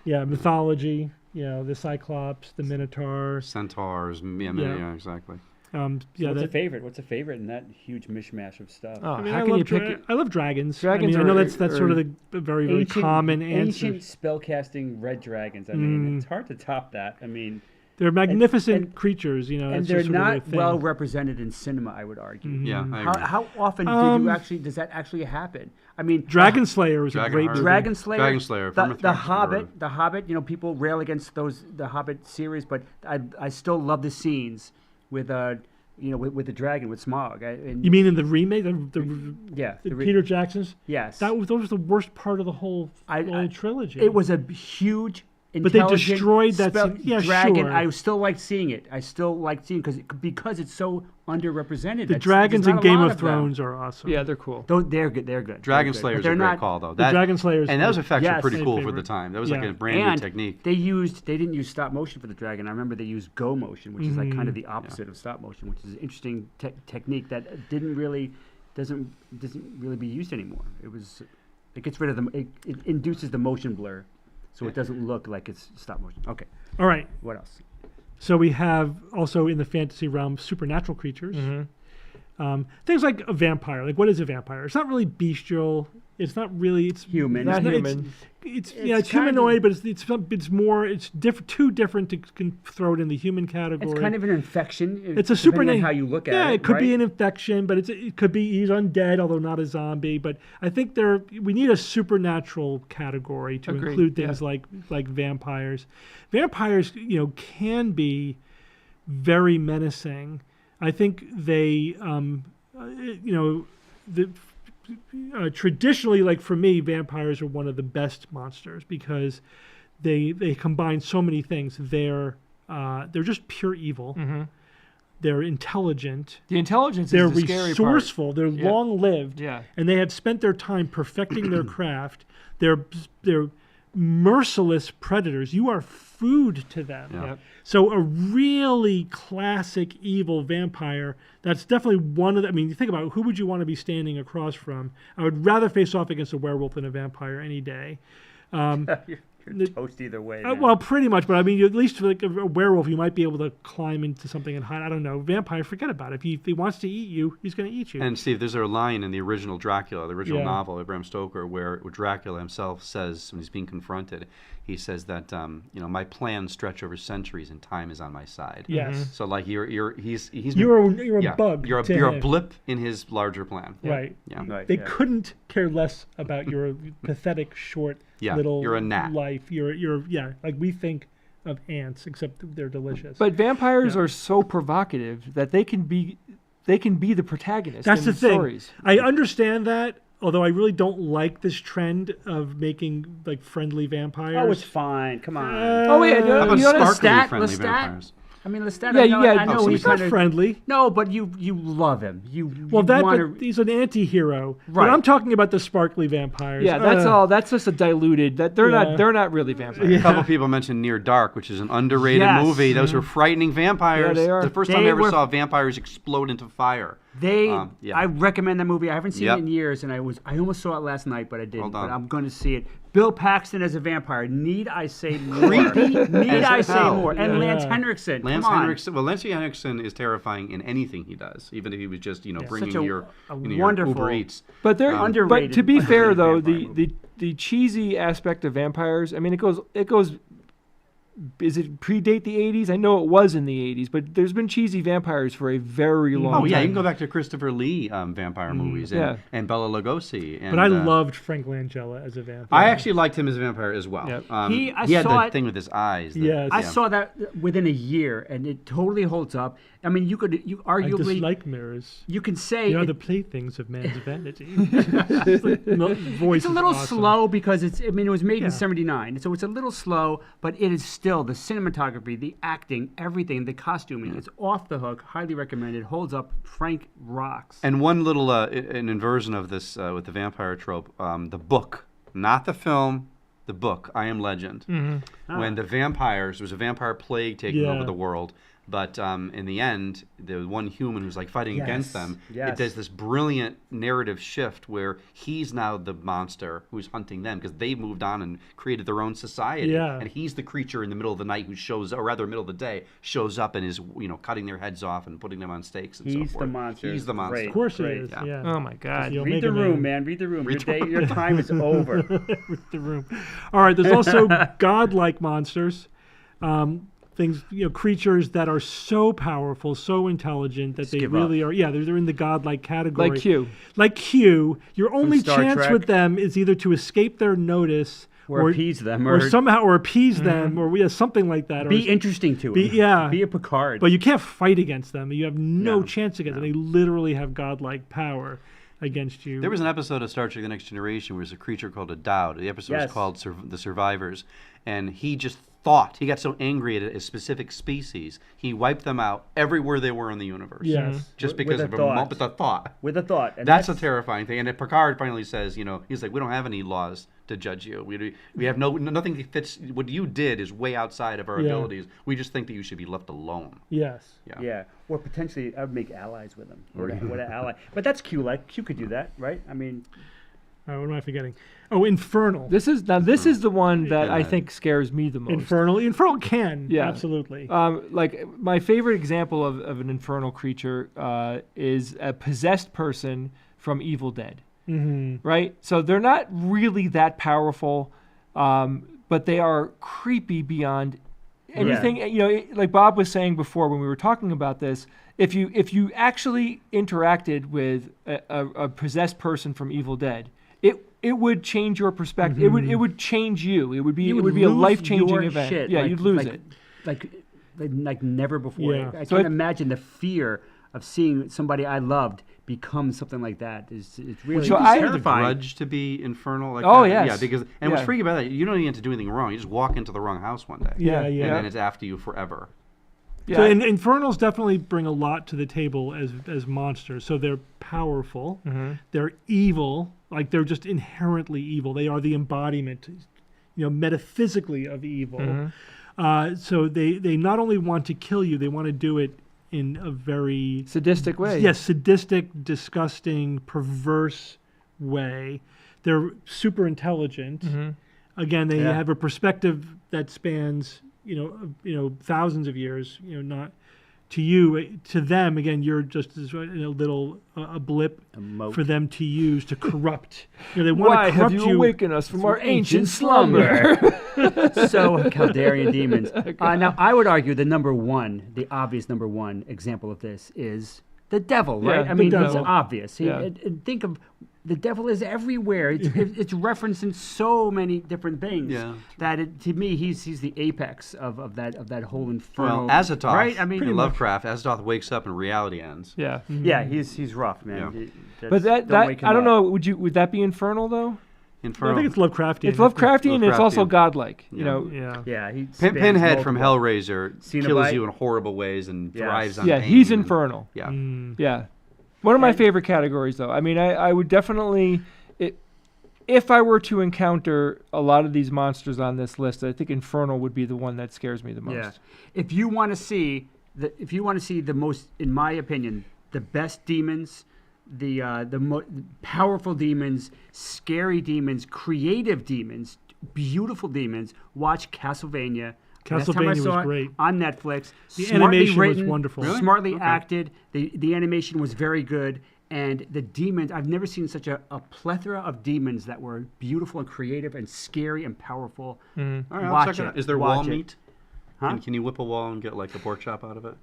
[SPEAKER 3] Yeah, mythology. The Cyclops, the Minotaur,
[SPEAKER 5] centaurs. Yeah, exactly.
[SPEAKER 1] What's a favorite? What's a favorite in that huge mishmash of stuff?
[SPEAKER 2] Oh, how can you pick it?
[SPEAKER 3] I love dragons.
[SPEAKER 2] Dragons
[SPEAKER 3] I know that's sort of the very, very common answer.
[SPEAKER 1] Ancient spellcasting red dragons. I mean, it's hard to top that. I mean,
[SPEAKER 3] they're magnificent creatures,
[SPEAKER 1] and they're not well represented in cinema, I would argue.
[SPEAKER 5] Yeah, I agree.
[SPEAKER 1] How often does that actually happen? I mean,
[SPEAKER 3] Dragon Slayer was a great movie.
[SPEAKER 1] Dragon Slayer. The Hobbit.
[SPEAKER 5] The
[SPEAKER 1] Hobbit. People rail against the Hobbit series, but I still love the scenes with with the dragon with Smaug.
[SPEAKER 3] You mean in the remake, the Peter Jackson's?
[SPEAKER 1] Yes.
[SPEAKER 3] That was the worst part of the whole trilogy.
[SPEAKER 1] It was a huge.
[SPEAKER 3] But they destroyed that
[SPEAKER 1] dragon.
[SPEAKER 3] Sure.
[SPEAKER 1] I still liked seeing it. Because it's so underrepresented.
[SPEAKER 3] The dragons in Game of Thrones are awesome.
[SPEAKER 2] Yeah, they're cool.
[SPEAKER 1] They're good. They're good.
[SPEAKER 5] Dragon Slayer's a great call, though.
[SPEAKER 3] The Dragon Slayers
[SPEAKER 5] and those effects were pretty cool for the time. That was like a brand new technique.
[SPEAKER 1] They didn't use stop motion for the dragon. I remember they used go motion, which is like kind of the opposite of stop motion, which is an interesting technique that doesn't really be used anymore. It gets rid of it induces the motion blur. So it doesn't look like it's stop motion. Okay.
[SPEAKER 3] All right.
[SPEAKER 1] What else?
[SPEAKER 3] So we have also in the fantasy realm supernatural creatures. Things like a vampire. Like, what is a vampire? It's not really bestial. It's not really. It's
[SPEAKER 1] human.
[SPEAKER 2] Not human.
[SPEAKER 3] It's humanoid, but it's more. It's too different to throw it in the human category.
[SPEAKER 1] It's kind of an infection.
[SPEAKER 3] It's a supernatural.
[SPEAKER 1] How you look at it.
[SPEAKER 3] Yeah, it could be an infection, but it could be he's undead, although not a zombie. But I think we need a supernatural category to include things like vampires. Vampires, can be very menacing. I think they, traditionally, like for me, vampires are one of the best monsters because they combine so many things. They're just pure evil. They're intelligent.
[SPEAKER 2] The intelligence is the scary part.
[SPEAKER 3] They're resourceful. They're long-lived.
[SPEAKER 2] Yeah.
[SPEAKER 3] And they have spent their time perfecting their craft. They're merciless predators. You are food to them.
[SPEAKER 5] Yeah.
[SPEAKER 2] Yep.
[SPEAKER 3] So a really classic evil vampire, that's definitely one of the, you think about it, who would you want to be standing across from? I would rather face off against a werewolf than a vampire any day.
[SPEAKER 1] You're toast either way.
[SPEAKER 3] Well, pretty much, but at least like a werewolf, you might be able to climb into something and hide. I don't know. Vampire, forget about it. If he wants to eat you, he's going to eat you.
[SPEAKER 5] And Steve, there's a line in the original Dracula, the original novel of Bram Stoker, where Dracula himself says, when he's being confronted, he says that my plans stretch over centuries and time is on my side.
[SPEAKER 3] Yes.
[SPEAKER 5] So like you're
[SPEAKER 3] a bug.
[SPEAKER 5] You're a blip in his larger plan.
[SPEAKER 3] Right.
[SPEAKER 5] Yeah.
[SPEAKER 1] Right,
[SPEAKER 3] they couldn't care less about your pathetic short little
[SPEAKER 5] you're a gnat.
[SPEAKER 3] life. You're like we think of ants, except they're delicious.
[SPEAKER 2] But vampires are so provocative that they can be the protagonist.
[SPEAKER 3] That's
[SPEAKER 2] in
[SPEAKER 3] the thing.
[SPEAKER 2] Stories.
[SPEAKER 3] I understand that. Although I really don't like this trend of making like friendly vampires.
[SPEAKER 1] Oh, it's fine. Come on.
[SPEAKER 2] How about
[SPEAKER 5] sparkly friendly vampires?
[SPEAKER 1] I mean, Lestat.
[SPEAKER 2] I
[SPEAKER 1] know
[SPEAKER 3] he's not friendly.
[SPEAKER 1] No, but you love him.
[SPEAKER 3] He's an anti-hero.
[SPEAKER 1] Right.
[SPEAKER 3] But I'm talking about the sparkly vampires.
[SPEAKER 2] Yeah, that's all. That's just a diluted. They're not really vampires.
[SPEAKER 5] A couple people mentioned Near Dark, which is an underrated movie. Those were frightening vampires.
[SPEAKER 2] Yeah, they are.
[SPEAKER 5] The first time I ever saw vampires explode into fire.
[SPEAKER 1] I recommend that movie. I haven't seen it in years, and I almost saw it last night, but I didn't. But I'm going to see it. Bill Paxton as a vampire. Need I say more? Need I say more? And Lance Henriksen.
[SPEAKER 5] Lance Henriksen is terrifying in anything he does, even if he was just bringing your Uber Eats.
[SPEAKER 2] But they're
[SPEAKER 1] underrated.
[SPEAKER 2] But to be fair, though, the cheesy aspect of vampires. I mean, it goes is it predate the 80s? I know it was in the 80s, but there's been cheesy vampires for a very long time.
[SPEAKER 5] Oh, yeah, you can go back to Christopher Lee vampire movies and Bela Lugosi. And,
[SPEAKER 3] but I loved Frank Langella as a vampire.
[SPEAKER 5] I actually liked him as a vampire as well.
[SPEAKER 2] Yep.
[SPEAKER 5] He had the thing with his eyes.
[SPEAKER 1] I saw that within a year, and it totally holds up. I mean, you arguably...
[SPEAKER 3] I dislike mirrors.
[SPEAKER 1] You can say...
[SPEAKER 3] They are the playthings of man's vanity. It's a
[SPEAKER 1] little slow because it was made in 79, so it's a little slow, but it is still the cinematography, the acting, everything, the costuming. It's off the hook. Highly recommended. Holds up. Frank rocks.
[SPEAKER 5] And one little an inversion of this with the vampire trope, the book, not the film, the book, I Am Legend.
[SPEAKER 2] Mm-hmm.
[SPEAKER 5] When the vampires, there was a vampire plague taking over the world. But in the end, the one human who's like fighting against them, it does this brilliant narrative shift where he's now the monster who's hunting them because they've moved on and created their own society.
[SPEAKER 3] Yeah.
[SPEAKER 5] And he's the creature in the middle of the night who shows, or rather middle of the day, shows up and is cutting their heads off and putting them on stakes and so forth.
[SPEAKER 1] He's the monster.
[SPEAKER 5] He's the monster.
[SPEAKER 1] Great.
[SPEAKER 3] Of course he
[SPEAKER 1] Great.
[SPEAKER 3] is.
[SPEAKER 5] Yeah.
[SPEAKER 3] Yeah.
[SPEAKER 2] Oh my God!
[SPEAKER 1] Read the room, man. Read the room. Your time is over.
[SPEAKER 3] Read the room. All right. There's also godlike monsters. Things, creatures that are so powerful, so intelligent that they really are. Yeah, they're in the godlike category.
[SPEAKER 2] Like
[SPEAKER 3] Q. Your only
[SPEAKER 1] Star
[SPEAKER 3] chance
[SPEAKER 1] Trek.
[SPEAKER 3] with them is either to escape their notice
[SPEAKER 1] Or appease them.
[SPEAKER 3] or somehow appease them, or something like that.
[SPEAKER 1] Be interesting to them. Be a Picard.
[SPEAKER 3] But you can't fight against them. You have no chance against them. They literally have godlike power against you.
[SPEAKER 5] There was an episode of Star Trek The Next Generation where there's a creature called a Dowd. The episode was called The Survivors. And he just he got so angry at a specific species, he wiped them out everywhere they were in the universe.
[SPEAKER 3] Yes.
[SPEAKER 5] Just because of a thought.
[SPEAKER 1] With a thought. And
[SPEAKER 5] that's a terrifying thing. And then Picard finally says, he's like, we don't have any laws to judge you. We have nothing that fits. What you did is way outside of our abilities. We just think that you should be left alone.
[SPEAKER 3] Yes.
[SPEAKER 1] Yeah. Or potentially, I would make allies with them. What an ally. But that's Q-like. Q could do that, right? I mean...
[SPEAKER 3] what am I forgetting? Oh, Infernal.
[SPEAKER 2] This is the one that I think scares me the most.
[SPEAKER 3] Infernal can. Yeah. Absolutely.
[SPEAKER 2] Like my favorite example of an infernal creature is a possessed person from Evil Dead.
[SPEAKER 3] Mm-hmm.
[SPEAKER 2] Right? So they're not really that powerful, but they are creepy beyond anything. Like Bob was saying before when we were talking about this, if you actually interacted with a possessed person from Evil Dead, it would change your perspective.
[SPEAKER 3] Mm-hmm.
[SPEAKER 2] It would change you. It would be a life-changing event.
[SPEAKER 1] Shit.
[SPEAKER 2] Yeah, you'd lose it.
[SPEAKER 1] Like never before.
[SPEAKER 3] Yeah.
[SPEAKER 1] I can't imagine the fear of seeing somebody I loved become something like that. It's really
[SPEAKER 5] terrifying. The
[SPEAKER 1] terrifying.
[SPEAKER 5] grudge to be infernal like
[SPEAKER 2] that?
[SPEAKER 5] Yes. Yeah, because what's freaky about that, you don't even have to do anything wrong. You just walk into the wrong house one day.
[SPEAKER 3] Yeah.
[SPEAKER 5] And then it's after you forever.
[SPEAKER 3] Yeah. So Infernals definitely bring a lot to the table as monsters. So they're powerful.
[SPEAKER 2] Mm-hmm.
[SPEAKER 3] They're evil. Like they're just inherently evil. They are the embodiment, metaphysically of evil.
[SPEAKER 2] Mm-hmm.
[SPEAKER 3] So they not only want to kill you, they want to do it in a very
[SPEAKER 2] sadistic way.
[SPEAKER 3] Yes, sadistic, disgusting, perverse way. They're super intelligent.
[SPEAKER 2] Mm-hmm.
[SPEAKER 3] Again, they have a perspective that spans thousands of years. Not to you, to them. Again, you're just a little a blip for them to use to corrupt. They want
[SPEAKER 2] Why
[SPEAKER 3] to corrupt
[SPEAKER 2] have you awakened us from our ancient slumber?
[SPEAKER 1] So Calderian demons. Now, I would argue the obvious number one example of this is the devil, right?
[SPEAKER 2] Yeah,
[SPEAKER 1] I mean, it's
[SPEAKER 2] devil.
[SPEAKER 1] obvious.
[SPEAKER 2] Yeah.
[SPEAKER 1] Think of the devil is everywhere. It's referenced in so many different things.
[SPEAKER 5] Yeah.
[SPEAKER 1] That to me, he's the apex of that whole infernal.
[SPEAKER 5] Well, Azathoth,
[SPEAKER 1] right? I mean,
[SPEAKER 5] in Lovecraft, Azathoth wakes up and reality ends.
[SPEAKER 2] Yeah.
[SPEAKER 3] Mm-hmm.
[SPEAKER 1] Yeah, he's rough, man.
[SPEAKER 5] Yeah.
[SPEAKER 2] But that I don't know. Would that be infernal though?
[SPEAKER 5] Infernal.
[SPEAKER 3] I think it's Lovecraftian.
[SPEAKER 2] It's Lovecraftian, and it's also godlike.
[SPEAKER 5] Yeah.
[SPEAKER 1] Yeah, he
[SPEAKER 5] Pinhead from Hellraiser
[SPEAKER 1] Cenobite.
[SPEAKER 5] kills you in horrible ways and thrives on
[SPEAKER 2] yeah,
[SPEAKER 5] pain.
[SPEAKER 2] he's infernal.
[SPEAKER 5] Yeah.
[SPEAKER 2] Yeah. One of my favorite categories, though. I mean, I would definitely, if I were to encounter a lot of these monsters on this list, I think infernal would be the one that scares me the most.
[SPEAKER 1] Yeah. If you want to see the most, in my opinion, the best demons, the powerful demons, scary demons, creative demons, beautiful demons, watch Castlevania. Last time I
[SPEAKER 3] Castlevania
[SPEAKER 1] saw
[SPEAKER 3] was
[SPEAKER 1] it
[SPEAKER 3] great.
[SPEAKER 1] On Netflix.
[SPEAKER 3] The
[SPEAKER 1] Smartly
[SPEAKER 3] animation was
[SPEAKER 1] written,
[SPEAKER 3] wonderful.
[SPEAKER 5] Really?
[SPEAKER 1] Smartly
[SPEAKER 5] Okay.
[SPEAKER 1] acted. The animation was very good. And the demons, I've never seen such a plethora of demons that were beautiful and creative and scary and powerful.
[SPEAKER 5] All right, I'll
[SPEAKER 1] Watch
[SPEAKER 5] check it
[SPEAKER 1] it.
[SPEAKER 5] out. Is there
[SPEAKER 1] Watch
[SPEAKER 5] wall
[SPEAKER 1] it.
[SPEAKER 5] meat? Can you whip a wall and get like a pork chop out of it?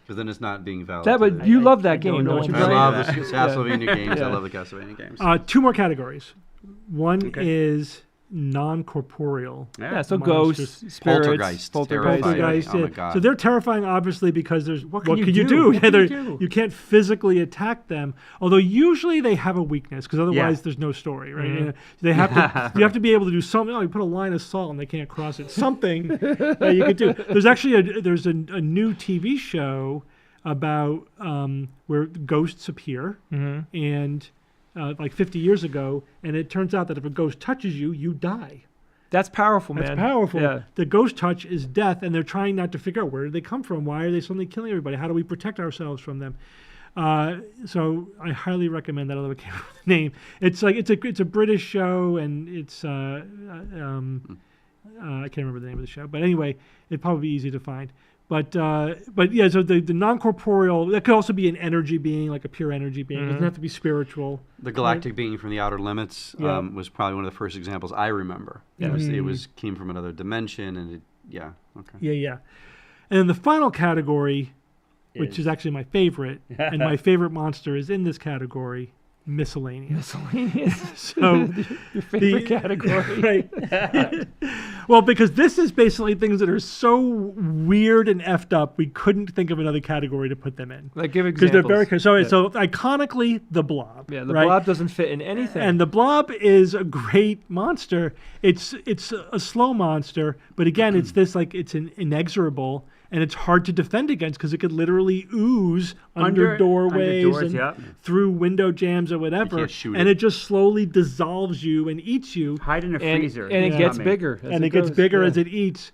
[SPEAKER 5] Because then it's not being valid.
[SPEAKER 2] But you love that game, don't you?
[SPEAKER 5] I love the Castlevania games. I love the Castlevania games.
[SPEAKER 3] 2 more categories. One is non-corporeal.
[SPEAKER 2] Yeah, so ghosts, spirits,
[SPEAKER 5] poltergeist.
[SPEAKER 3] Oh my God. So they're terrifying, obviously, because there's what can you do? You can't physically attack them. Although usually they have a weakness, because otherwise there's no story, right? Mm-hmm. They have to. You have to be able to do something. Oh, you put a line of salt and they can't cross it. Something that you could do. There's actually a new TV show about where ghosts appear and. Like 50 years ago, and it turns out that if a ghost touches you, you die.
[SPEAKER 2] That's powerful, man.
[SPEAKER 3] That's powerful.
[SPEAKER 2] Yeah.
[SPEAKER 3] The ghost touch is death, and they're trying not to figure out where did they come from? Why are they suddenly killing everybody? How do we protect ourselves from them? So I highly recommend that. Although I can't remember the name. It's a British show, and it's I can't remember the name of the show. But anyway, it'd probably be easy to find. But yeah, so the non-corporeal, that could also be an energy being, like a pure energy being. It doesn't have to be spiritual.
[SPEAKER 5] The galactic being from the Outer Limits was probably one of the first examples I remember. Yeah. It came from another dimension, and okay.
[SPEAKER 3] Yeah. And then the final category, which is actually my favorite, and my favorite monster is in this category, miscellaneous. So
[SPEAKER 2] your favorite category,
[SPEAKER 3] right? Well, because this is basically things that are so weird and effed up, we couldn't think of another category to put them in.
[SPEAKER 2] Like, give examples.
[SPEAKER 3] Because they're very so iconically, the Blob.
[SPEAKER 2] Yeah, the Blob doesn't fit in anything.
[SPEAKER 3] And the Blob is a great monster. It's a slow monster, but again, it's this it's an inexorable. And it's hard to defend against because it could literally ooze under doorways and through window jams or whatever.
[SPEAKER 5] You can't shoot
[SPEAKER 3] and it just slowly dissolves you and eats you.
[SPEAKER 1] Hide in a freezer.
[SPEAKER 2] And it gets bigger.
[SPEAKER 3] And it gets bigger as it eats.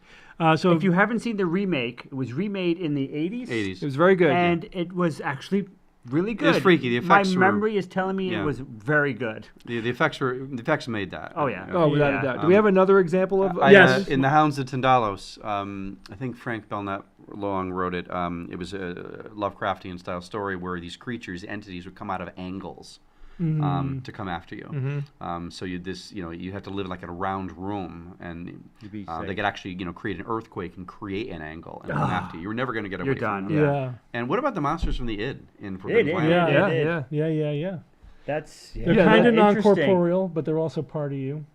[SPEAKER 3] So
[SPEAKER 1] if you haven't seen the remake, it was remade in the 80s.
[SPEAKER 2] It was very good.
[SPEAKER 1] And it was actually really good.
[SPEAKER 5] It was freaky. The effects
[SPEAKER 1] My memory is telling me it was very good.
[SPEAKER 5] The effects made that.
[SPEAKER 1] Oh yeah.
[SPEAKER 2] Oh, without a doubt. Do we have another example of?
[SPEAKER 3] Yes.
[SPEAKER 5] In The Hounds of Tindalos, I think Frank Belknap Long wrote it. It was a Lovecraftian style story where these creatures, entities, would come out of angles to come after you. So you have to live like in a round room, and they could actually create an earthquake and create an angle and come after you. You're never going to get away from them.
[SPEAKER 3] Yeah.
[SPEAKER 5] And what about the monsters from the id in Forbidden Planet?
[SPEAKER 3] Yeah.
[SPEAKER 1] That's
[SPEAKER 3] they're kind of non-corporeal, but they're also part of you.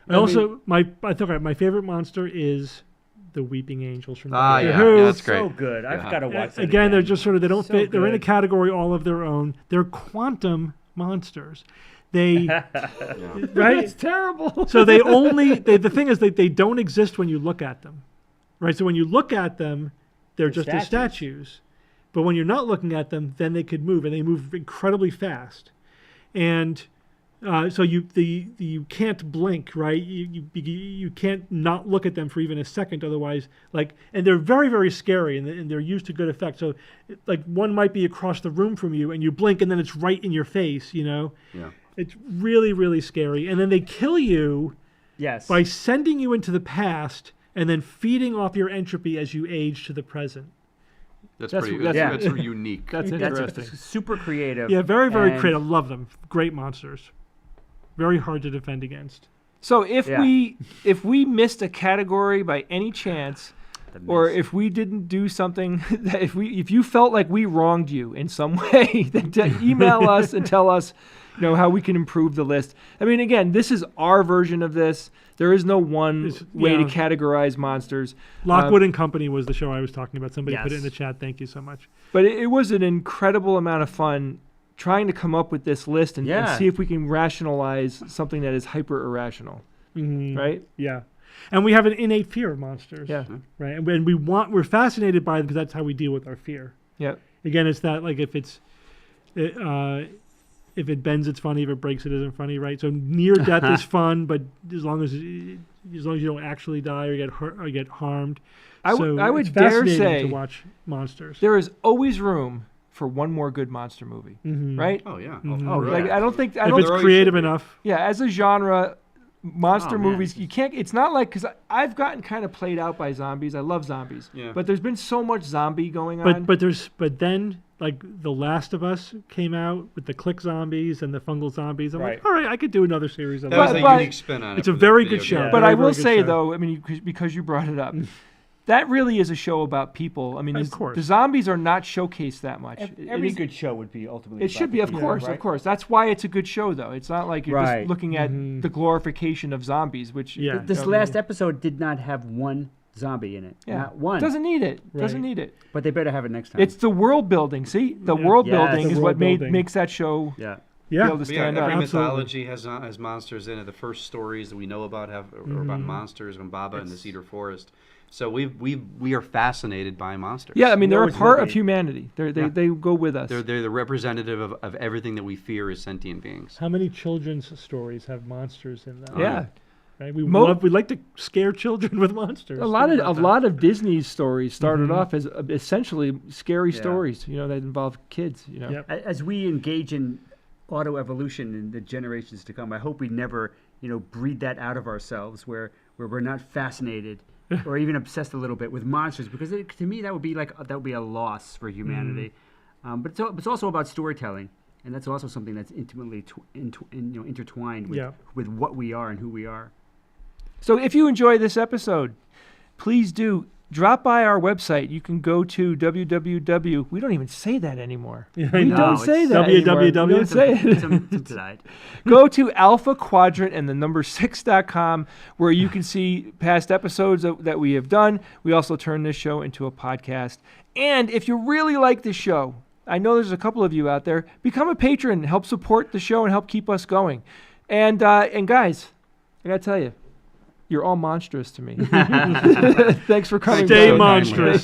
[SPEAKER 3] I think my favorite monster is the Weeping Angels from Doctor Who.
[SPEAKER 5] Yeah, that's great.
[SPEAKER 1] So good. I've got to watch that
[SPEAKER 3] again. They're just sort of, they don't fit. They're in a category all of their own. They're quantum monsters. They right?
[SPEAKER 2] It's terrible.
[SPEAKER 3] So the thing is they don't exist when you look at them. Right? So when you look at them, they're just as statues. But when you're not looking at them, then they could move, and they move incredibly fast. And so you can't blink, right? You can't not look at them for even a second, otherwise. And they're very, very scary, and they're used to good effect. So, one might be across the room from you, and you blink, and then it's right in your face. Yeah. It's really, really scary. And then they kill you.
[SPEAKER 1] Yes.
[SPEAKER 3] By sending you into the past, and then feeding off your entropy as you age to the present.
[SPEAKER 5] That's unique.
[SPEAKER 2] That's interesting.
[SPEAKER 1] Super creative.
[SPEAKER 3] Yeah, very, very creative. Love them. Great monsters. Very hard to defend against.
[SPEAKER 2] So if we missed a category by any chance, or if we didn't do something that if you felt like we wronged you in some way, then email us and tell us, how we can improve the list. I mean, again, this is our version of this. There is no one way to categorize monsters.
[SPEAKER 3] Lockwood and Company was the show I was talking about. Somebody put it in the chat. Thank you so much.
[SPEAKER 2] But it was an incredible amount of fun trying to come up with this list and see if we can rationalize something that is hyper irrational. Right?
[SPEAKER 3] Yeah. And we have an innate fear of monsters.
[SPEAKER 2] Yeah.
[SPEAKER 3] Right. And we're fascinated by them because that's how we deal with our fear.
[SPEAKER 2] Yeah.
[SPEAKER 3] Again, it's that if it bends, it's funny. If it breaks, it isn't funny, right? So near death is fun, but as long as you don't actually die or get hurt or get harmed.
[SPEAKER 2] I would dare say
[SPEAKER 3] to watch monsters.
[SPEAKER 2] There is always room for one more good monster movie, right?
[SPEAKER 5] Oh yeah.
[SPEAKER 2] I don't think
[SPEAKER 3] if it's creative enough.
[SPEAKER 2] Yeah, as a genre, monster movies, you can't. It's not like, because I've gotten kind of played out by zombies. I love zombies, but there's been so much zombie going on.
[SPEAKER 3] But then The Last of Us came out with the click zombies and the fungal zombies. I'm like, all right, I could do another series of that.
[SPEAKER 5] That was a unique spin on it.
[SPEAKER 3] It's a very good show.
[SPEAKER 2] But I will say though, I mean, because you brought it up. that really is a show about people. I mean,
[SPEAKER 3] Of course.
[SPEAKER 2] the zombies are not showcased that much.
[SPEAKER 1] Every good show would be ultimately.
[SPEAKER 2] It should be, of course,
[SPEAKER 1] right?
[SPEAKER 2] of course. That's why it's a good show, though. It's not like you're
[SPEAKER 1] Right.
[SPEAKER 2] just looking at the glorification of zombies, which
[SPEAKER 3] Yeah.
[SPEAKER 1] This last episode did not have one zombie in it. Not one.
[SPEAKER 2] doesn't need it. Doesn't
[SPEAKER 3] Right.
[SPEAKER 2] need it.
[SPEAKER 1] But they better have it next time.
[SPEAKER 2] It's the world building. See, the
[SPEAKER 3] Yeah.
[SPEAKER 2] world
[SPEAKER 1] Yes.
[SPEAKER 2] building
[SPEAKER 1] The
[SPEAKER 2] is
[SPEAKER 3] world
[SPEAKER 2] what
[SPEAKER 3] building.
[SPEAKER 2] makes that show
[SPEAKER 1] yeah.
[SPEAKER 2] be able to
[SPEAKER 3] Yeah.
[SPEAKER 5] But
[SPEAKER 2] stand
[SPEAKER 5] every
[SPEAKER 2] up.
[SPEAKER 3] Absolutely.
[SPEAKER 5] mythology has monsters in it. The first stories that we know about are about monsters, and Baba and the Cedar Forest. So we are fascinated by monsters.
[SPEAKER 2] Yeah, I mean,
[SPEAKER 1] We
[SPEAKER 2] they're a
[SPEAKER 1] always
[SPEAKER 2] part
[SPEAKER 1] will
[SPEAKER 2] of
[SPEAKER 1] be.
[SPEAKER 2] humanity. They go with us.
[SPEAKER 5] They're the representative of everything that we fear as sentient beings.
[SPEAKER 3] How many children's stories have monsters in them?
[SPEAKER 2] yeah.
[SPEAKER 3] Right? We
[SPEAKER 2] Mo-
[SPEAKER 3] we like to scare children with monsters.
[SPEAKER 2] A lot
[SPEAKER 3] Think
[SPEAKER 2] of
[SPEAKER 3] about that.
[SPEAKER 2] lot of Disney's stories started off as essentially scary
[SPEAKER 1] Yeah.
[SPEAKER 2] stories, that involve kids,
[SPEAKER 3] Yep.
[SPEAKER 1] As we engage in auto evolution in the generations to come, I hope we never, breed that out of ourselves, where we're not fascinated or even obsessed a little bit with monsters, because to me that would be a loss for humanity. But it's also about storytelling, and that's also something that's intimately intertwined with what we are and who we are.
[SPEAKER 2] So if you enjoy this episode, please do drop by our website. You can go to www. We don't even say that anymore.
[SPEAKER 3] Yeah, I
[SPEAKER 2] We
[SPEAKER 3] know.
[SPEAKER 2] don't say
[SPEAKER 3] It's
[SPEAKER 2] that anymore. We
[SPEAKER 3] www.
[SPEAKER 2] don't say it.
[SPEAKER 1] Some tonight.
[SPEAKER 2] Go to Alpha Quadrant and the number 6.com, where you can see past episodes that we have done. We also turn this show into a podcast. And if you really like this show, I know there's a couple of you out there, become a patron, help support the show and help keep us going. And guys, I got to tell you, you're all monstrous to me. Thanks for coming.
[SPEAKER 3] Stay
[SPEAKER 2] back.
[SPEAKER 3] monstrous.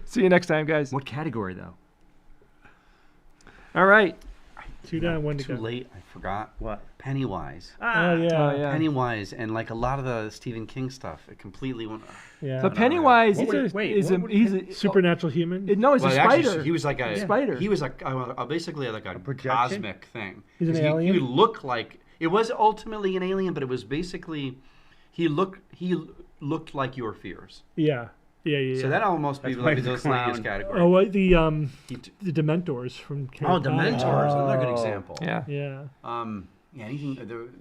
[SPEAKER 2] See you next time, guys.
[SPEAKER 1] What category though?
[SPEAKER 2] All right.
[SPEAKER 3] 2 down, 1 to
[SPEAKER 5] Too
[SPEAKER 3] go.
[SPEAKER 5] late. I forgot.
[SPEAKER 1] What?
[SPEAKER 5] Pennywise.
[SPEAKER 3] Oh yeah.
[SPEAKER 2] Oh, yeah.
[SPEAKER 5] Pennywise, and like a lot of the Stephen King stuff, it completely went.
[SPEAKER 3] Yeah.
[SPEAKER 2] So Pennywise,
[SPEAKER 3] What
[SPEAKER 2] he's
[SPEAKER 3] was-
[SPEAKER 2] a, he's a
[SPEAKER 3] Supernatural human.
[SPEAKER 2] No, he's a
[SPEAKER 5] Well, actually,
[SPEAKER 2] spider.
[SPEAKER 5] he was like a
[SPEAKER 2] Spider.
[SPEAKER 5] He was like basically like a
[SPEAKER 1] projection?
[SPEAKER 5] cosmic thing.
[SPEAKER 3] He's an
[SPEAKER 5] 'Cause
[SPEAKER 3] alien?
[SPEAKER 5] He looked like it was ultimately an alien, but it was basically he looked like your fears.
[SPEAKER 3] Yeah.
[SPEAKER 5] So that almost be
[SPEAKER 1] That's why
[SPEAKER 5] like
[SPEAKER 1] he's a
[SPEAKER 5] those
[SPEAKER 1] clown.
[SPEAKER 5] ladies category.
[SPEAKER 3] Oh, what the
[SPEAKER 5] He
[SPEAKER 3] the Dementors from Harry
[SPEAKER 5] Oh, the
[SPEAKER 3] Potter.
[SPEAKER 5] Mentors, another good
[SPEAKER 1] Oh.
[SPEAKER 5] example.
[SPEAKER 2] Yeah.
[SPEAKER 3] Yeah.
[SPEAKER 5] Yeah, anything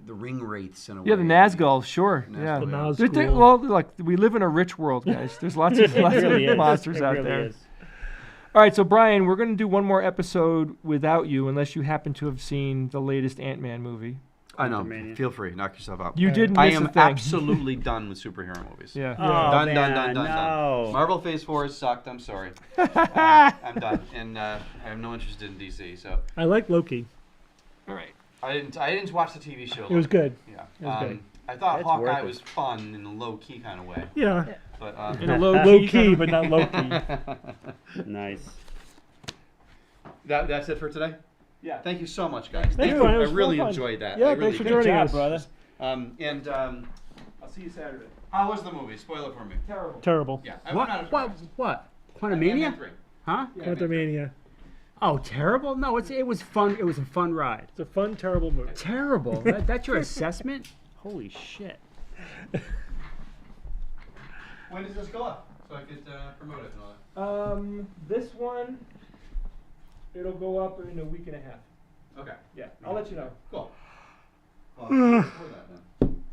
[SPEAKER 5] the ring wraiths in a way.
[SPEAKER 2] Yeah, the Nazgul, sure.
[SPEAKER 5] Nazgul,
[SPEAKER 2] Yeah.
[SPEAKER 3] The
[SPEAKER 5] yeah.
[SPEAKER 3] Nazgul.
[SPEAKER 2] Well, look, we live in a rich world, guys. There's lots of monsters out there.
[SPEAKER 1] Is.
[SPEAKER 2] All right, so Brian, we're going to do one more episode without you, unless you happen to have seen the latest Ant-Man movie.
[SPEAKER 5] I know.
[SPEAKER 1] Quantumania.
[SPEAKER 5] Feel free, knock yourself out.
[SPEAKER 2] You did miss
[SPEAKER 5] I
[SPEAKER 2] a
[SPEAKER 5] am
[SPEAKER 2] thing.
[SPEAKER 5] absolutely done with superhero movies.
[SPEAKER 2] Yeah.
[SPEAKER 1] Oh,
[SPEAKER 5] Done,
[SPEAKER 1] man,
[SPEAKER 5] done.
[SPEAKER 1] no.
[SPEAKER 5] Marvel Phase 4 sucked. I'm sorry. I'm done, and I have no interest in DC. So
[SPEAKER 3] I like Loki.
[SPEAKER 2] All right.
[SPEAKER 5] I didn't watch the TV show.
[SPEAKER 3] It was good.
[SPEAKER 5] Yeah.
[SPEAKER 3] It was good.
[SPEAKER 5] I thought
[SPEAKER 1] It's
[SPEAKER 5] Hawkeye
[SPEAKER 1] worth it.
[SPEAKER 5] was fun in a low key kind of way,
[SPEAKER 3] Yeah.
[SPEAKER 5] but
[SPEAKER 2] In a low
[SPEAKER 3] Low
[SPEAKER 2] key.
[SPEAKER 3] key, but not Loki.
[SPEAKER 1] Nice.
[SPEAKER 5] that's it for today.
[SPEAKER 2] Yeah.
[SPEAKER 5] Thank you so much, guys.
[SPEAKER 3] Thank you,
[SPEAKER 5] I
[SPEAKER 3] it was
[SPEAKER 5] really
[SPEAKER 3] fun.
[SPEAKER 5] enjoyed that.
[SPEAKER 3] Yeah,
[SPEAKER 5] I really
[SPEAKER 3] thanks for
[SPEAKER 5] did.
[SPEAKER 3] joining
[SPEAKER 1] job,
[SPEAKER 3] us,
[SPEAKER 1] brother.
[SPEAKER 2] I'll see you Saturday.
[SPEAKER 5] How was the movie? Spoil it for me.
[SPEAKER 2] Terrible.
[SPEAKER 3] Terrible.
[SPEAKER 5] Yeah. I'm not
[SPEAKER 1] What?
[SPEAKER 5] Ant-Man
[SPEAKER 1] Quantumania?
[SPEAKER 5] 3.
[SPEAKER 1] Huh?
[SPEAKER 5] Yeah,
[SPEAKER 3] Quantumania.
[SPEAKER 1] Oh, terrible? No, it was fun. It was a fun ride.
[SPEAKER 3] It's a fun, terrible movie.
[SPEAKER 1] Terrible. That's your assessment? Holy shit.
[SPEAKER 5] When does this go up? So I could promote it and all that.
[SPEAKER 2] This one, it'll go up in a week and a half.
[SPEAKER 5] Okay.
[SPEAKER 2] Yeah, I'll let you know.
[SPEAKER 5] Cool. Well, before that then.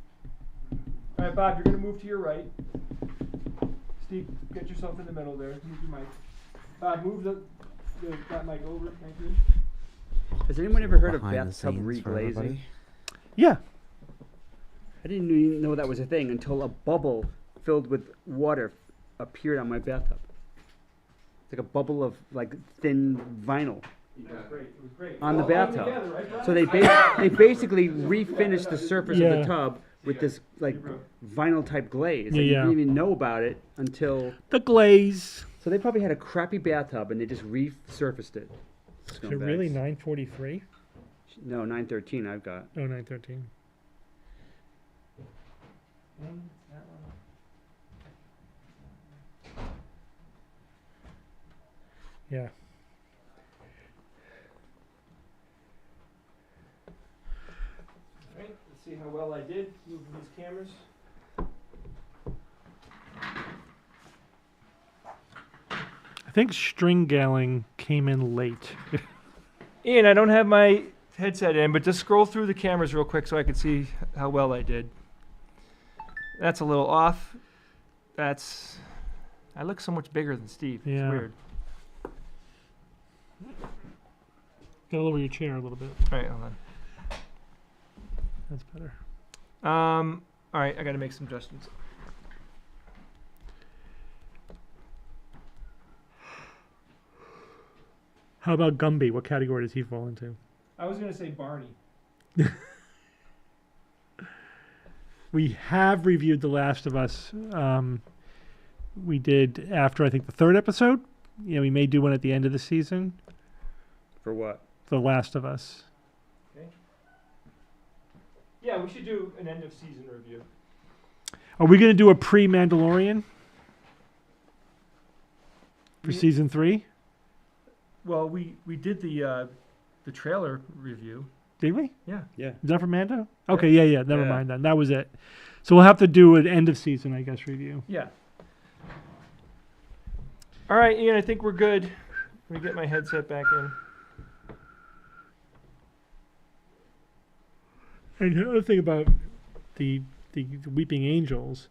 [SPEAKER 2] All right, Bob, you're going to move to your right. Steve, get yourself in the middle there. Move your mic. Bob, move that mic over. Thank you.
[SPEAKER 1] Has anyone ever heard of
[SPEAKER 4] Behind the
[SPEAKER 1] bathtub
[SPEAKER 4] scenes for
[SPEAKER 1] reglazing?
[SPEAKER 4] everybody.
[SPEAKER 3] Yeah.
[SPEAKER 1] I didn't even know that was a thing until a bubble filled with water appeared on my bathtub. It's like a bubble of like thin vinyl
[SPEAKER 2] It was great. It was great.
[SPEAKER 1] on the
[SPEAKER 2] All hung
[SPEAKER 1] bathtub.
[SPEAKER 2] together, right, Brian?
[SPEAKER 1] So they basically refinished the surface of
[SPEAKER 3] Yeah.
[SPEAKER 1] the tub with this like vinyl type glaze.
[SPEAKER 3] Yeah,
[SPEAKER 1] and
[SPEAKER 3] yeah.
[SPEAKER 1] You didn't even know about it until.
[SPEAKER 3] The glaze.
[SPEAKER 1] So they probably had a crappy bathtub and they just resurfaced it.
[SPEAKER 3] Is it really
[SPEAKER 1] Scumbags.
[SPEAKER 3] 943?
[SPEAKER 1] No, 913 I've got.
[SPEAKER 3] Oh, 913. Yeah.
[SPEAKER 2] All right, let's see how well I did moving these cameras.
[SPEAKER 3] I think Stringaling came in late.
[SPEAKER 2] Ian, I don't have my headset in, but just scroll through the cameras real quick so I can see how well I did. That's a little off. That's I look so much bigger than Steve.
[SPEAKER 3] Yeah.
[SPEAKER 2] It's weird.
[SPEAKER 3] Gotta lower your chair a little bit.
[SPEAKER 2] All right, hold on.
[SPEAKER 3] That's better.
[SPEAKER 2] All right, I got to make some adjustments.
[SPEAKER 3] How about Gumby? What category does he fall into?
[SPEAKER 2] I was going to say Barney.
[SPEAKER 3] We have reviewed The Last of Us. We did after, I think, the 3rd episode. Yeah, we may do one at the end of the season.
[SPEAKER 1] For what?
[SPEAKER 3] The Last of Us.
[SPEAKER 2] Okay. Yeah, we should do an end of season review.
[SPEAKER 3] Are we going to do a pre-Mandalorian for
[SPEAKER 2] Yeah.
[SPEAKER 3] season 3?
[SPEAKER 2] Well, we did the trailer review.
[SPEAKER 3] Did we?
[SPEAKER 2] Yeah.
[SPEAKER 1] Yeah.
[SPEAKER 3] Is that for Mando? Okay, yeah. Never
[SPEAKER 1] Yeah.
[SPEAKER 3] mind then. That was it. So we'll have to do an end of season, I guess, review.
[SPEAKER 2] Yeah. All right, Ian, I think we're good. Let me get my headset back in.
[SPEAKER 3] And the other thing about the weeping angels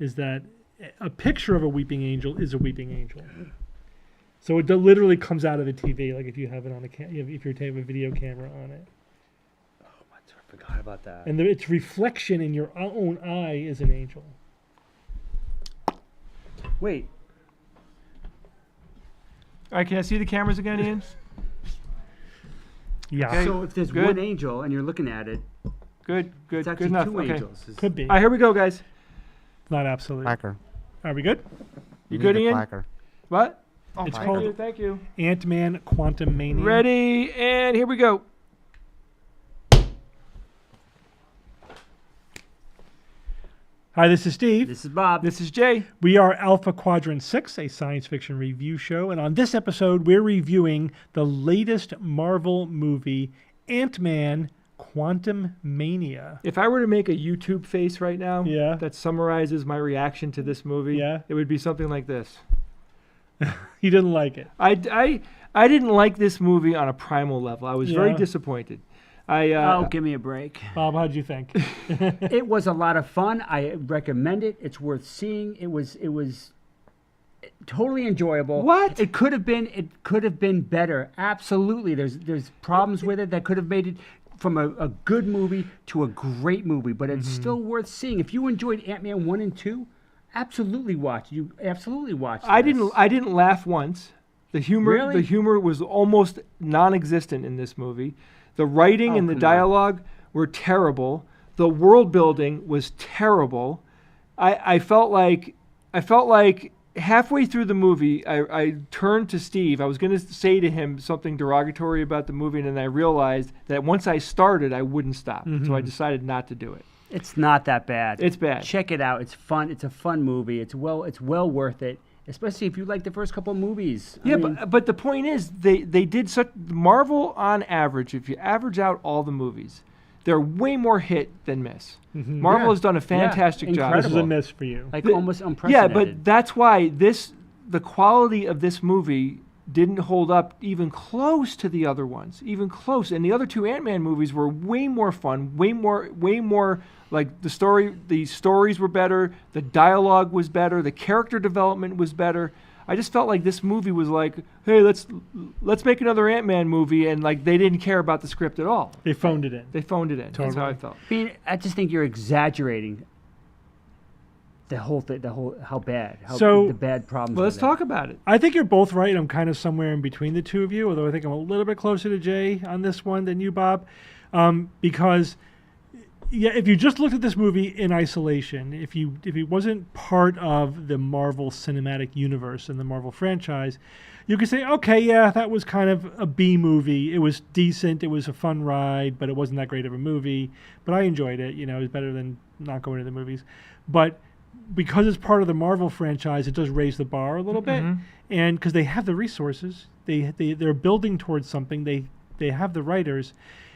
[SPEAKER 3] is that a picture of a weeping angel is a weeping angel. So it literally comes out of the TV, like if you have it on if you have a video camera on it.
[SPEAKER 1] Oh, I forgot about that.
[SPEAKER 3] And its reflection in your own eye is an angel.
[SPEAKER 1] Wait.
[SPEAKER 2] All right, can I see the cameras again, Ian?
[SPEAKER 3] Yeah.
[SPEAKER 2] Okay.
[SPEAKER 1] So if there's
[SPEAKER 2] Good.
[SPEAKER 1] one angel and you're looking at it,
[SPEAKER 2] Good,
[SPEAKER 1] it's
[SPEAKER 2] good
[SPEAKER 1] actually
[SPEAKER 2] enough.
[SPEAKER 1] two
[SPEAKER 2] Okay.
[SPEAKER 1] angels.
[SPEAKER 3] Could be.
[SPEAKER 2] All right, here we go, guys.
[SPEAKER 3] Not absolute.
[SPEAKER 4] Clacker.
[SPEAKER 3] Are we good?
[SPEAKER 2] You
[SPEAKER 4] need
[SPEAKER 2] good,
[SPEAKER 4] the
[SPEAKER 2] Ian?
[SPEAKER 4] Clacker.
[SPEAKER 2] What?
[SPEAKER 4] Oh,
[SPEAKER 3] It's
[SPEAKER 2] Thank
[SPEAKER 3] called-
[SPEAKER 2] you, thank you.
[SPEAKER 3] Ant-Man Quantum Mania.
[SPEAKER 2] Ready, and here we go.
[SPEAKER 3] Hi, this is Steve.
[SPEAKER 1] This is Bob.
[SPEAKER 2] This is Jay.
[SPEAKER 3] We are Alpha Quadrant 6, a science fiction review show, and on this episode, we're reviewing the latest Marvel movie, Ant-Man Quantum Mania.
[SPEAKER 2] If I were to make a YouTube face right now
[SPEAKER 3] Yeah.
[SPEAKER 2] that summarizes my reaction to this movie,
[SPEAKER 3] Yeah.
[SPEAKER 2] it would be something like this.
[SPEAKER 3] He didn't like it.
[SPEAKER 2] I didn't like this movie on a primal level. I was very
[SPEAKER 3] Yeah.
[SPEAKER 2] disappointed.
[SPEAKER 1] Oh, give me a break.
[SPEAKER 3] Bob, how'd you think?
[SPEAKER 1] It was a lot of fun. I recommend it. It's worth seeing. It was totally enjoyable.
[SPEAKER 2] What?
[SPEAKER 1] It could have been better. Absolutely. There's problems with it that could have made it from a good movie to a great movie, but it's still worth seeing. If you enjoyed Ant-Man 1 and 2, absolutely watch. You absolutely watch.
[SPEAKER 2] I
[SPEAKER 1] this.
[SPEAKER 2] didn't laugh once. The humor
[SPEAKER 1] Really?
[SPEAKER 2] the humor was almost non-existent in this movie. The writing
[SPEAKER 1] Oh,
[SPEAKER 2] and the
[SPEAKER 1] come on.
[SPEAKER 2] dialogue were terrible. The world building was terrible. I felt like halfway through the movie, I turned to Steve. I was going to say to him something derogatory about the movie, and then I realized that once I started, I wouldn't stop. So I decided not to do it.
[SPEAKER 1] It's not that bad.
[SPEAKER 2] It's bad.
[SPEAKER 1] Check it out. It's fun. It's a fun movie. It's well worth it, especially if you like the first couple of movies. I
[SPEAKER 2] Yeah,
[SPEAKER 1] mean,
[SPEAKER 2] but the point is, they did such Marvel on average. If you average out all the movies, they're way more hit than miss. Marvel
[SPEAKER 1] Yeah.
[SPEAKER 2] has done a fantastic job.
[SPEAKER 3] This is a
[SPEAKER 1] Incredible.
[SPEAKER 3] miss for you.
[SPEAKER 1] like
[SPEAKER 2] the-
[SPEAKER 1] almost
[SPEAKER 2] Yeah,
[SPEAKER 1] unprecedented.
[SPEAKER 2] but that's why the quality of this movie didn't hold up even close to the other ones, even close. And the other two Ant-Man movies were way more fun, way more like the stories were better, the dialogue was better, the character development was better. I just felt like this movie was like, hey, let's make another Ant-Man movie, and like they didn't care about the script at all.
[SPEAKER 3] They phoned it in.
[SPEAKER 2] They phoned it in. That's how I
[SPEAKER 3] Totally.
[SPEAKER 2] felt.
[SPEAKER 1] I mean, I just think you're exaggerating the whole thing, how bad,
[SPEAKER 3] So-
[SPEAKER 1] the bad problems.
[SPEAKER 2] Well, let's
[SPEAKER 1] with it.
[SPEAKER 2] talk about it.
[SPEAKER 3] I think you're both right. I'm kind of somewhere in between the two of you, although I think I'm a little bit closer to Jay on this one than you, Bob, because yeah, if you just looked at this movie in isolation, if it wasn't part of the Marvel Cinematic Universe and the Marvel franchise, you could say, okay, yeah, that was kind of a B movie. It was decent. It was a fun ride, but it wasn't that great of a movie. But I enjoyed it. You know, it was better than not going to the movies. But because it's part of the Marvel franchise, it does raise the bar a little bit. And because they have the resources, they're building towards something. They have the writers.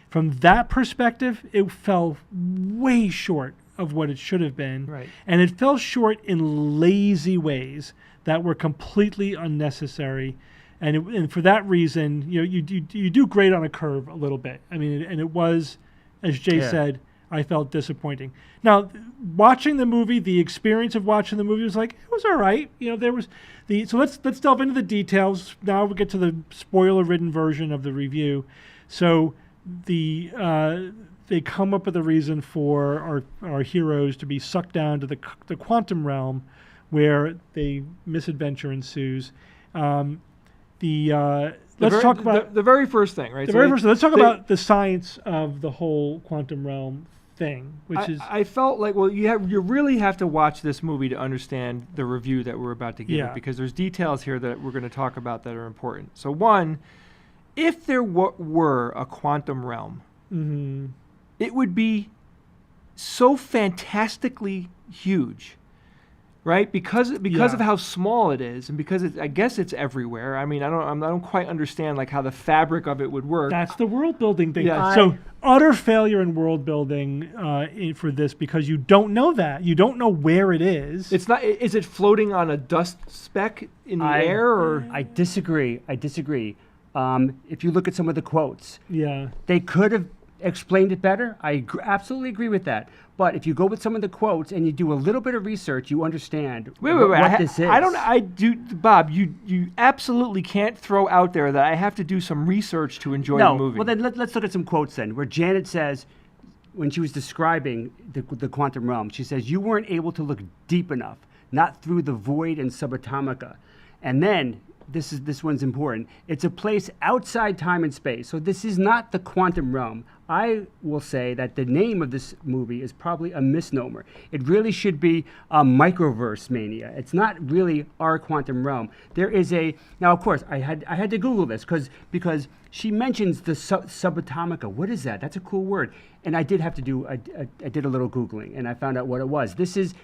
[SPEAKER 3] From that perspective, it fell way short of what it should have been.
[SPEAKER 2] Right.
[SPEAKER 3] And it fell short in lazy ways that were completely unnecessary. And for that reason, you know, you do great on a curve a little bit. I mean, and it was, as Jay
[SPEAKER 1] Yeah.
[SPEAKER 3] said, I felt disappointing. Now, watching the movie, the experience of watching the movie was like, it was all right. There was so let's delve into the details. Now we get to the spoiler-ridden version of the review. So they come up with a reason for our heroes to be sucked down to the quantum realm, where the misadventure ensues. Let's talk about
[SPEAKER 2] the very first thing, right?
[SPEAKER 3] Let's talk about the science of the whole quantum realm thing,
[SPEAKER 2] I felt like, well, you really have to watch this movie to understand the review that we're about to give it, because there's details here that we're going to talk about that are important. So one, if there were a quantum realm, it would be so fantastically huge. Right, because of how small it is, and because I guess it's everywhere. I mean, I don't quite understand like how the fabric of it would work.
[SPEAKER 3] That's the world building thing.
[SPEAKER 2] Yeah.
[SPEAKER 3] So utter failure in world building for this, because you don't know that. You don't know where it is.
[SPEAKER 2] It's not. Is it floating on a dust speck in the air? Or
[SPEAKER 1] I disagree. If you look at some of the quotes, they could have explained it better. I absolutely agree with that. But if you go with some of the quotes and you do a little bit of research, you understand what this is.
[SPEAKER 2] Bob, you absolutely can't throw out there that I have to do some research to enjoy the movie.
[SPEAKER 1] Well, then let's look at some quotes then, where Janet says, when she was describing the quantum realm, she says, you weren't able to look deep enough, not through the void and subatomica. And then, this one's important, it's a place outside time and space. So this is not the quantum realm. I will say that the name of this movie is probably a misnomer. It really should be a microverse mania. It's not really our quantum realm. Now of course I had to Google this because she mentions the subatomica. What is that? That's a cool word. And I did have to do I did a little Googling, and I found out what it was. This is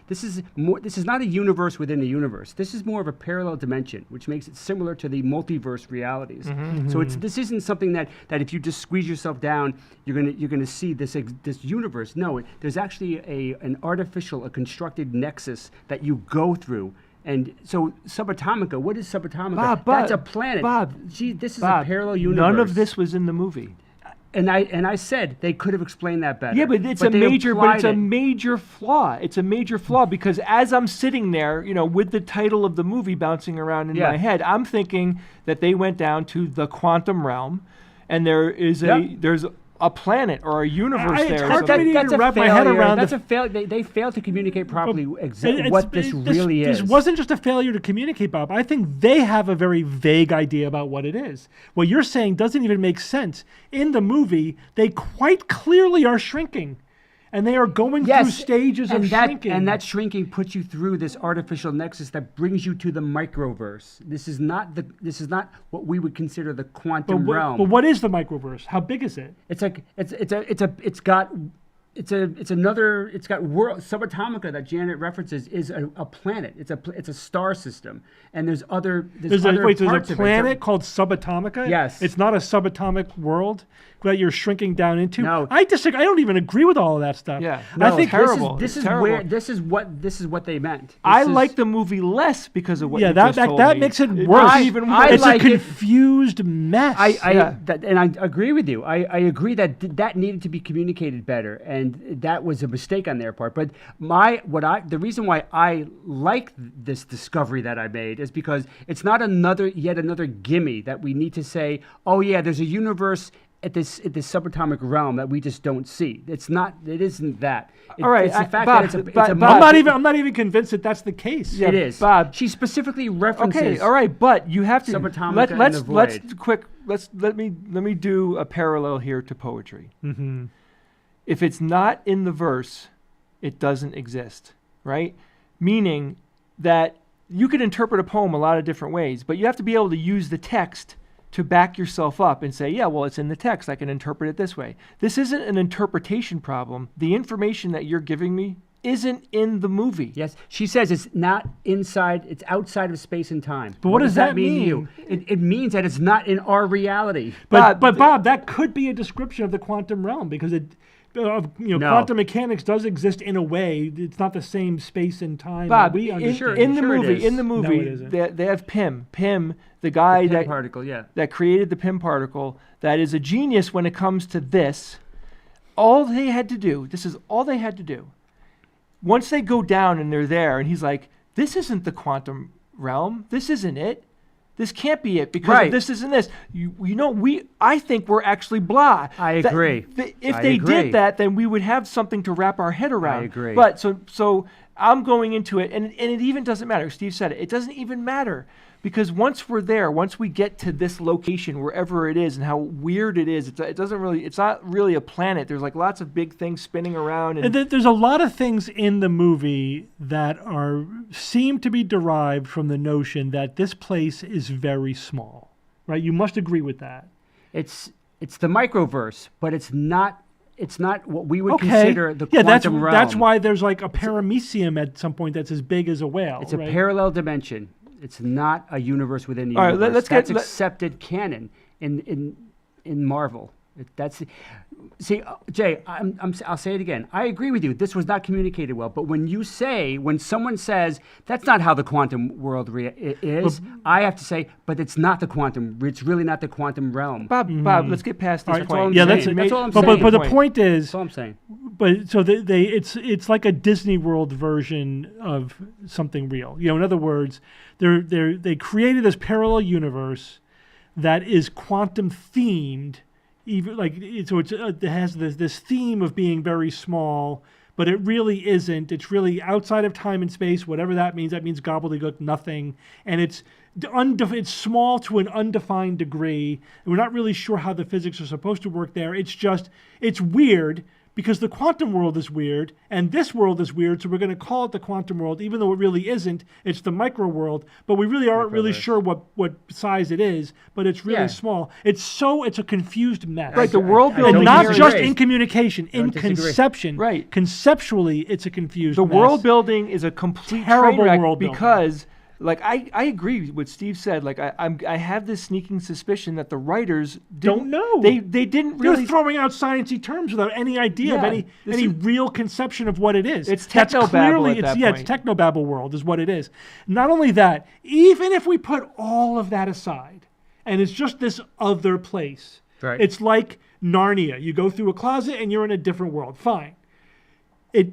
[SPEAKER 1] not a universe within a universe. This is more of a parallel dimension, which makes it similar to the multiverse realities. So this isn't something that if you just squeeze yourself down, you're gonna see this universe. No, there's actually a constructed nexus that you go through. And so subatomica, what is subatomica? That's a planet. This is a parallel universe.
[SPEAKER 2] None of this was in the movie.
[SPEAKER 1] And I said they could have explained that better.
[SPEAKER 2] Yeah, but it's a major flaw. It's a major flaw because as I'm sitting there, with the title of the movie bouncing around in my head, I'm thinking that they went down to the quantum realm, and there's a planet or a universe there.
[SPEAKER 3] It's hard for me to even wrap my head around.
[SPEAKER 1] That's a failure. They failed to communicate properly exactly what this really is.
[SPEAKER 3] This wasn't just a failure to communicate, Bob. I think they have a very vague idea about what it is. What you're saying doesn't even make sense. In the movie, they quite clearly are shrinking. And they are going through stages of shrinking.
[SPEAKER 1] And that shrinking puts you through this artificial nexus that brings you to the microverse. This is not what we would consider the quantum realm.
[SPEAKER 3] But what is the microverse? How big is it?
[SPEAKER 1] It's got world subatomica that Janet references is a planet. It's a star system, and there's a
[SPEAKER 3] planet called subatomica.
[SPEAKER 1] Yes,
[SPEAKER 3] it's not a subatomic world that you're shrinking down into.
[SPEAKER 1] No,
[SPEAKER 3] I disagree. I don't even agree with all of that stuff.
[SPEAKER 2] Yeah, no, I think
[SPEAKER 1] terrible. This is what they meant.
[SPEAKER 2] I like the movie less because of what you
[SPEAKER 3] just
[SPEAKER 2] told me.
[SPEAKER 3] That makes it worse. It's a confused mess.
[SPEAKER 1] And I agree with you. I agree that needed to be communicated better, and that was a mistake on their part. But the reason why I like this discovery that I made is because it's not yet another gimme that we need to say, oh yeah, there's a universe at this subatomic realm that we just don't see. It isn't that.
[SPEAKER 2] All right,
[SPEAKER 1] it's the fact that it's
[SPEAKER 3] I'm not even convinced that that's the case.
[SPEAKER 1] Yeah, it is, Bob. She specifically references.
[SPEAKER 2] Okay, all right, but you have to
[SPEAKER 1] subatomic
[SPEAKER 2] let me do a parallel here to poetry.
[SPEAKER 3] Mm-hmm.
[SPEAKER 2] If it's not in the verse, it doesn't exist, right? Meaning that you could interpret a poem a lot of different ways, but you have to be able to use the text to back yourself up and say, yeah, well, it's in the text. I can interpret it this way. This isn't an interpretation problem. The information that you're giving me isn't in the movie.
[SPEAKER 1] Yes, she says it's not inside, it's outside of space and time.
[SPEAKER 3] But what does that mean
[SPEAKER 1] to you? It means that it's not in our reality.
[SPEAKER 3] But Bob, that could be a description of the quantum realm because quantum mechanics does exist in a way. It's not the same space and time.
[SPEAKER 2] Bob, in the movie,
[SPEAKER 1] no,
[SPEAKER 2] they have Pym, the guy
[SPEAKER 1] particle,
[SPEAKER 2] that created the Pym particle, that is a genius when it comes to this. all they had to do. This is all they had to do. Once they go down and they're there, and he's like, this isn't the quantum realm. This isn't it. This can't be it because this isn't this. I think we're actually blah.
[SPEAKER 1] I agree.
[SPEAKER 2] If they did that, then we would have something to wrap our head around.
[SPEAKER 1] I agree.
[SPEAKER 2] But so I'm going into it, and it even doesn't matter. Steve said it. It doesn't even matter because once we're there, once we get to this location, wherever it is, and how weird it is, it's not really a planet. There's like lots of big things spinning around.
[SPEAKER 3] And there's a lot of things in the movie that seem to be derived from the notion that this place is very small, right? You must agree with that.
[SPEAKER 1] It's the microverse, but it's not what we would consider the quantum realm.
[SPEAKER 3] That's why there's like a paramecium at some point that's as big as a whale.
[SPEAKER 1] It's a parallel dimension. It's not a universe within the universe. That's accepted canon in Marvel. Jay, I'll say it again. I agree with you. This was not communicated well. But when someone says that's not how the quantum world is, I have to say, but it's not the quantum. It's really not the quantum realm.
[SPEAKER 2] Bob, let's get past this point.
[SPEAKER 1] That's all I'm saying.
[SPEAKER 3] But the point is,
[SPEAKER 1] that's all I'm saying.
[SPEAKER 3] But so it's like a Disney World version of something real. In other words, they created this parallel universe that is quantum themed. Even it has this theme of being very small, but it really isn't. It's really outside of time and space, whatever that means. That means gobbledygook, nothing, and it's small to an undefined degree. And we're not really sure how the physics are supposed to work there. It's weird because the quantum world is weird and this world is weird. So we're going to call it the quantum world, even though it really isn't. It's the micro world, but we really aren't really sure what size it is. But it's really small. It's a confused mess.
[SPEAKER 2] Right, the world building,
[SPEAKER 3] and not just in communication, in conception.
[SPEAKER 2] Right,
[SPEAKER 3] conceptually, it's a confused.
[SPEAKER 2] The
[SPEAKER 3] mess.
[SPEAKER 2] world building is a complete
[SPEAKER 3] terrible
[SPEAKER 2] train wreck
[SPEAKER 3] world
[SPEAKER 2] because. Like I agree with what Steve said. Like I have this sneaking suspicion that the writers
[SPEAKER 3] don't know.
[SPEAKER 2] They didn't really.
[SPEAKER 3] They're throwing out sciencey terms without any idea of any real conception of what it is.
[SPEAKER 2] It's technobabble at that point.
[SPEAKER 3] It's technobabble world is what it is. Not only that, even if we put all of that aside, and it's just this other place,
[SPEAKER 1] right.
[SPEAKER 3] It's like Narnia. You go through a closet and you're in a different world. Fine.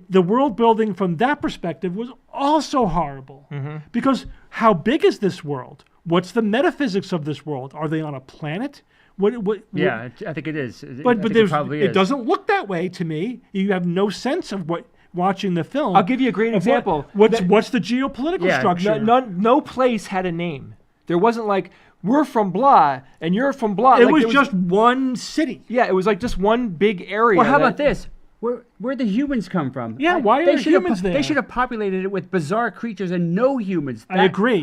[SPEAKER 3] The world building from that perspective was also horrible because how big is this world? What's the metaphysics of this world? Are they on a planet?
[SPEAKER 1] I think it is.
[SPEAKER 3] But it doesn't look that way to me. You have no sense of what watching the film.
[SPEAKER 2] I'll give you a great example.
[SPEAKER 3] What's the geopolitical structure?
[SPEAKER 2] No place had a name. There wasn't like we're from blah and you're from blah.
[SPEAKER 3] It was just one city.
[SPEAKER 2] Yeah, it was like just one big area.
[SPEAKER 1] Well, how about this? Where the humans come from?
[SPEAKER 3] Yeah, why are humans there?
[SPEAKER 1] They should have populated it with bizarre creatures and no humans.
[SPEAKER 3] I agree.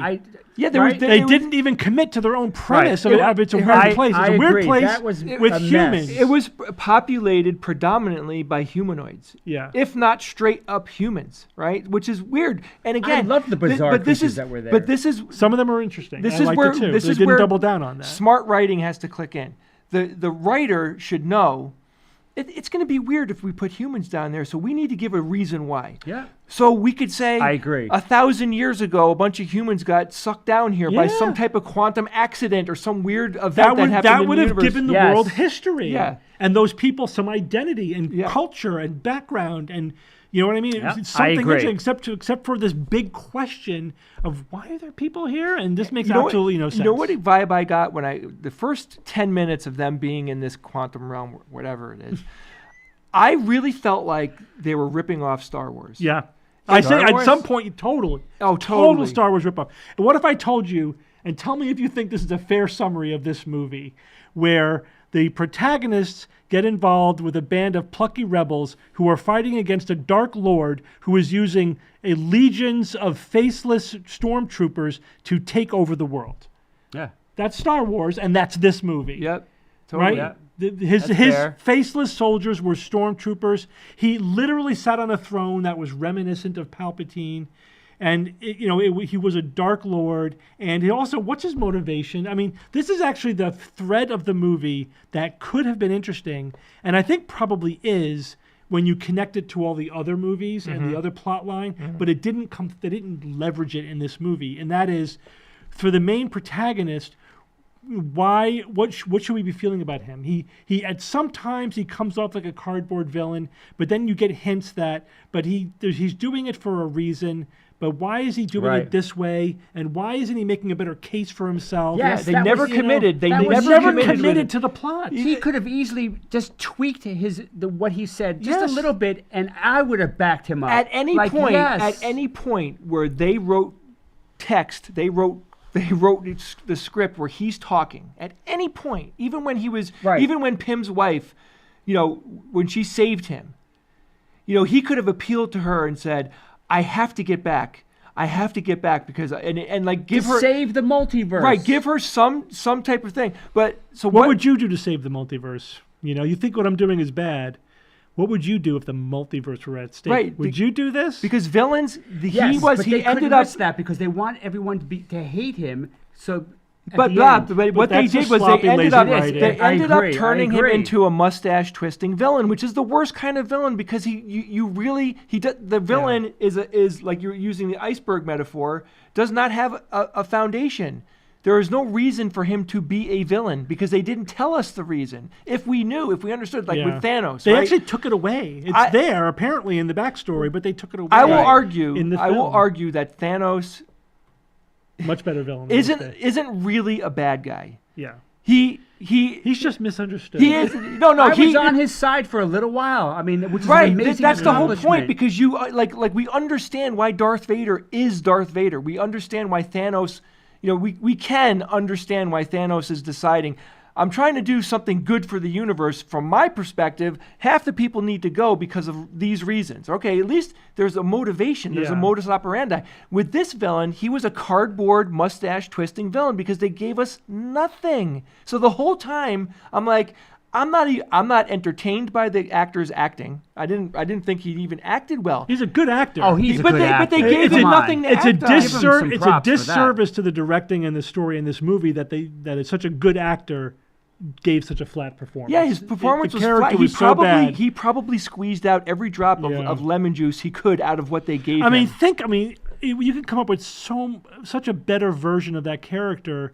[SPEAKER 3] They didn't even commit to their own premise of it's a weird place. It's a weird place with humans.
[SPEAKER 2] It was populated predominantly by humanoids.
[SPEAKER 3] Yeah.
[SPEAKER 2] If not straight up humans, right? Which is weird. And again,
[SPEAKER 1] I love the bizarre creatures that were there.
[SPEAKER 2] But this is
[SPEAKER 3] some of them are interesting.
[SPEAKER 2] This
[SPEAKER 3] I
[SPEAKER 2] is
[SPEAKER 3] liked
[SPEAKER 2] where
[SPEAKER 3] it too.
[SPEAKER 2] this
[SPEAKER 3] they
[SPEAKER 2] is
[SPEAKER 3] didn't
[SPEAKER 2] where
[SPEAKER 3] double down on that.
[SPEAKER 2] Smart writing has to click in. The writer should know. It's going to be weird if we put humans down there, so we need to give a reason why.
[SPEAKER 1] Yeah.
[SPEAKER 2] So we could say,
[SPEAKER 1] I agree.
[SPEAKER 2] 1,000 years ago, a bunch of humans got sucked down here by some type of quantum accident or some weird event that happened in the universe.
[SPEAKER 3] That would have given the world history.
[SPEAKER 2] Yeah.
[SPEAKER 3] And those people some identity and culture and background and... You know what I mean?
[SPEAKER 1] Yeah,
[SPEAKER 3] it's something
[SPEAKER 1] I agree.
[SPEAKER 3] Except for this big question of why are there people here? And this makes absolutely no sense.
[SPEAKER 2] You know what vibe I got when the first 10 minutes of them being in this quantum realm, whatever it is, I really felt like they were ripping off Star Wars.
[SPEAKER 3] Yeah. I say at some point, totally.
[SPEAKER 2] Oh, totally.
[SPEAKER 3] Total Star Wars ripoff. And what if I told you, and tell me if you think this is a fair summary of this movie, where the protagonists get involved with a band of plucky rebels who are fighting against a dark lord who is using legions of faceless stormtroopers to take over the world.
[SPEAKER 1] Yeah.
[SPEAKER 3] That's Star Wars, and that's this movie.
[SPEAKER 2] Yep. Totally.
[SPEAKER 3] Right?
[SPEAKER 1] Yeah.
[SPEAKER 3] His faceless soldiers were stormtroopers. He literally sat on a throne that was reminiscent of Palpatine. And, he was a Dark Lord. And he also, what's his motivation? I mean, this is actually the thread of the movie that could have been interesting. And I think probably is when you connect it to all the other movies and the other plot line. But they didn't leverage it in this movie. And that is, for the main protagonist, why? What should we be feeling about him? He at sometimes he comes off like a cardboard villain, but then you get hints that, but he's doing it for a reason. But why is he doing it this way? And why isn't he making a better case for himself?
[SPEAKER 1] Yes,
[SPEAKER 2] they never committed. They
[SPEAKER 3] never committed to the plot.
[SPEAKER 1] He could have easily just tweaked what he said just a little bit, and I would have backed him up.
[SPEAKER 2] At any point where they wrote text, they wrote the script where he's talking. At any point, even when when Pym's wife, when she saved him, he could have appealed to her and said, I have to get back. Because and like give her
[SPEAKER 1] save the multiverse.
[SPEAKER 2] Right, give her some type of thing. But so
[SPEAKER 3] what would you do to save the multiverse? You think what I'm doing is bad. What would you do if the multiverse were at stake?
[SPEAKER 2] Right.
[SPEAKER 3] Would you do this?
[SPEAKER 2] Because villains,
[SPEAKER 1] he ended up that because they want everyone to hate him. So.
[SPEAKER 2] But what they did was they ended up turning him into a mustache twisting villain, which is the worst kind of villain because the villain is like you're using the iceberg metaphor, does not have a foundation. There is no reason for him to be a villain because they didn't tell us the reason. If we understood, with Thanos.
[SPEAKER 3] They actually took it away. It's there apparently in the backstory, but they took it away.
[SPEAKER 2] I will argue that Thanos,
[SPEAKER 3] much better villain,
[SPEAKER 2] isn't really a bad guy.
[SPEAKER 3] Yeah.
[SPEAKER 2] He's
[SPEAKER 3] just misunderstood.
[SPEAKER 2] He is no.
[SPEAKER 1] I was on his side for a little while. I mean, which is an amazing
[SPEAKER 2] that's the whole point because you like we understand why Darth Vader is Darth Vader. We understand why Thanos. We can understand why Thanos is deciding, I'm trying to do something good for the universe. From my perspective, half the people need to go because of these reasons. Okay, at least there's a motivation. There's a modus operandi. With this villain, he was a cardboard, mustache-twisting villain because they gave us nothing. So the whole time, I'm like, I'm not entertained by the actor's acting. I didn't think he even acted well.
[SPEAKER 3] He's a good actor.
[SPEAKER 1] Oh, he's a good actor.
[SPEAKER 2] But they gave him nothing to act on.
[SPEAKER 3] It's a disservice to the directing and the story in this movie that it's such a good actor gave such a flat perperformance.
[SPEAKER 2] Yeah, his performance was flat. He probably squeezed out every drop of lemon juice he could out of what they gave him.
[SPEAKER 3] You can come up with such a better version of that character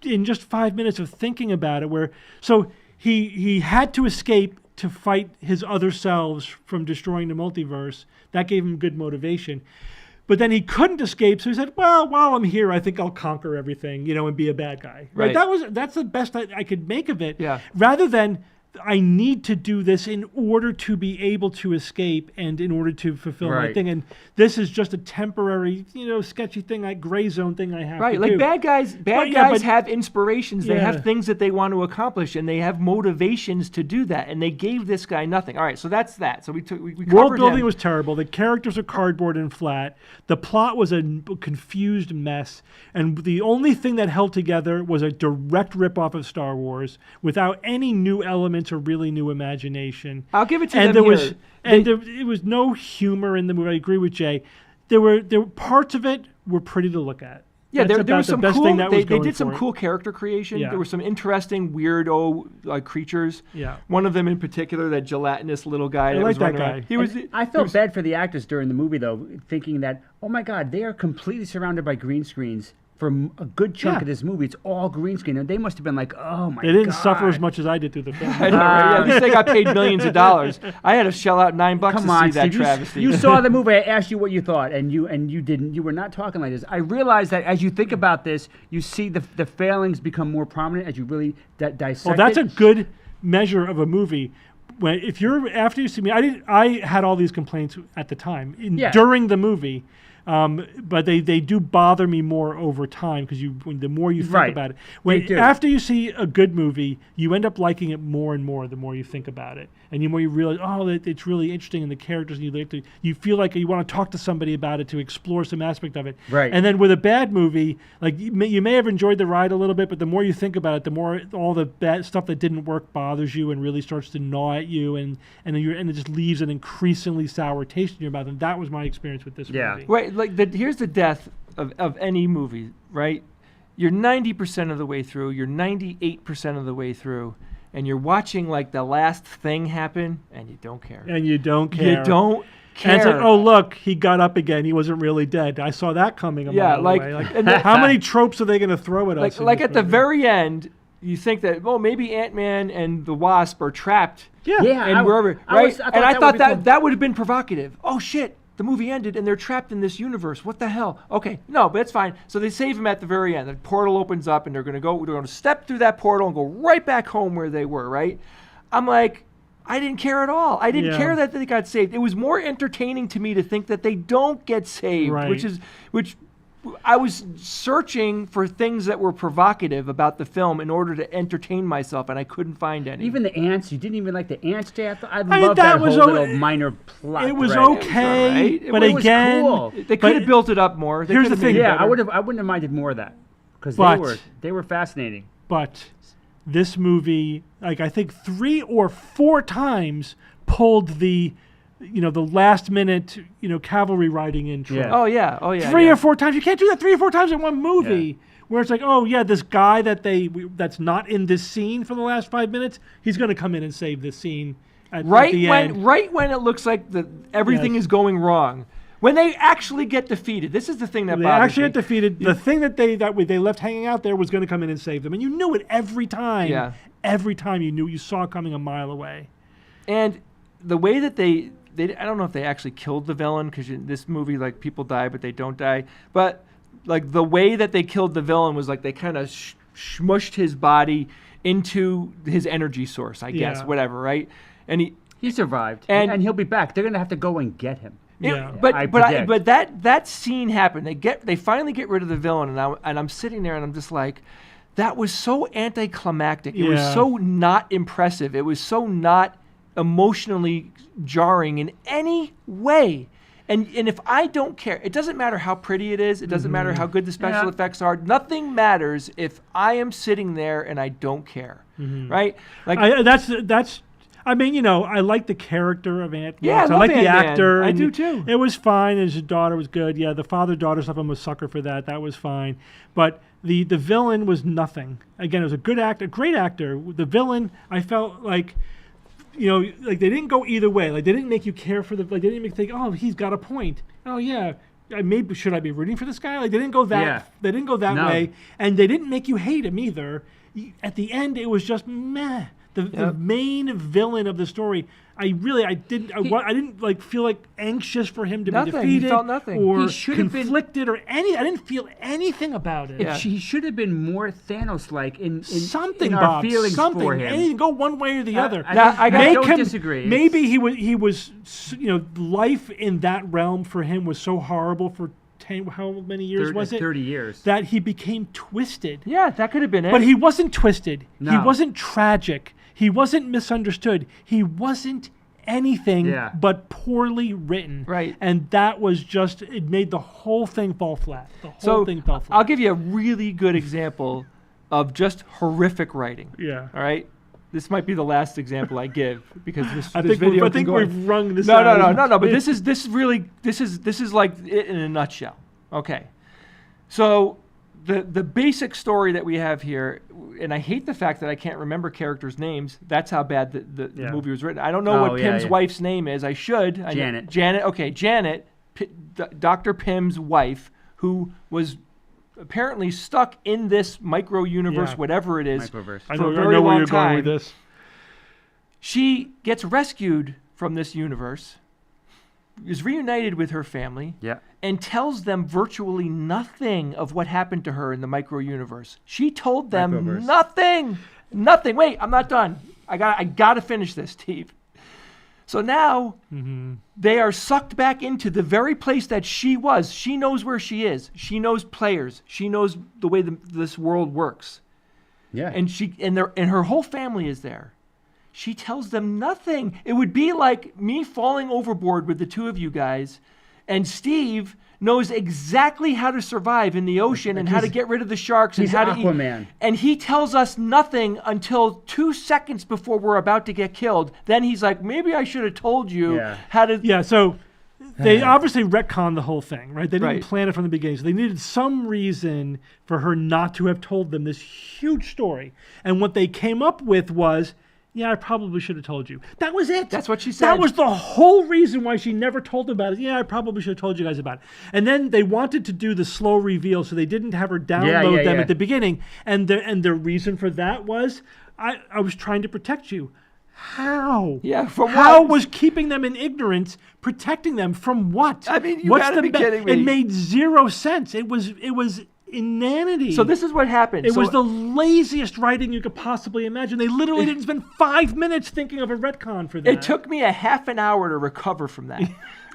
[SPEAKER 3] in just 5 minutes of thinking about it. He had to escape to fight his other selves from destroying the multiverse. That gave him good motivation. But then he couldn't escape, so he said, well, while I'm here, I think I'll conquer everything, and be a bad guy. Right? That's the best I could make of it.
[SPEAKER 2] Yeah.
[SPEAKER 3] Rather than, I need to do this in order to be able to escape and in order to fulfill my thing. And this is just a temporary, sketchy thing, gray zone thing I have to do.
[SPEAKER 2] Right, like bad guys have inspirations. They have things that they want to accomplish, and they have motivations to do that. And they gave this guy nothing. All right, so that's that. So we
[SPEAKER 3] world building was terrible. The characters are cardboard and flat. The plot was a confused mess. And the only thing that held together was a direct ripoff of Star Wars without any new elements or really new imagination.
[SPEAKER 2] I'll give it to them here.
[SPEAKER 3] There was no humor in the movie. I agree with Jay. There were parts of it were pretty to look at.
[SPEAKER 2] Yeah, there was some cool. They did some
[SPEAKER 3] cool
[SPEAKER 2] cool character creation.
[SPEAKER 3] Yeah.
[SPEAKER 2] There were some interesting weirdo creatures.
[SPEAKER 3] Yeah.
[SPEAKER 2] One of them in particular, that gelatinous little guy.
[SPEAKER 3] I like that guy.
[SPEAKER 1] I felt bad for the actors during the movie though, thinking that, oh my God, they are completely surrounded by green screens. For a good chunk of this movie, it's all green screen, and they must have been like, "Oh my God!"
[SPEAKER 3] They didn't suffer as much as I did through the film.
[SPEAKER 2] I know, right? At least they got paid millions of dollars. I had to shell out $9 to see that travesty.
[SPEAKER 1] You saw the movie. I asked you what you thought, and you didn't. You were not talking like this. I realized that as you think about this, you see the failings become more prominent as you really dissect.
[SPEAKER 3] Well, that's a good measure of a movie. After you see me, I had all these complaints at the time during the movie. But they do bother me more over time because the more you think about it. After you see a good movie, you end up liking it more and more the more you think about it. And the more you realize, it's really interesting and the characters, and you feel like you want to talk to somebody about it to explore some aspect of it.
[SPEAKER 1] Right.
[SPEAKER 3] And then with a bad movie, like you may have enjoyed the ride a little bit, but the more you think about it, the more all the bad stuff that didn't work bothers you and really starts to gnaw at you, and it just leaves an increasingly sour taste in your mouth. And that was my experience with this movie.
[SPEAKER 2] Right. Here's the death of any movie, right? You're 90% of the way through, you're 98% of the way through, and you're watching the last thing happen, and you don't care.
[SPEAKER 3] And you don't care.
[SPEAKER 2] You don't care.
[SPEAKER 3] And it's like, oh, look, he got up again. He wasn't really dead. I saw that coming a mile away. Like, how many tropes are they going to throw at us?
[SPEAKER 2] Like at the very end, you think that, maybe Ant-Man and the Wasp are trapped.
[SPEAKER 3] Yeah.
[SPEAKER 2] And wherever, right? I thought that would have been provocative. Oh, shit. The movie ended and they're trapped in this universe. What the hell? Okay, no, but it's fine. So they save him at the very end. The portal opens up and they're going to step through that portal and go right back home where they were, right? I'm like, I didn't care at all. I didn't care that they got saved. It was more entertaining to me to think that they don't get saved, which I was searching for things that were provocative about the film in order to entertain myself, and I couldn't find any.
[SPEAKER 1] Even the ants, you didn't even like the ants, Jay? I love that whole little minor plot.
[SPEAKER 3] It was okay,
[SPEAKER 1] It was
[SPEAKER 3] but again,
[SPEAKER 1] cool.
[SPEAKER 2] They could have built it up more.
[SPEAKER 3] Here's the thing.
[SPEAKER 1] Yeah, I wouldn't have minded more of that because they were fascinating.
[SPEAKER 3] But this movie, like I think 3 or 4 times, pulled the last minute, cavalry riding intro.
[SPEAKER 1] Yeah.
[SPEAKER 2] Oh yeah.
[SPEAKER 3] 3 or 4 times. You can't do that 3 or 4 times in one movie. Where it's like, oh yeah, this guy that's not in this scene for the last 5 minutes, he's going to come in and save this scene at the end.
[SPEAKER 2] Right when it looks like everything is going wrong. When they actually get defeated, this is the thing that bothers me.
[SPEAKER 3] They actually get defeated. The thing that they left hanging out there was going to come in and save them, and you knew it every time.
[SPEAKER 2] Yeah.
[SPEAKER 3] Every time you saw it coming a mile away.
[SPEAKER 2] And the way that they I don't know if they actually killed the villain, because in this movie, like, people die, but they don't die. But like the way that they killed the villain was like they kind of smushed his body into his energy source, I guess, whatever, right? And
[SPEAKER 1] he survived, and he'll be back. They're gonna have to go and get him.
[SPEAKER 2] But that scene happened. They finally get rid of the villain, and I'm sitting there and I'm just like, that was so anticlimactic. It was so not impressive. It was so not emotionally jarring in any way. And if I don't care, it doesn't matter how pretty it is. It doesn't matter how good the special effects are. Nothing matters if I am sitting there and I don't care, right? Like
[SPEAKER 3] that's. I mean, I like the character of Ant-Man.
[SPEAKER 2] Yeah,
[SPEAKER 3] I like the actor.
[SPEAKER 2] I do too.
[SPEAKER 3] It was fine. His daughter was good. Yeah, the father-daughter stuff, I'm a sucker for that. That was fine. But the villain was nothing. Again, it was a good actor, great actor. The villain, I felt like, like they didn't go either way. Like they didn't make you care for they didn't make you think, oh, he's got a point. Oh yeah, maybe should I be rooting for this guy? Like they didn't go that. Yeah. They didn't go that way, and they didn't make you hate him either. At the end, it was just meh. The main villain of the story, I didn't like feel like anxious for him to be defeated.
[SPEAKER 2] He felt nothing.
[SPEAKER 3] Or conflicted or any. I didn't feel anything about it.
[SPEAKER 1] He should have been more Thanos-like in
[SPEAKER 3] something,
[SPEAKER 1] in our feelings for him.
[SPEAKER 3] Anything, go one way or the other.
[SPEAKER 1] I don't disagree.
[SPEAKER 3] Maybe he was life in that realm for him was so horrible for how many years was it?
[SPEAKER 1] 30 years.
[SPEAKER 3] That he became twisted.
[SPEAKER 2] Yeah, that could have been it.
[SPEAKER 3] But he wasn't twisted.
[SPEAKER 1] No.
[SPEAKER 3] He wasn't tragic. He wasn't misunderstood. He wasn't anything but poorly written.
[SPEAKER 2] Right.
[SPEAKER 3] And that was just, it made the whole thing fall flat. The whole thing fell flat.
[SPEAKER 2] I'll give you a really good example of just horrific writing.
[SPEAKER 3] Yeah.
[SPEAKER 2] All right? This might be the last example I give because
[SPEAKER 3] I think we've wrung this
[SPEAKER 2] out. No. But this is like it in a nutshell. Okay. So the basic story that we have here, and I hate the fact that I can't remember characters' names. That's how bad the movie was written. I don't know what Pym's wife's name is. I should.
[SPEAKER 1] Janet.
[SPEAKER 2] Janet. Okay, Janet, Dr. Pym's wife, who was apparently stuck in this micro universe, whatever it is,
[SPEAKER 1] Microverse.
[SPEAKER 3] I know where you're going with this.
[SPEAKER 2] She gets rescued from this universe, is reunited with her family, and tells them virtually nothing of what happened to her in the micro universe. She told them nothing. Wait, I'm not done. I got to finish this, Steve. So now they are sucked back into the very place that she was. She knows where she is. She knows players. She knows the way this world works.
[SPEAKER 1] Yeah.
[SPEAKER 2] And her whole family is there. She tells them nothing. It would be like me falling overboard with the two of you guys, and Steve knows exactly how to survive in the ocean and how to get rid of the sharks and how to
[SPEAKER 1] Aquaman.
[SPEAKER 2] And he tells us nothing until 2 seconds before we're about to get killed. Then he's like, maybe I should have told you how to...
[SPEAKER 3] Yeah, so they obviously retconned the whole thing, right? They didn't plan it from the beginning. So they needed some reason for her not to have told them this huge story. And what they came up with was, Yeah, I probably should have told you. That was it.
[SPEAKER 2] That's what she said.
[SPEAKER 3] That was the whole reason why she never told them about it. Yeah, I probably should have told you guys about it. And then they wanted to do the slow reveal, so they didn't have her download them at the beginning. And the reason for that was, I was trying to protect you. How?
[SPEAKER 2] Yeah, from
[SPEAKER 3] How
[SPEAKER 2] what?
[SPEAKER 3] was keeping them in ignorance protecting them from what?
[SPEAKER 2] I mean, you gotta be kidding me.
[SPEAKER 3] It made zero sense. It was inanity.
[SPEAKER 2] So this is what happened.
[SPEAKER 3] It was the laziest writing you could possibly imagine. They literally didn't spend 5 minutes thinking of a retcon for that.
[SPEAKER 2] It took me a half an hour to recover from that.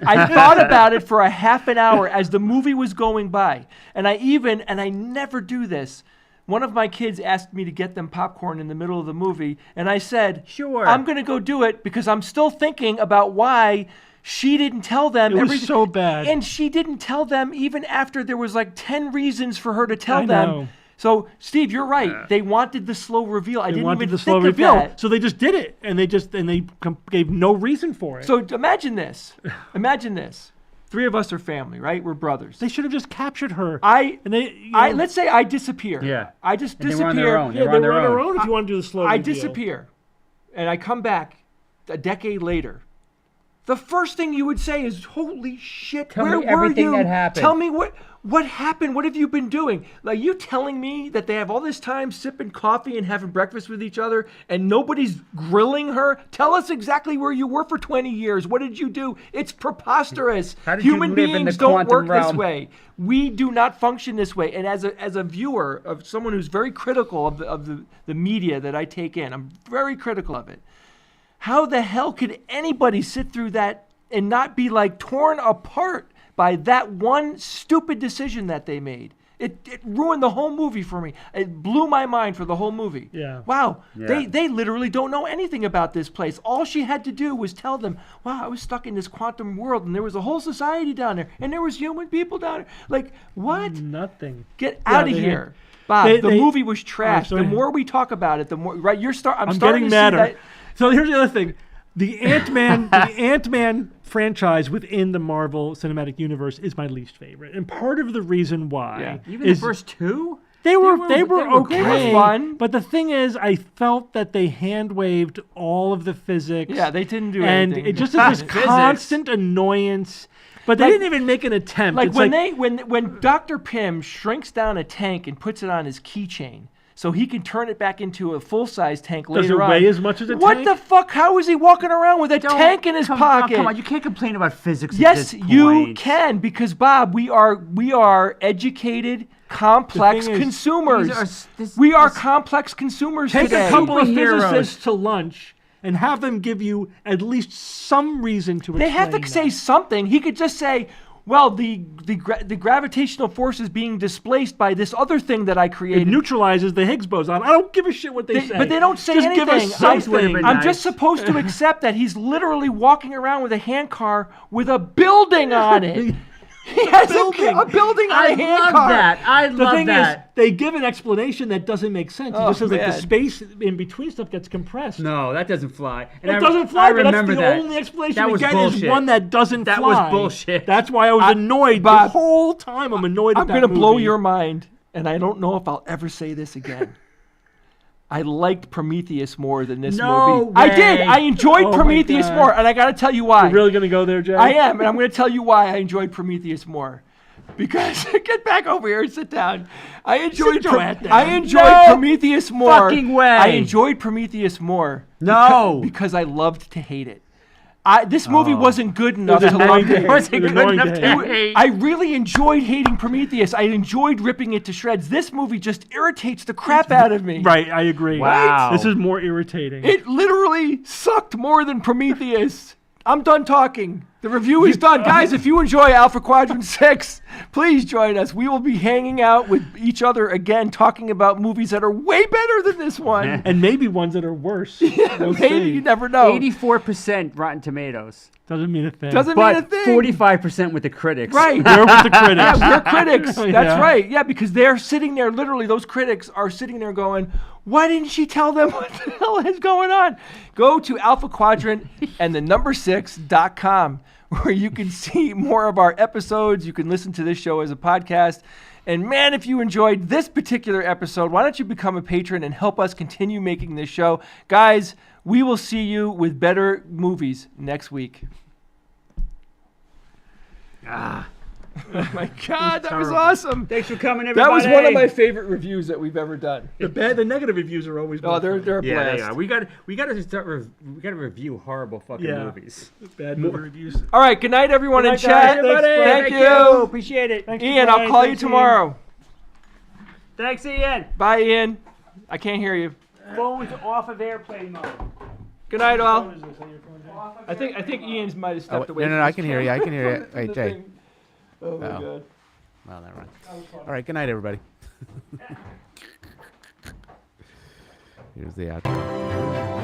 [SPEAKER 2] I thought about it for a half an hour as the movie was going by. And I never do this. One of my kids asked me to get them popcorn in the middle of the movie, and I said,
[SPEAKER 1] "Sure,
[SPEAKER 2] I'm going to go do it because I'm still thinking about why she didn't tell them."
[SPEAKER 3] It was so bad.
[SPEAKER 2] And she didn't tell them even after there was like 10 reasons for her to tell them.
[SPEAKER 3] Know.
[SPEAKER 2] So, Steve, you're right. They wanted the slow reveal. I didn't even
[SPEAKER 3] the
[SPEAKER 2] think
[SPEAKER 3] slow
[SPEAKER 2] of
[SPEAKER 3] reveal.
[SPEAKER 2] that.
[SPEAKER 3] So they just did it, and they gave no reason for it.
[SPEAKER 2] So imagine this. Imagine this. 3 of us are family, right? We're brothers.
[SPEAKER 3] They should have just captured her.
[SPEAKER 2] Let's say I disappear.
[SPEAKER 1] Yeah.
[SPEAKER 2] I just
[SPEAKER 1] And they
[SPEAKER 2] disappear.
[SPEAKER 1] were on their own.
[SPEAKER 3] Yeah, they were on their own if you want to do the slow reveal.
[SPEAKER 2] I disappear. And I come back a decade later. The first thing you would say is, holy shit,
[SPEAKER 1] Tell
[SPEAKER 2] where
[SPEAKER 1] me
[SPEAKER 2] were
[SPEAKER 1] everything
[SPEAKER 2] you?
[SPEAKER 1] that happened.
[SPEAKER 2] Tell me what happened? What have you been doing? Like, you telling me that they have all this time sipping coffee and having breakfast with each other and nobody's grilling her? Tell us exactly where you were for 20 years. What did you do? It's preposterous.
[SPEAKER 1] How did you
[SPEAKER 2] Human
[SPEAKER 1] live in
[SPEAKER 2] beings
[SPEAKER 1] the
[SPEAKER 2] don't
[SPEAKER 1] quantum
[SPEAKER 2] work this
[SPEAKER 1] realm?
[SPEAKER 2] way. We do not function this way. And as a viewer, of someone who's very critical of the media that I take in, I'm very critical of it. How the hell could anybody sit through that and not be like torn apart by that one stupid decision that they made? It ruined the whole movie for me. It blew my mind for the whole movie.
[SPEAKER 3] Yeah.
[SPEAKER 2] Wow.
[SPEAKER 1] Yeah.
[SPEAKER 2] They literally don't know anything about this place. All she had to do was tell them, wow, I was stuck in this quantum world and there was a whole society down there and there was human people down there. Like, what?
[SPEAKER 3] Nothing.
[SPEAKER 2] Get out of here. Bob, the movie was trash. The more we talk about it, the more, right? I'm starting
[SPEAKER 3] getting
[SPEAKER 2] to
[SPEAKER 3] madder.
[SPEAKER 2] see that.
[SPEAKER 3] So here's the other thing. The Ant-Man franchise within the Marvel Cinematic Universe is my least favorite. And part of the reason why
[SPEAKER 1] Even the first 2?
[SPEAKER 3] They were okay.
[SPEAKER 2] They were fun.
[SPEAKER 3] But the thing is, I felt that they hand-waved all of the physics.
[SPEAKER 2] Yeah, they didn't do
[SPEAKER 3] and
[SPEAKER 2] anything.
[SPEAKER 3] it just is this constant annoyance. But they didn't even make an attempt.
[SPEAKER 2] Like
[SPEAKER 3] it's
[SPEAKER 2] when Dr. Pym shrinks down a tank and puts it on his keychain, so he can turn it back into a full-size tank later on.
[SPEAKER 3] Does it weigh as much as a tank?
[SPEAKER 2] What the fuck? How is he walking around with a tank in his pocket?
[SPEAKER 1] Come on, you can't complain about physics.
[SPEAKER 2] Yes,
[SPEAKER 1] at this
[SPEAKER 2] you
[SPEAKER 1] point.
[SPEAKER 2] can, because Bob, we are educated, complex consumers. We are complex consumers
[SPEAKER 3] Take
[SPEAKER 2] today.
[SPEAKER 3] a couple of
[SPEAKER 1] Superheroes.
[SPEAKER 3] physicists to lunch and have them give you at least some reason to explain
[SPEAKER 2] They have to say something. He could just say, well, the gravitational force is being displaced by this other thing that I
[SPEAKER 3] It
[SPEAKER 2] created.
[SPEAKER 3] neutralizes the Higgs boson. I don't give a shit what they say.
[SPEAKER 2] But they don't say
[SPEAKER 3] just
[SPEAKER 2] anything.
[SPEAKER 3] Give us something.
[SPEAKER 2] I'm just supposed to accept that he's literally walking around with a handcar with a building on it. He has a building on a handcar.
[SPEAKER 1] I
[SPEAKER 3] The
[SPEAKER 1] love
[SPEAKER 3] thing
[SPEAKER 1] that.
[SPEAKER 3] is, they give an explanation that doesn't make sense. It just says like the
[SPEAKER 2] man.
[SPEAKER 3] space in between stuff gets compressed.
[SPEAKER 1] No, that doesn't fly. And
[SPEAKER 3] It doesn't fly,
[SPEAKER 1] I
[SPEAKER 3] but that's
[SPEAKER 1] remember
[SPEAKER 3] the
[SPEAKER 1] that.
[SPEAKER 3] only explanation
[SPEAKER 1] That
[SPEAKER 3] we
[SPEAKER 1] was
[SPEAKER 3] get
[SPEAKER 1] bullshit.
[SPEAKER 3] is one that doesn't
[SPEAKER 1] That
[SPEAKER 3] fly.
[SPEAKER 1] was bullshit.
[SPEAKER 3] That's why I was annoyed
[SPEAKER 2] Bob,
[SPEAKER 3] the whole time. I'm annoyed at
[SPEAKER 2] I'm
[SPEAKER 3] that
[SPEAKER 2] going to blow
[SPEAKER 3] movie.
[SPEAKER 2] your mind, and I don't know if I'll ever say this again. I liked Prometheus more than this
[SPEAKER 1] No
[SPEAKER 2] movie. I did.
[SPEAKER 1] way.
[SPEAKER 2] I enjoyed
[SPEAKER 3] Oh my
[SPEAKER 2] Prometheus
[SPEAKER 3] God.
[SPEAKER 2] more, and I got to tell you why.
[SPEAKER 3] You're really going to go there, Jay?
[SPEAKER 2] I am, and I'm going to tell you why I enjoyed Prometheus more. Because get back over here and sit down. I enjoyed
[SPEAKER 1] No
[SPEAKER 2] Prometheus more.
[SPEAKER 1] fucking way.
[SPEAKER 2] I enjoyed Prometheus more.
[SPEAKER 1] No.
[SPEAKER 2] because I loved to hate it. This movie wasn't good enough
[SPEAKER 3] was
[SPEAKER 2] to
[SPEAKER 3] annoying
[SPEAKER 2] love
[SPEAKER 3] to
[SPEAKER 2] it.
[SPEAKER 3] hate.
[SPEAKER 1] It wasn't
[SPEAKER 3] It was
[SPEAKER 1] good
[SPEAKER 3] annoying
[SPEAKER 1] enough
[SPEAKER 3] to
[SPEAKER 1] to
[SPEAKER 3] hate.
[SPEAKER 1] hate.
[SPEAKER 2] I really enjoyed hating Prometheus. I enjoyed ripping it to shreds. This movie just irritates the crap out of me.
[SPEAKER 3] Right, I agree.
[SPEAKER 1] Wow.
[SPEAKER 3] This is more irritating.
[SPEAKER 2] It literally sucked more than Prometheus. I'm done talking. The review is done. Guys, if you enjoy Alpha Quadrant 6, please join us. We will be hanging out with each other again, talking about movies that are way better than this one.
[SPEAKER 3] And maybe ones that are worse. We'll
[SPEAKER 2] Maybe,
[SPEAKER 3] see.
[SPEAKER 2] you never know.
[SPEAKER 1] 84% Rotten Tomatoes,
[SPEAKER 3] Doesn't mean a thing.
[SPEAKER 2] Doesn't mean a
[SPEAKER 1] but
[SPEAKER 2] thing.
[SPEAKER 1] 45% with the critics.
[SPEAKER 2] Right.
[SPEAKER 3] We're with the critics.
[SPEAKER 2] Yeah, we're critics. That's
[SPEAKER 3] Yeah.
[SPEAKER 2] right. Yeah, because they're sitting there, literally, those critics are sitting there going, why didn't she tell them what the hell is going on? Go to Alpha Quadrant and the number6.com, where you can see more of our episodes. You can listen to this show as a podcast. And man, if you enjoyed this particular episode, why don't you become a patron and help us continue making this show? Guys, We will see you with better movies next week.
[SPEAKER 1] Ah.
[SPEAKER 2] Oh my God, that was awesome.
[SPEAKER 1] Thanks for coming, everybody.
[SPEAKER 2] That was one of my favorite reviews that we've ever done.
[SPEAKER 3] The negative reviews are always.
[SPEAKER 2] Oh, they're a
[SPEAKER 1] yeah,
[SPEAKER 2] blast.
[SPEAKER 1] they are. We got to start. We got to review horrible fucking movies.
[SPEAKER 3] Bad movie reviews.
[SPEAKER 2] All right, good night, everyone
[SPEAKER 1] Good
[SPEAKER 2] in
[SPEAKER 1] night,
[SPEAKER 2] chat.
[SPEAKER 1] guys.
[SPEAKER 2] Thank you.
[SPEAKER 1] Appreciate it.
[SPEAKER 3] Thanks,
[SPEAKER 2] Ian,
[SPEAKER 3] Brian.
[SPEAKER 2] I'll call you
[SPEAKER 3] Thanks, Ian.
[SPEAKER 2] tomorrow.
[SPEAKER 1] Thanks, Ian.
[SPEAKER 2] Bye, Ian. I can't hear you.
[SPEAKER 1] Phone's off of airplane mode.
[SPEAKER 2] Good night, all. I think Ian's might have stepped away.
[SPEAKER 4] No, I can hear you. I can hear you. Wait, Jay.
[SPEAKER 2] Oh my God.
[SPEAKER 4] Well, never mind. All right, good night, everybody. Here's the outro.